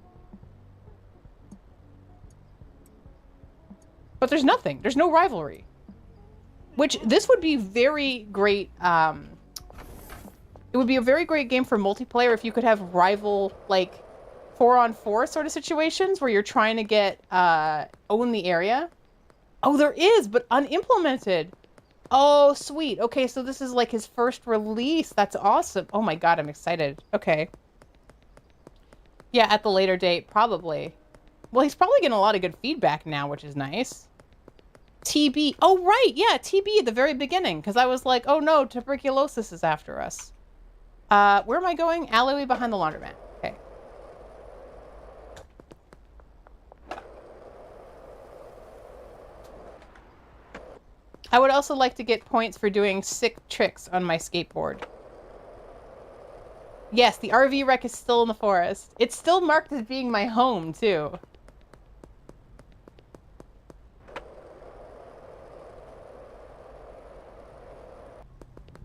But there's nothing. There's no rivalry. Which, this would be very great, it would be a very great game for multiplayer if you could have rival, like, 4-on-4 sort of situations where you're trying to get, own the area. Oh, there is, but unimplemented. Oh, sweet. Okay, so this is like his first release. That's awesome. Oh my god, I'm excited. Okay. Yeah, at the later date, probably. Well, he's probably getting a lot of good feedback now, which is nice. TB. Oh, right. Yeah, TB at the very beginning. Because I was like, oh no, tuberculosis is after us. Where am I going? Alleyway behind the laundromat. Okay. I would also like to get points for doing sick tricks on my skateboard. Yes, the RV wreck is still in the forest. It's still marked as being my home, too.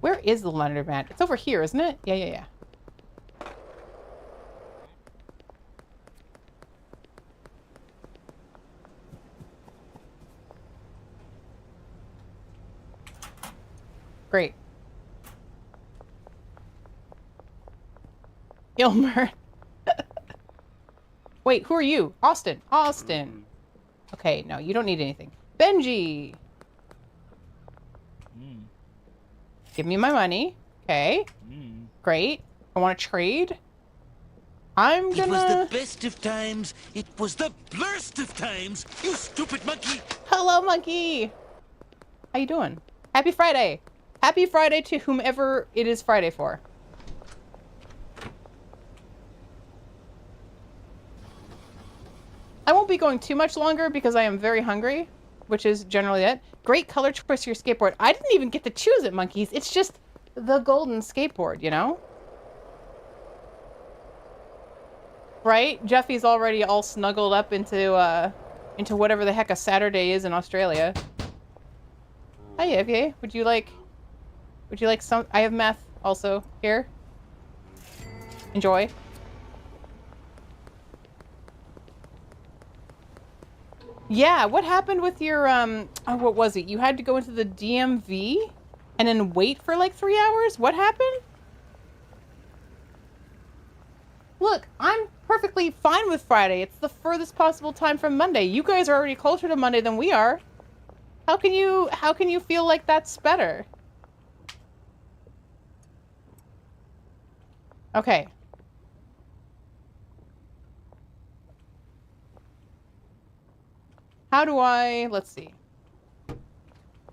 Where is the laundromat? It's over here, isn't it? Yeah. Great. Gilmer. Wait, who are you? Austin. Austin. Okay, no, you don't need anything. Benji. Give me my money. Okay. Great. I want to trade. I'm gonna... It was the best of times. It was the blurst of times. You stupid monkey. Hello, monkey. How you doing? Happy Friday. Happy Friday to whomever it is Friday for. be going too much longer because I am very hungry, which is generally it. Great color choice for your skateboard. I didn't even get to choose it, monkeys. It's just the golden skateboard, you know? Right? Jeffy's already all snuggled up into whatever the heck a Saturday is in Australia. Hi, Evie. Would you like some? I have meth also here. Enjoy. Yeah, what happened with your, oh, what was it? You had to go into the DMV and then wait for like 3 hours? What happened? Look, I'm perfectly fine with Friday. It's the furthest possible time from Monday. You guys are already closer to Monday than we are. How can you feel like that's better? Okay. How do I... Let's see.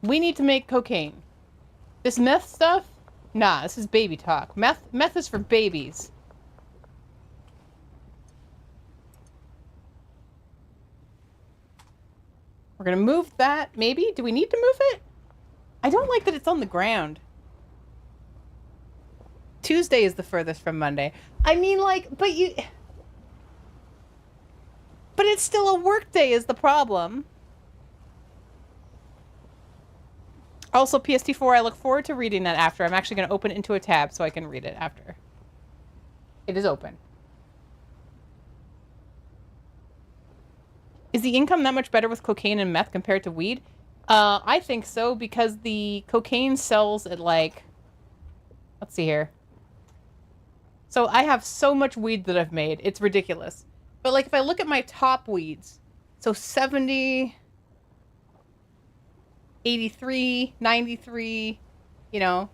We need to make cocaine. This meth stuff? Nah, this is baby talk. Meth is for babies. We're gonna move that, maybe? Do we need to move it? I don't like that it's on the ground. Tuesday is the furthest from Monday. I mean, like, but it's still a work day is the problem. Also, PST4, I look forward to reading that after. I'm actually going to open it into a tab so I can read it after. It is open. Is the income that much better with cocaine and meth compared to weed? I think so, because the cocaine sells at like... Let's see here. So I have so much weed that I've made. It's ridiculous. But like if I look at my top weeds, so 70, 83, 93, you know,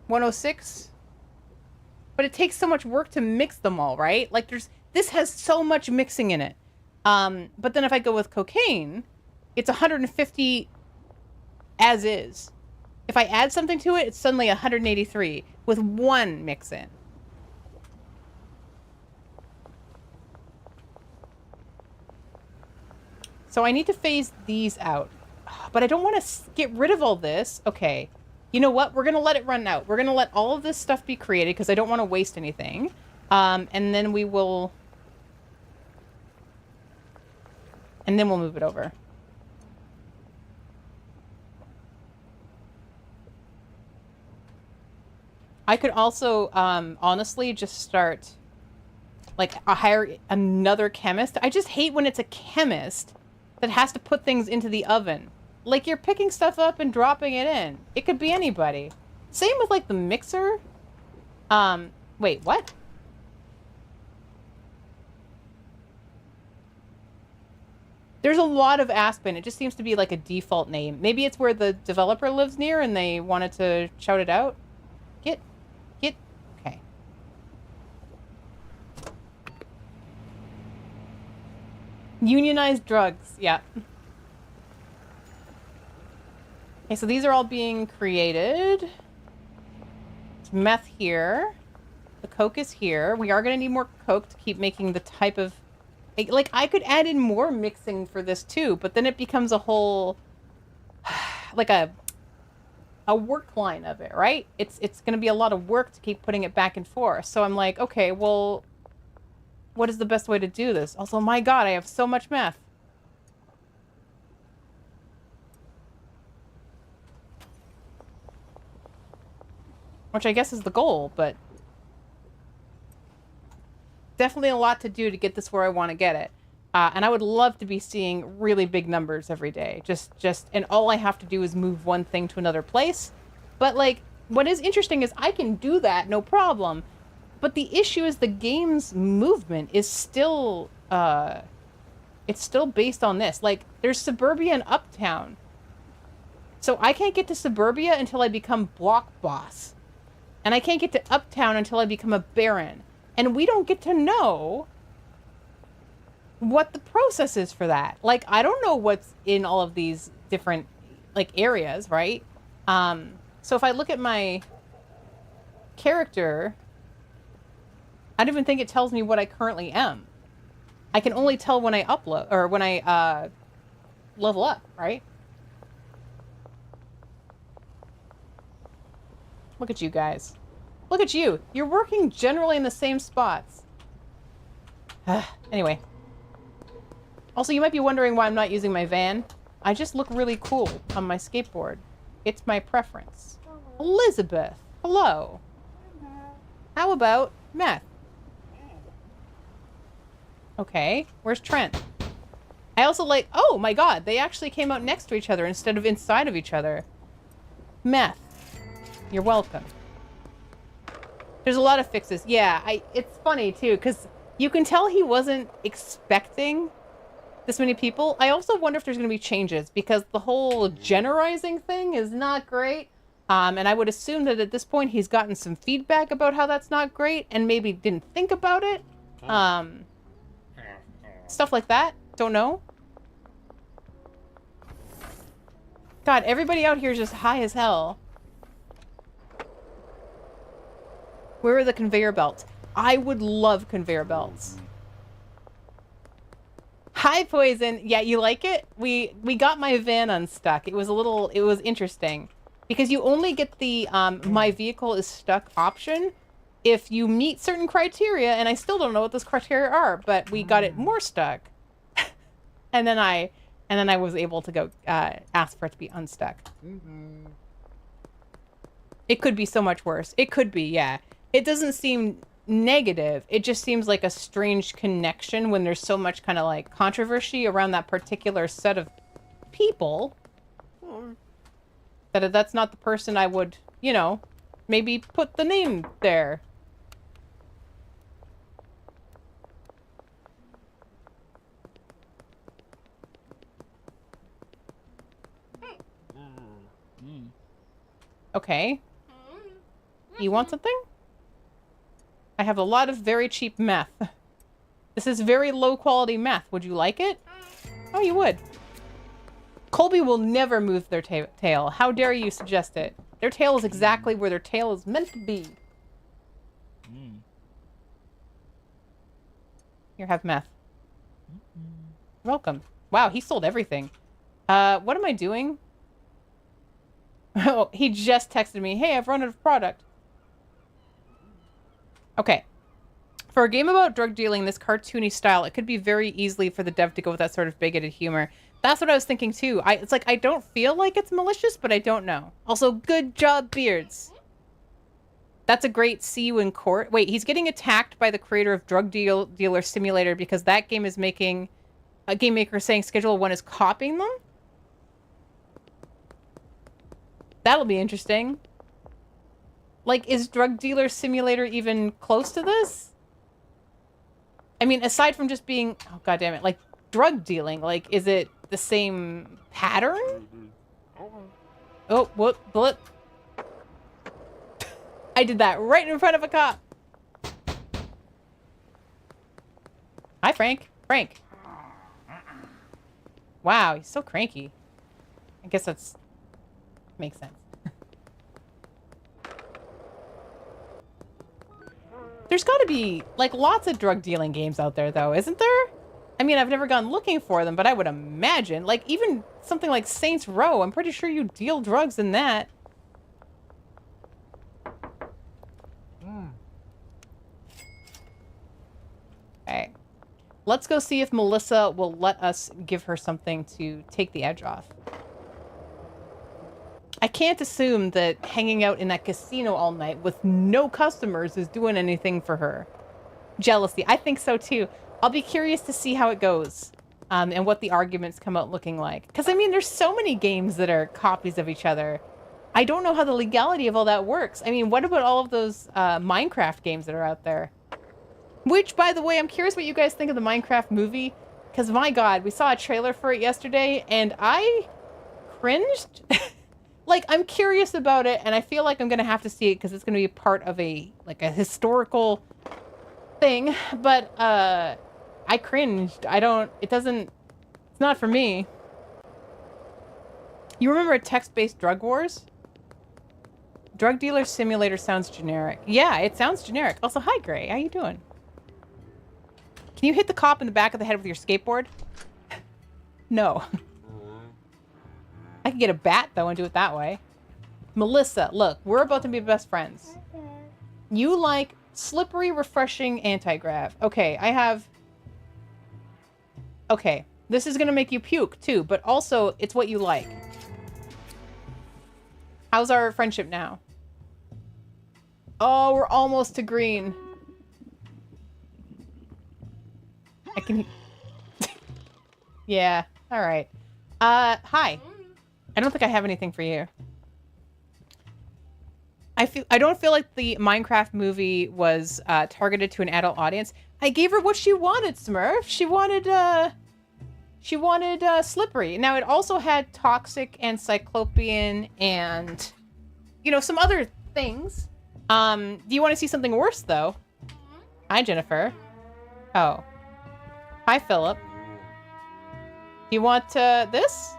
106. But it takes so much work to mix them all, right? Like this has so much mixing in it. But then if I go with cocaine, it's 150 as is. If I add something to it, it's suddenly 183 with one mix in. So I need to phase these out. But I don't want to get rid of all this. Okay. You know what? We're going to let it run out. We're going to let all of this stuff be created because I don't want to waste anything. And then we will... And then we'll move it over. I could also, honestly, just start, like, hire another chemist. I just hate when it's a chemist that has to put things into the oven. Like, you're picking stuff up and dropping it in. It could be anybody. Same with, like, the mixer. Wait, what? There's a lot of Aspen. It just seems to be, like, a default name. Maybe it's where the developer lives near and they wanted to shout it out. Okay. Unionized drugs, yeah. Okay, so these are all being created. It's meth here. The coke is here. We are going to need more coke to keep making the type of... Like, I could add in more mixing for this too, but then it becomes a whole... like a work line of it, right? It's going to be a lot of work to keep putting it back and forth. So I'm like, okay, well, what is the best way to do this? Also, my God, I have so much meth. Which I guess is the goal, but definitely a lot to do to get this where I want to get it. And I would love to be seeing really big numbers every day. And all I have to do is move one thing to another place. But, like, what is interesting is I can do that, no problem. But the issue is the game's movement is still, it's still based on this. Like, there's Suburbia and Uptown. So I can't get to Suburbia until I become Block Boss. And I can't get to Uptown until I become a Baron. And we don't get to know what the process is for that. Like, I don't know what's in all of these different, like, areas, right? So if I look at my character, I don't even think it tells me what I currently am. I can only tell when I upload, or when I, level up, right? Look at you guys. Look at you. You're working generally in the same spots. Anyway. Also, you might be wondering why I'm not using my van. I just look really cool on my skateboard. It's my preference. Elizabeth, hello. How about meth? Okay, where's Trent? I also like, oh my god, they actually came out next to each other instead of inside of each other. Meth, you're welcome. There's a lot of fixes. Yeah, it's funny too, because you can tell he wasn't expecting this many people. I also wonder if there's going to be changes, because the whole generalizing thing is not great. And I would assume that at this point he's gotten some feedback about how that's not great and maybe didn't think about it. Stuff like that. Don't know. God, everybody out here is just high as hell. Where are the conveyor belts? I would love conveyor belts. Hi, Poison. Yeah, you like it? We got my van unstuck. It was interesting. Because you only get the my vehicle is stuck option if you meet certain criteria, and I still don't know what those criteria are, but we got it more stuck. and then I was able to go ask for it to be unstuck. It could be so much worse. It could be, yeah. It doesn't seem negative. It just seems like a strange connection when there's so much kind of like controversy around that particular set of people. That that's not the person I would, you know, maybe put the name there. Okay. You want something? I have a lot of very cheap meth. This is very low quality meth. Would you like it? Oh, you would. Colby will never move their tail. How dare you suggest it? Their tail is exactly where their tail is meant to be. Here, have meth. Welcome. Wow, he sold everything. What am I doing? Oh, he just texted me, hey, I've run out of product. Okay. For a game about drug dealing, this cartoony style, it could be very easily for the dev to go with that sort of bigoted humor. That's what I was thinking too. It's like, I don't feel like it's malicious, but I don't know. Also, good job, Beards. That's a great see you in court. Wait, he's getting attacked by the creator of Drug Dealer Simulator because that game is making a game maker saying Schedule 1 is copying them? That'll be interesting. Like, is Drug Dealer Simulator even close to this? I mean, aside from just being, oh god damn it, like drug dealing, like is it the same pattern? Oh, what? I did that right in front of a cop. Hi, Frank. Frank. Wow, he's so cranky. I guess that's makes sense. There's got to be, like, lots of drug dealing games out there, though, isn't there? I mean, I've never gone looking for them, but I would imagine. Like, even something like Saints Row, I'm pretty sure you deal drugs in that. Okay. Let's go see if Melissa will let us give her something to take the edge off. I can't assume that hanging out in that casino all night with no customers is doing anything for her. Jealousy. I think so too. I'll be curious to see how it goes. And what the arguments come out looking like. Because, I mean, there's so many games that are copies of each other. I don't know how the legality of all that works. I mean, what about all of those Minecraft games that are out there? Which, by the way, I'm curious what you guys think of the Minecraft movie. Because, my god, we saw a trailer for it yesterday, and I cringed. Like, I'm curious about it, and I feel like I'm going to have to see it because it's going to be part of a, like, a historical thing. But, I cringed. It's not for me. You remember Text-Based Drug Wars? Drug Dealer Simulator sounds generic. Yeah, it sounds generic. Also, hi, Gray. How you doing? Can you hit the cop in the back of the head with your skateboard? No. I could get a bat, though, and do it that way. Melissa, look, we're about to be best friends. You like slippery, refreshing anti-grav. Okay, I have... Okay, this is gonna make you puke, too, but also, it's what you like. How's our friendship now? Oh, we're almost to green. I can... Yeah, alright. Hi. I don't think I have anything for you. I don't feel like the Minecraft movie was targeted to an adult audience. I gave her what she wanted, Smurf. She wanted Slippery. Now, it also had Toxic and Cyclopean and, you know, some other things. Do you want to see something worse, though? Hi, Jennifer. Oh. Hi, Philip. Do you want this?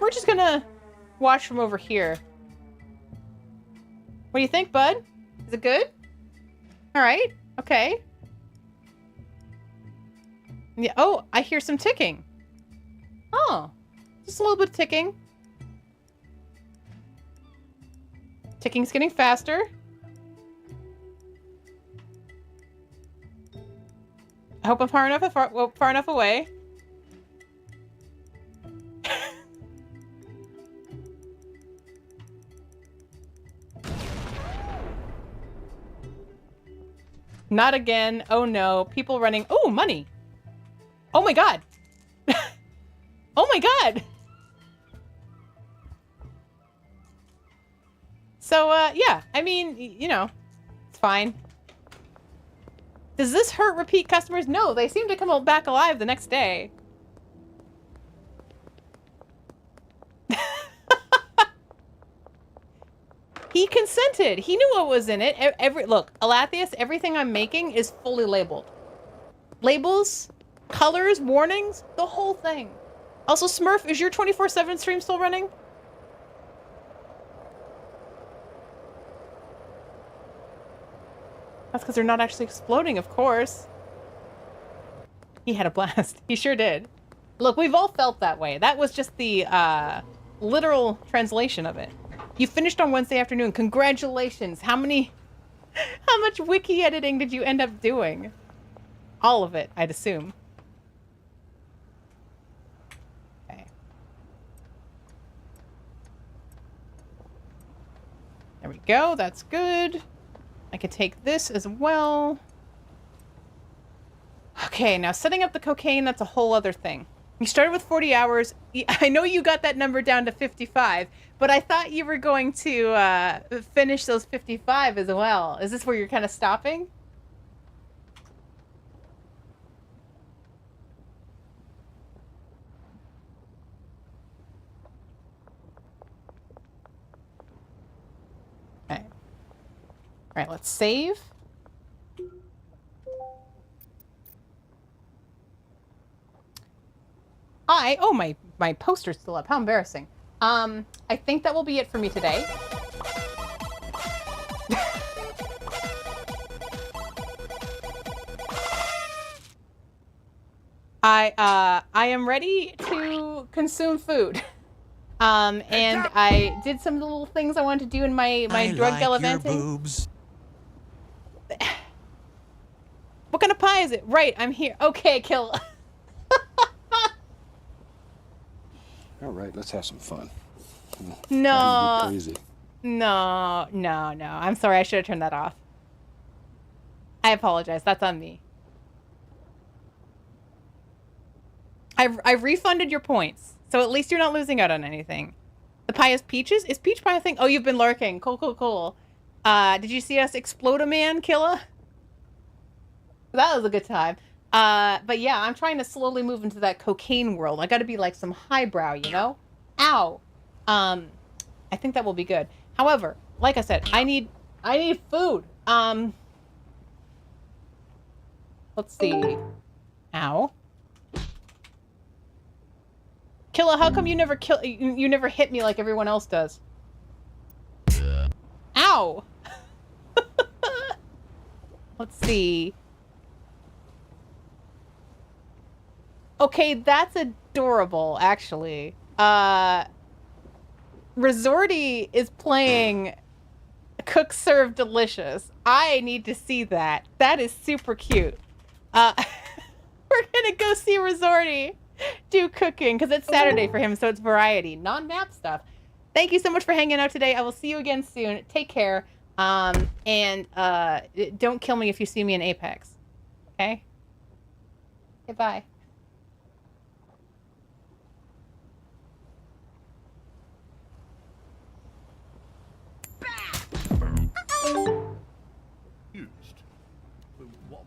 We're just gonna watch from over here. What do you think, bud? Is it good? All right. Okay. Yeah. Oh, I hear some ticking. Oh, just a little bit of ticking. Ticking's getting faster. I hope I'm far enough away. Not again. Oh no. People running. Oh, money. Oh my god. Oh my god. So, yeah. I mean, you know, it's fine. Does this hurt repeat customers? No, they seem to come back alive the next day. He consented. He knew what was in it. Look, Alathius, everything I'm making is fully labeled. Labels, colors, warnings, the whole thing. Also, Smurf, is your 24/7 stream still running? That's because they're not actually exploding, of course. He had a blast. He sure did. Look, we've all felt that way. That was just the literal translation of it. You finished on Wednesday afternoon. Congratulations. How much wiki editing did you end up doing? All of it, I'd assume. Okay. There we go. That's good. I could take this as well. Okay, now setting up the cocaine, that's a whole other thing. You started with 40 hours. I know you got that number down to 55, but I thought you were going to finish those 55 as well. Is this where you're kind of stopping? Okay. All right, let's save. Oh, my poster's still up. How embarrassing. I think that will be it for me today. I am ready to consume food. And I did some little things I wanted to do in my drug gallivanting. Boobs. What kind of pie is it? Right, I'm here. Okay, kill. All right, let's have some fun. No. Crazy. No. I'm sorry. I should have turned that off. I apologize. That's on me. I've refunded your points, so at least you're not losing out on anything. The pie is peaches? Is peach pie a thing? Oh, you've been lurking. Cool. Did you see us explode a man, Killa? That was a good time. But yeah, I'm trying to slowly move into that cocaine world. I gotta be like some highbrow, you know? Ow! I think that will be good. However, like I said, I need food. Let's see. Ow. Killa, how come you never hit me like everyone else does? Ow! Let's see. Okay, that's adorable, actually. Resorty is playing Cook Serve Delicious. I need to see that. That is super cute. We're gonna go see Resorty do cooking because it's Saturday for him, so it's variety, non-map stuff. Thank you so much for hanging out today. I will see you again soon. Take care. And don't kill me if you see me in Apex. Okay? Goodbye.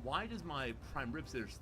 Why does my prime rib, there's 3